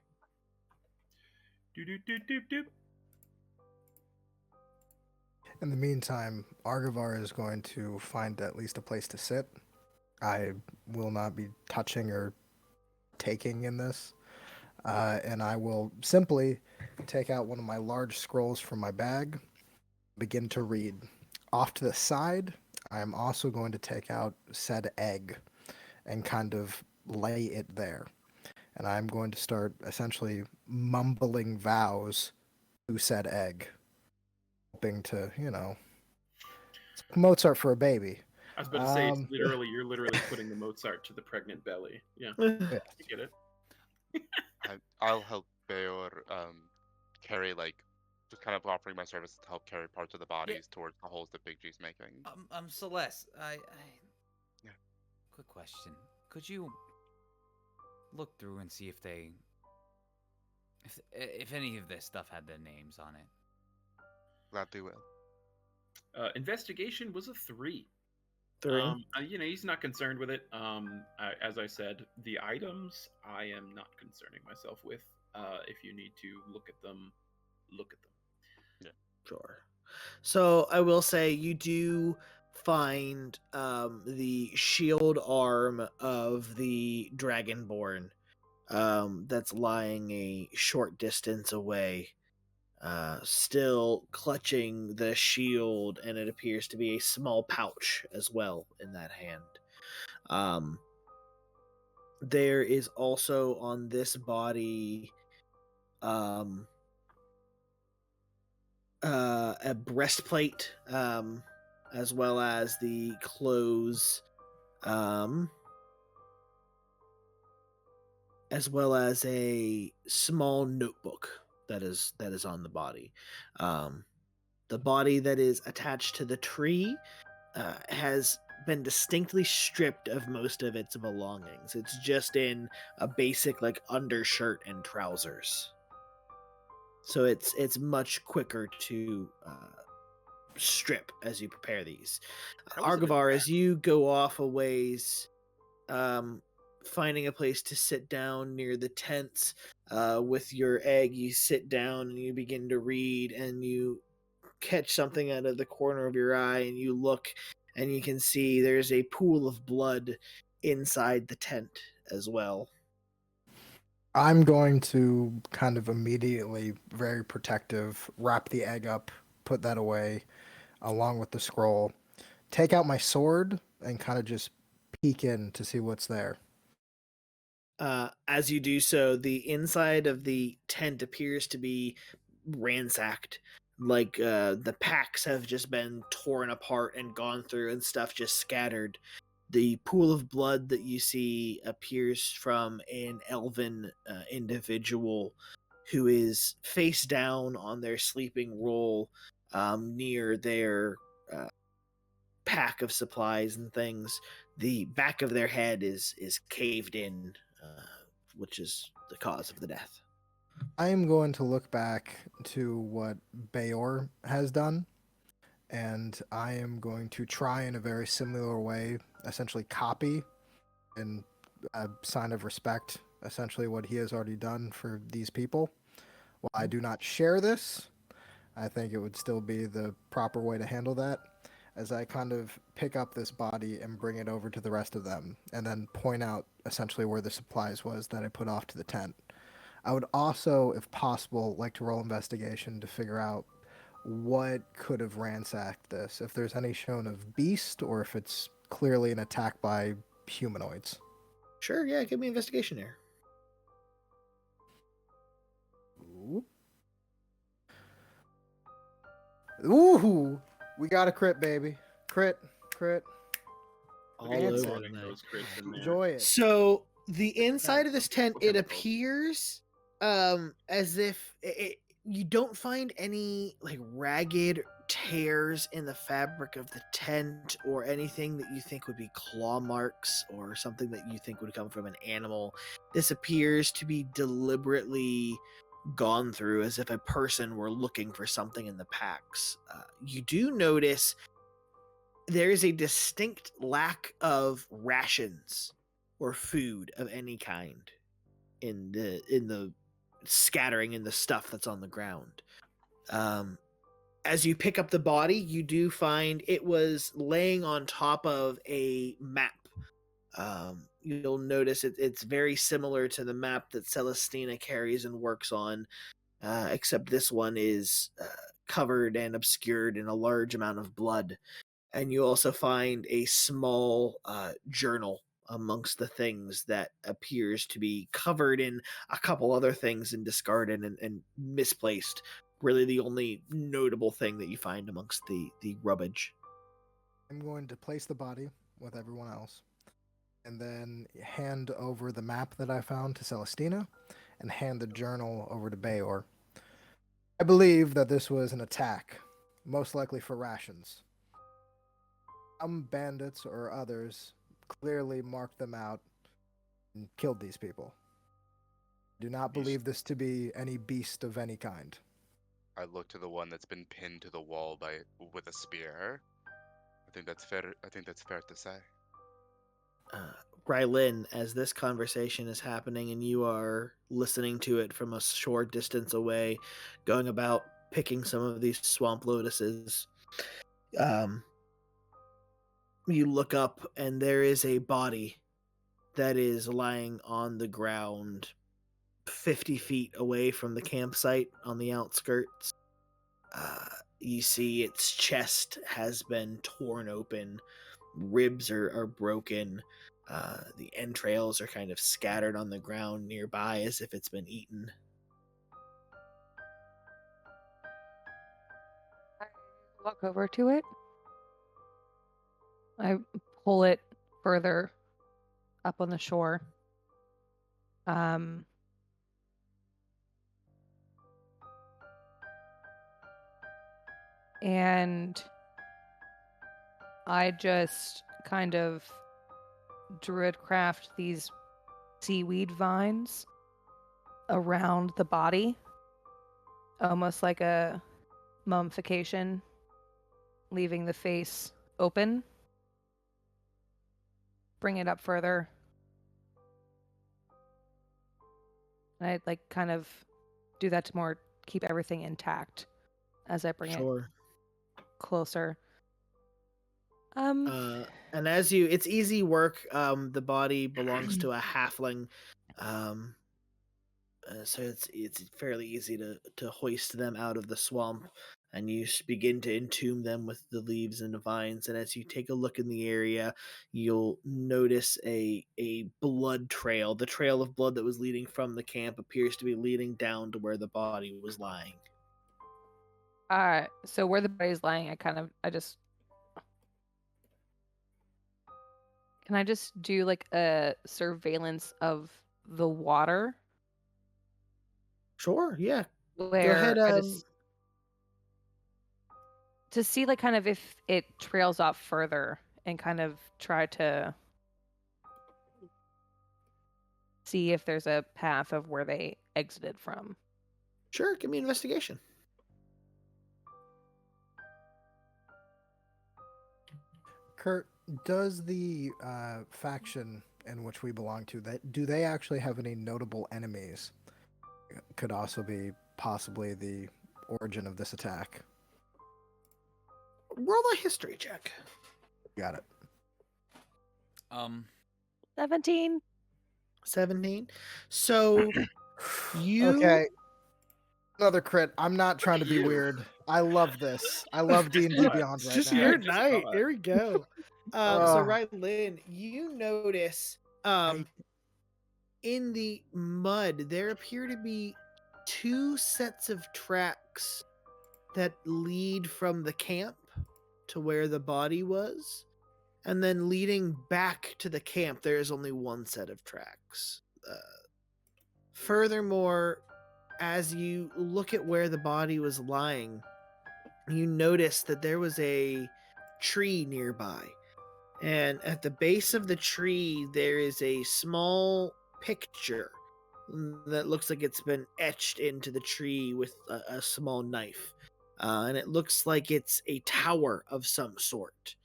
Doop. In the meantime, Arguvar is going to find at least a place to sit. I will not be touching or taking in this. And I will simply take out one of my large scrolls from my bag, begin to read. Off to the side, I am also going to take out said egg and kind of lay it there. And I'm going to start essentially mumbling vows to said egg, hoping to, it's like Mozart for a baby. I was about to say, you're literally putting the Mozart to the pregnant belly. Yeah, Yeah. you get it. I'll help Bayor carry, just kind of offering my service to help carry parts of the bodies towards the holes that Big G's making. Celeste, Yeah. Quick question. Could you look through and see if they if any of this stuff had their names on it. Gladly will. Investigation was a 3. 3. He's not concerned with it. As I said, the items I am not concerning myself with. If you need to look at them, look at them. Sure. So I will say you do find the shield arm of the Dragonborn that's lying a short distance away, still clutching the shield, and it appears to be a small pouch as well in that hand. There is also on this body a breastplate, as well as the clothes, as well as a small notebook that is on the body. The body that is attached to the tree has been distinctly stripped of most of its belongings. It's just in a basic undershirt and trousers. So it's much quicker to strip as you prepare these. Arguvar, as you go off a ways, finding a place to sit down near the tents with your egg, you sit down and you begin to read, and you catch something out of the corner of your eye, and you look and you can see there's a pool of blood inside the tent as well. I'm going to kind of immediately, very protective, wrap the egg up, put that away, along with the scroll, take out my sword, and kind of just peek in to see what's there. As you do so, the inside of the tent appears to be ransacked. The packs have just been torn apart and gone through, and stuff just scattered. The pool of blood that you see appears from an elven individual who is face down on their sleeping roll near their pack of supplies and things. The back of their head is caved in, which is the cause of the death. I am going to look back to what Bayor has done, and I am going to try in a very similar way, essentially copy in a sign of respect, essentially what he has already done for these people. While I do not share this, I think it would still be the proper way to handle that, as I kind of pick up this body and bring it over to the rest of them, and then point out essentially where the supplies was that I put off to the tent. I would also, if possible, like to roll investigation to figure out what could have ransacked this, if there's any shown of beast, or if it's clearly an attack by humanoids. Sure, yeah, give me investigation there. Ooh, we got a crit, baby. Crit. All Answer. over. Those crits in there. Enjoy it. So the inside of this tent, What it kind of roll? appears as if you don't find any ragged tears in the fabric of the tent, or anything that you think would be claw marks or something that you think would come from an animal. This appears to be deliberately gone through, as if a person were looking for something in the packs. You do notice there is a distinct lack of rations or food of any kind in the scattering in the stuff that's on the ground. As you pick up the body, you do find it was laying on top of a map. You'll notice it's very similar to the map that Celestina carries and works on, except this one is covered and obscured in a large amount of blood. And you also find a small journal amongst the things that appears to be covered in a couple other things and discarded and misplaced. Really the only notable thing that you find amongst the rubbish. I'm going to place the body with everyone else, and then hand over the map that I found to Celestina, and hand the journal over to Bayor. I believe that this was an attack, most likely for rations. Some bandits or others clearly marked them out and killed these people. Do not believe this to be any beast of any kind. I look to the one that's been pinned to the wall with a spear. I think that's fair. I think that's fair to say. Rylin, as this conversation is happening and you are listening to it from a short distance away, going about picking some of these swamp lotuses, you look up and there is a body that is lying on the ground 50 feet away from the campsite on the outskirts. You see its chest has been torn open, ribs are broken, the entrails are kind of scattered on the ground nearby as if it's been eaten. I walk over to it. I pull it further up on the shore. And I just kind of druidcraft these seaweed vines around the body, almost like a mummification, leaving the face open. Bring it up further. And I like kind of do that to more keep everything intact as I bring it closer. And as it's easy work. The body belongs to a halfling, so it's fairly easy to hoist them out of the swamp, and you begin to entomb them with the leaves and the vines. And as you take a look in the area, you'll notice a blood trail. The trail of blood that was leading from the camp appears to be leading down to where the body was lying. So where the body's lying, can I just do like a surveillance of the water? Sure, yeah. Where Go ahead. To see like kind of if it trails off further and kind of try to see if there's a path of where they exited from. Sure, give me an investigation. Kurt, does the faction in which we belong to, do they actually have any notable enemies? Could also be possibly the origin of this attack. Roll a history check. Got it. 17. 17. So you Okay. Another crit. I'm not trying to be weird. I love this. I love D&D Beyond right just now. your night. Here we go. So Rylin, you notice in the mud there appear to be 2 sets of tracks that lead from the camp to where the body was, and then leading back to the camp there is only 1 set of tracks. Furthermore, as you look at where the body was lying, you notice that there was a tree nearby. And at the base of the tree, there is a small picture that looks like it's been etched into the tree with a small knife. And it looks like it's a tower of some sort,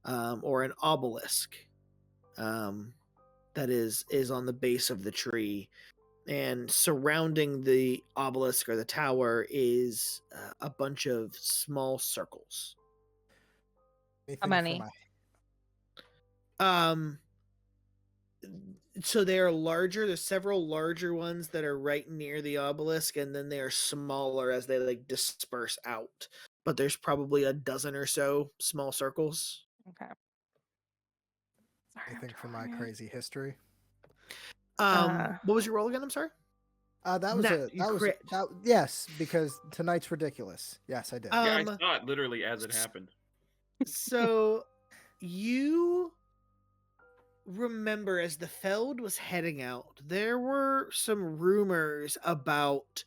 or an obelisk that is on the base of the tree. And surrounding the obelisk or the tower is a bunch of small circles. How many? So they are larger. There's several larger ones that are right near the obelisk, and then they are smaller as they like disperse out. But there's probably a dozen or so small circles. Okay. Anything from my crazy history? What was your roll again? I'm sorry. Yes, because tonight's ridiculous. Yes, I did. Yeah, I saw it literally as it happened. So you remember as the Feld was heading out, there were some rumors about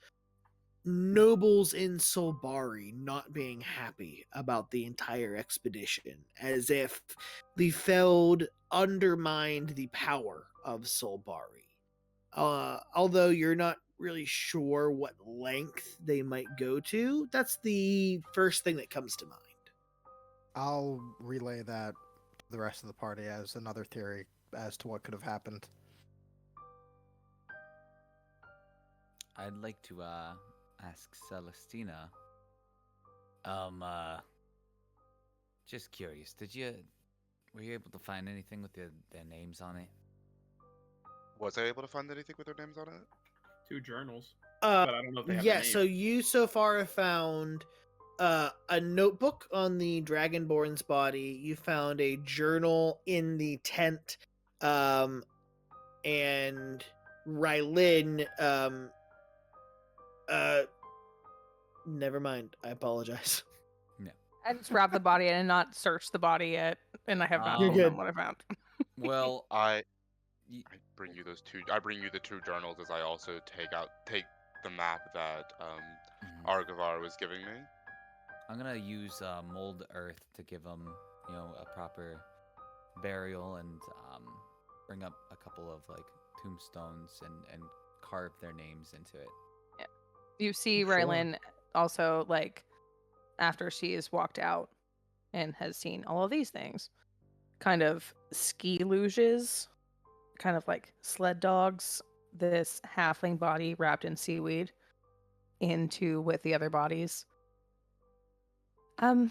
nobles in Solbari not being happy about the entire expedition, as if the Feld undermined the power of Solbari. Although you're not really sure what length they might go to, that's the first thing that comes to mind. I'll relay that to the rest of the party as another theory as to what could have happened. I'd like to ask Celestina. Um, just curious, were you able to find anything with their names on it? Was I able to find anything with their names on it? 2 journals, Uh, but I don't know if they have yeah. their names. So you so far have found a notebook on the Dragonborn's body. You found a journal in the tent, and Rylin. Never mind. I apologize. I just wrapped the body in and not searched the body yet, and I have not You're told them good. what I found. Well, I bring you those 2. I bring you the 2 journals as I also take the map that Arguvar was giving me. I'm gonna use mold earth to give them, a proper burial and bring up a couple of like tombstones and carve their names into it. Yeah. You see Sure. Rylin also, like, after she has walked out and has seen all of these things, kind of ski luges, kind of like sled dogs, this halfling body wrapped in seaweed into with the other bodies. So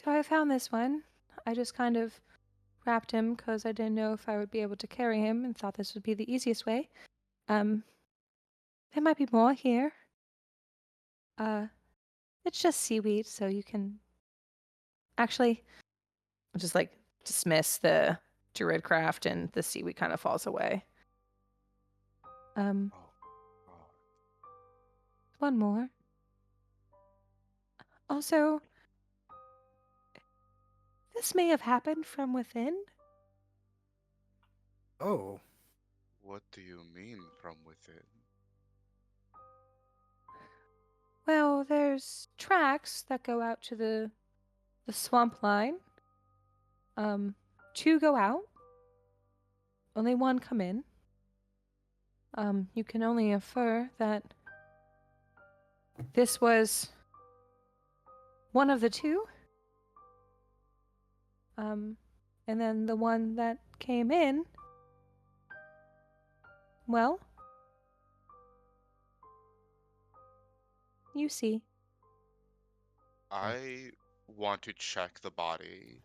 I found this one. I just kind of wrapped him because I didn't know if I would be able to carry him and thought this would be the easiest way. There might be more here. It's just seaweed, so you can actually just like dismiss the druid craft and the seaweed kind of falls away. One more. Also, this may have happened from within. Oh. What do you mean from within? Well, there's tracks that go out to the swamp line. 2 go out. Only 1 come in. You can only infer that this was one of the 2. And then the one that came in, well, you see. I want to check the body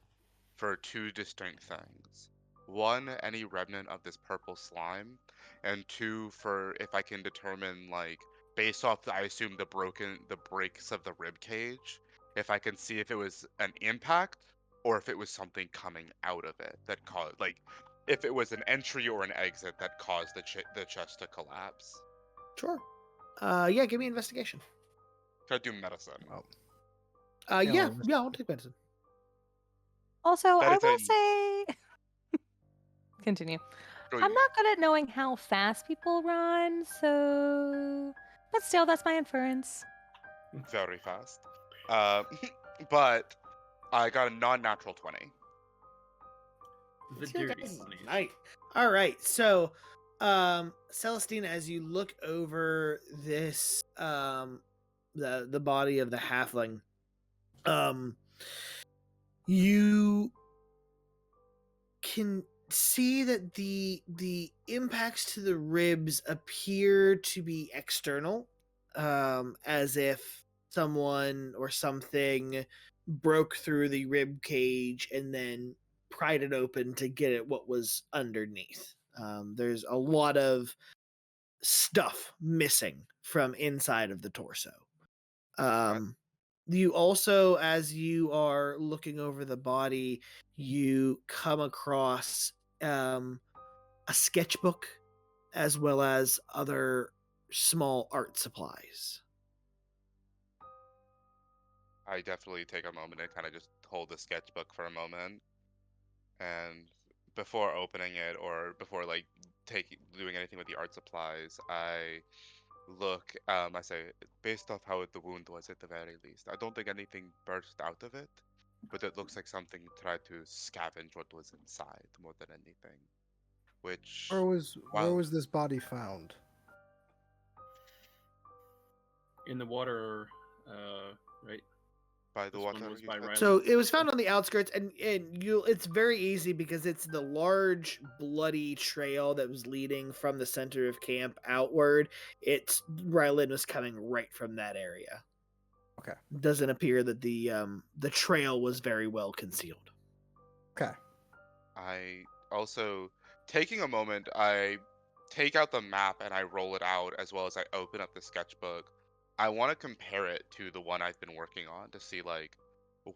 for 2 distinct things. 1, any remnant of this purple slime, and 2, for if I can determine, like, based off, I assume the breaks of the rib cage, if I can see if it was an impact or if it was something coming out of it that caused, like, if it was an entry or an exit that caused the chest to collapse. Sure. Yeah. Give me investigation. Try to do medicine. Yeah. I'll take medicine. Also, I will Medicine. say continue. I'm not good at knowing how fast people run, so but still that's my inference. Very fast. But I got a non-natural 20. The Still dirty got 20s. Nice. All right. So, Celestina, as you look over this, the body of the halfling, you can see that the impacts to the ribs appear to be external, as if someone or something broke through the rib cage and then pried it open to get at what was underneath. There's a lot of stuff missing from inside of the torso. You also, as you are looking over the body, you come across a sketchbook as well as other small art supplies. I definitely take a moment and kind of just hold the sketchbook for a moment, and before opening it or before like doing anything with the art supplies, I look. I say, based off how the wound was at the very least, I don't think anything burst out of it, but it looks like something tried to scavenge what was inside more than anything. which Where was this body found? In the water, right? by the This one water. was you by said? Rylin. So it was found on the outskirts, and it's very easy because it's the large bloody trail that was leading from the center of camp outward. Rylin was coming right from that area. Okay. Doesn't appear that the trail was very well concealed. Okay. I also, taking a moment, I take out the map and I roll it out as well as I open up the sketchbook. I want to compare it to the one I've been working on to see like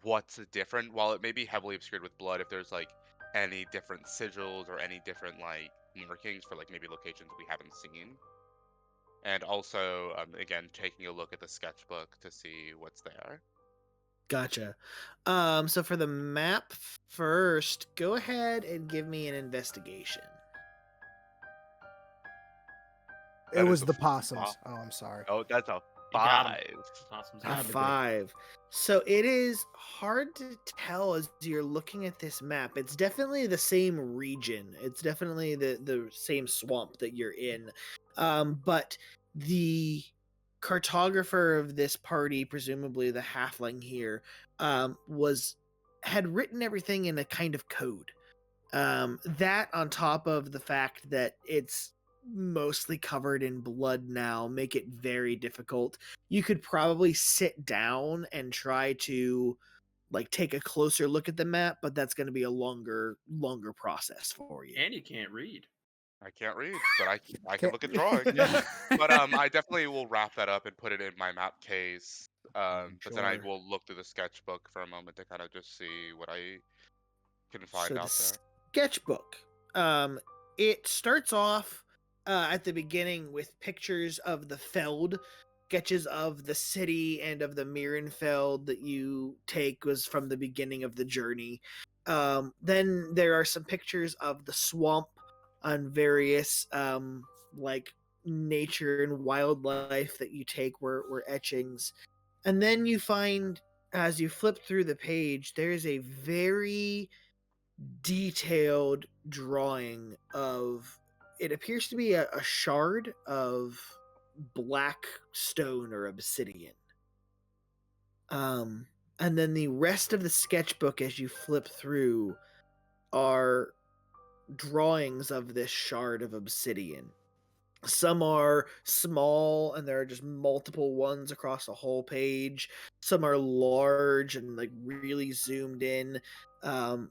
what's different. While it may be heavily obscured with blood, if there's like any different sigils or any different like markings for like maybe locations we haven't seen. And also, again, taking a look at the sketchbook to see what's there. Gotcha. So for the map first, go ahead and give me an investigation. It That is was a the possums. Oh, I'm sorry. Oh, that's a You got 'em. 5. Possums A got 'em. 5. So it is hard to tell as you're looking at this map. It's definitely the same region. It's definitely the same swamp that you're in. But the cartographer of this party, presumably the halfling here, had written everything in a kind of code. That on top of the fact that it's mostly covered in blood now make it very difficult. You could probably sit down and try to like take a closer look at the map, but that's going to be a longer process for you. And you can't read. I can't read, but I can Can't- look at drawings. Yeah. But I definitely will wrap that up and put it in my map case. But then I Sure. will look through the sketchbook for a moment to kind of just see what I can find So the out there. sketchbook, it starts off at the beginning with pictures of the Feld, sketches of the city and of the Mirenfeld that you take was from the beginning of the journey. Then there are some pictures of the swamp on various like nature and wildlife that you take were etchings. And then you find, as you flip through the page, there's a very detailed drawing of, it appears to be a shard of black stone or obsidian. And then the rest of the sketchbook as you flip through are drawings of this shard of obsidian. Some are small and there are just multiple ones across the whole page. Some are large and like really zoomed in.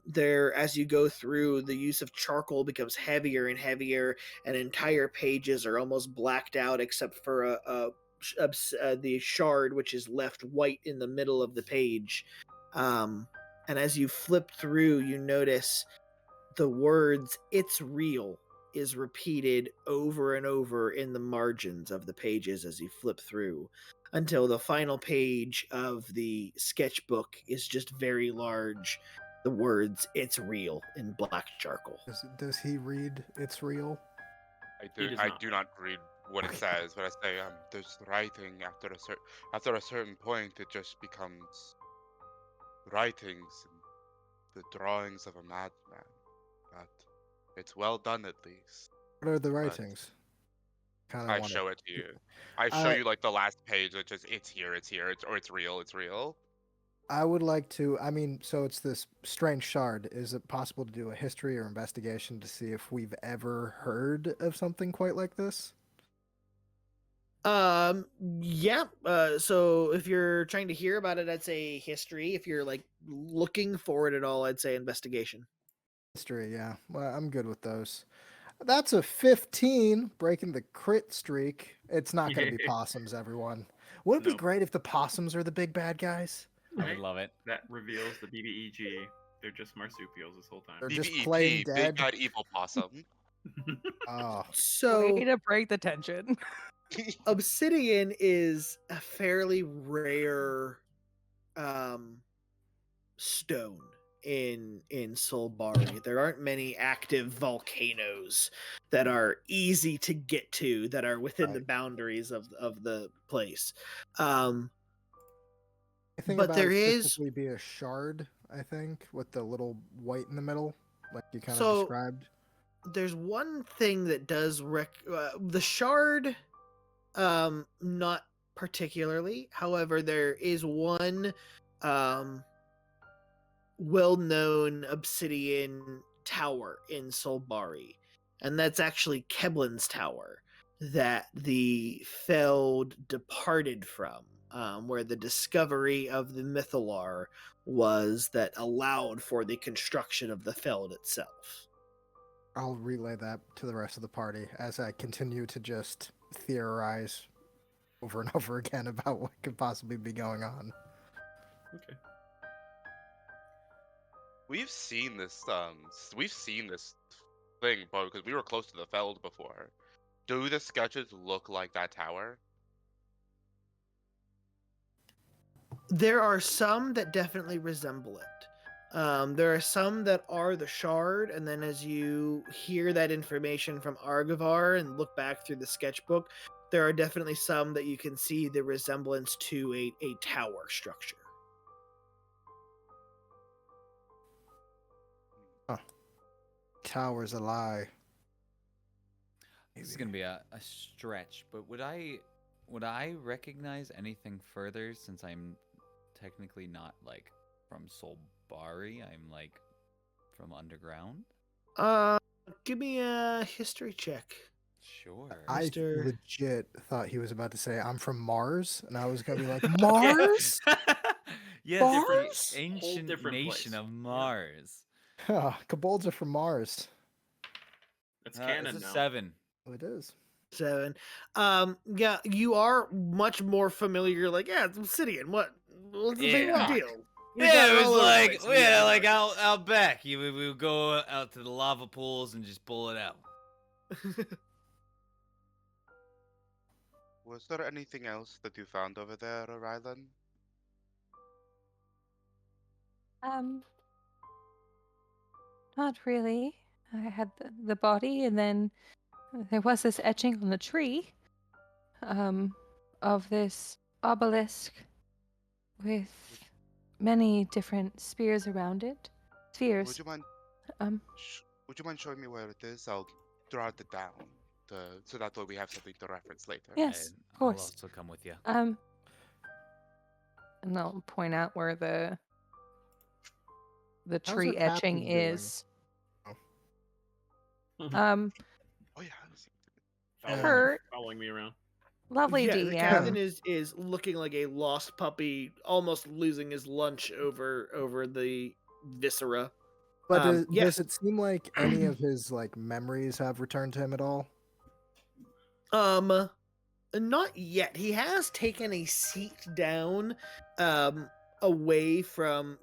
There, as you go through, the use of charcoal becomes heavier and heavier, and entire pages are almost blacked out except for the shard, which is left white in the middle of the page. And as you flip through, you notice the words "It's real" is repeated over and over in the margins of the pages as you flip through, until the final page of the sketchbook is just very large. The words "It's real" in black charcoal. Does he read It's Real? He does I not. do not read what it says, but I say there's writing after a certain point it just becomes writings and the drawings of a madman. But it's well done at least. What are the writings? I show it to you. I show you like the last page, which is it's here, it's real, it's real. I would like to. I mean, so it's this strange shard. Is it possible to do a history or investigation to see if we've ever heard of something quite like this? Yeah. So if you're trying to hear about it, I'd say history. If you're like looking for it at all, I'd say investigation. History, yeah. Well, I'm good with those. That's a 15, breaking the crit streak. It's not going to be possums, everyone. Would it be Nope. great if the possums are the big bad guys? I would love it. That reveals the BBEG. They're just marsupials this whole time. They're just BBEG, plain big dead. bad evil possum. Oh, So Way to break the tension. obsidian is a fairly rare stone in Solbari. There aren't many active volcanoes that are easy to get to that are within the Right. boundaries of the place. I think But about there it is- specifically be a shard, I think, with the little white in the middle, like you kind So- of described. there's one thing that does the shard, not particularly. However, there is one well-known obsidian tower in Solbari, and that's actually Keblin's tower that the Feld departed from, where the discovery of the Mythalar was that allowed for the construction of the Feld itself. I'll relay that to the rest of the party as I continue to just theorize over and over again about what could possibly be going on. Okay. We've seen this thing, bro, because we were close to the Feld before. Do the sketches look like that tower? There are some that definitely resemble it. There are some that are the shard, and then as you hear that information from Arguvar and look back through the sketchbook, there are definitely some that you can see the resemblance to a tower structure. Huh. Tower's a lie. This is gonna be a stretch, but would I recognize anything further since I'm technically not like from Solbari? I'm like from underground. Give me a history check. Sure. I Mr. legit thought he was about to say, I'm from Mars, and I was going to be like, Mars? Yes, Mars? the ancient different nation place. of Mars. Kobolds are from Mars. That's canon it's a now. 7. Oh, it is. 7. Yeah, you are much more familiar. Like, yeah, it's obsidian. What's the big Yeah. deal? We Yeah, got it was all over the like place. yeah, like out back. We would go out to the lava pools and just pull it out. Was there anything else that you found over there, Rylin? Not really. I had the body, and then there was this etching on the tree, of this obelisk with many different spears around it. Spheres. Would you mind? Would you mind showing me where it is? I'll jot it down, so that way we have something to reference later. Yes, of I'll course. also come with you. And I'll point out where the How's tree our etching captain doing? is. Oh yeah. Hurt. Following me around. Lovely yeah, DM. the captain is looking like a lost puppy, almost losing his lunch over the viscera. But yeah. does it seem like any of his like memories have returned to him at all? Not yet. He has taken a seat down, away from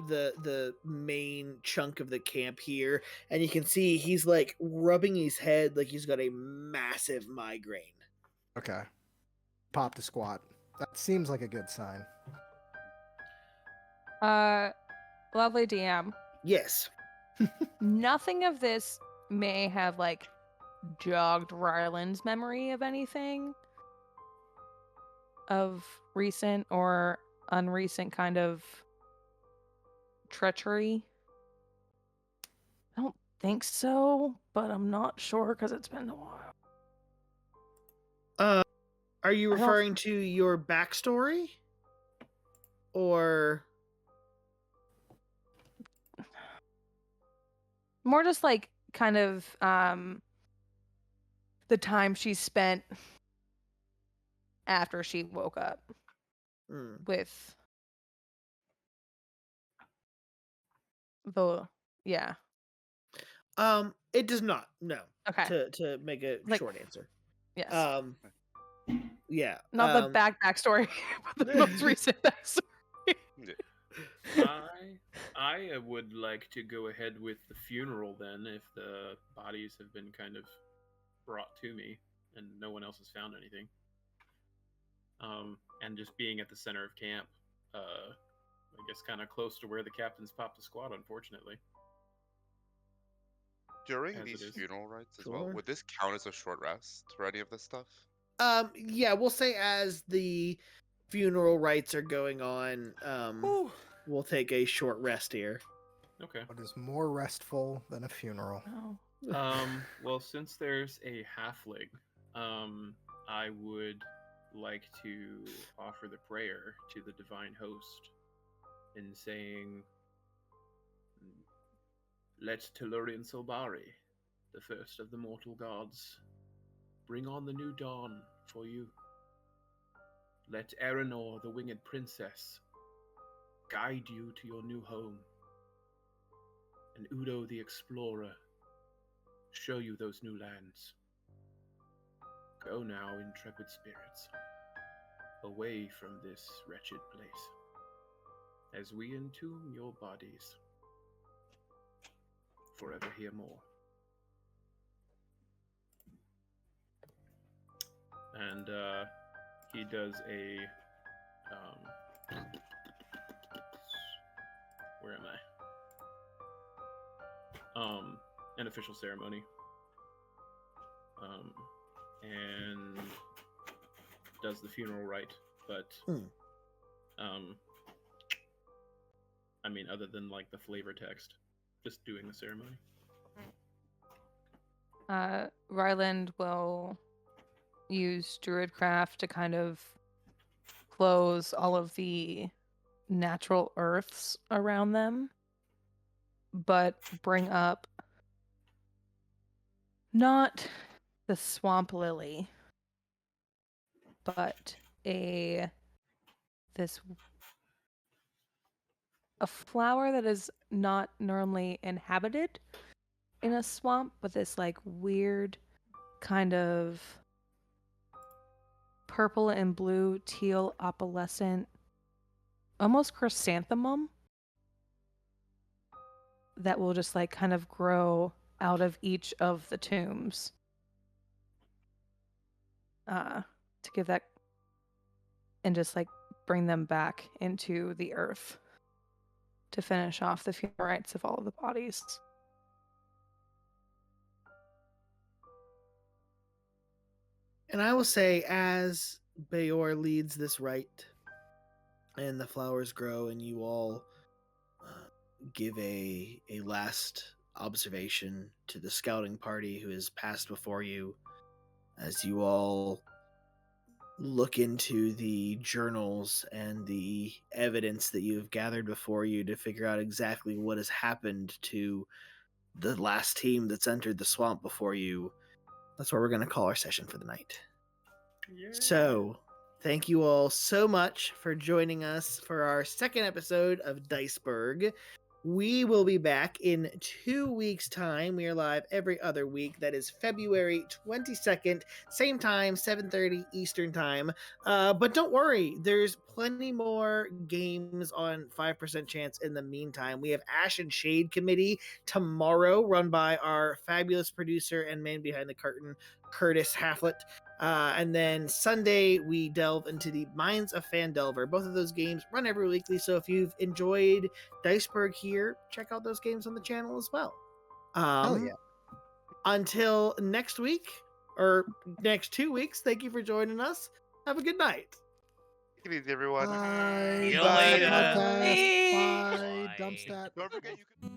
the main chunk of the camp here, and you can see he's like rubbing his head like he's got a massive migraine. Okay. Pop to squat. That seems like a good sign. Lovely DM. Yes. Nothing of this may have like jogged Ryland's memory of anything of recent or unrecent kind of treachery. I don't think so, but I'm not sure because it's been a while. Are you I don't- referring to your backstory? Or More just like kind of the time she spent after she woke up with the it does not, no. Okay. To make a Like- short answer. Yes. Yeah. Not the backstory, but the most recent backstory. I would like to go ahead with the funeral then, if the bodies have been kind of brought to me and no one else has found anything. And just being at the center of camp, I guess kind of close to where the captains popped the squad, unfortunately. During As these it is. funeral rites as well, Sure. would this count as a short rest for any of this stuff? Yeah, we'll say as the funeral rites are going on, we'll take a short rest here. Okay. What is more restful than a funeral? Oh. Well, since there's a halfling, I would like to offer the prayer to the divine host in saying, "Let Tellurian Solbari, the first of the mortal gods, bring on the new dawn for you. Let Erenor, the winged princess, guide you to your new home. And Udo, the explorer, show you those new lands. Go now, intrepid spirits, away from this wretched place, as we entomb your bodies, forever heremore." And he does a where am I? An official ceremony. And does the funeral rite, but I mean, other than like the flavor text, just doing the ceremony. Ryland will use Druidcraft to kind of close all of the natural earths around them, but bring up not the swamp lily, but a flower that is not normally inhabited in a swamp, but this like weird kind of purple and blue teal opalescent, almost chrysanthemum that will just like kind of grow out of each of the tombs to give that and just like bring them back into the earth to finish off the funeral rites of all of the bodies. And I will say, as Bayor leads this rite, and the flowers grow, and you all give a last observation to the scouting party who has passed before you, as you all look into the journals and the evidence that you have gathered before you to figure out exactly what has happened to the last team that's entered the swamp before you. That's where we're going to call our session for the night. Yeah. So, thank you all so much for joining us for our second episode of Diceburgh. We will be back in 2 weeks' time. We are live every other week. That is February 22nd, same time, 7:30 Eastern time. But don't worry, there's plenty more games on 5% chance in the meantime. We have Ash and Shade Committee tomorrow, run by our fabulous producer and man behind the curtain, Curtis Haflett. And then Sunday, we delve into the Minds of Fandelver. Both of those games run every weekly, so if you've enjoyed Diceburgh here, check out those games on the channel as well. Hell yeah. Until next week, or next 2 weeks, thank you for joining us. Have a good night. Take it easy, everyone. Bye. See you Bye, later. podcast. Bye. Bye. Bye. Dumpstat. Don't forget you can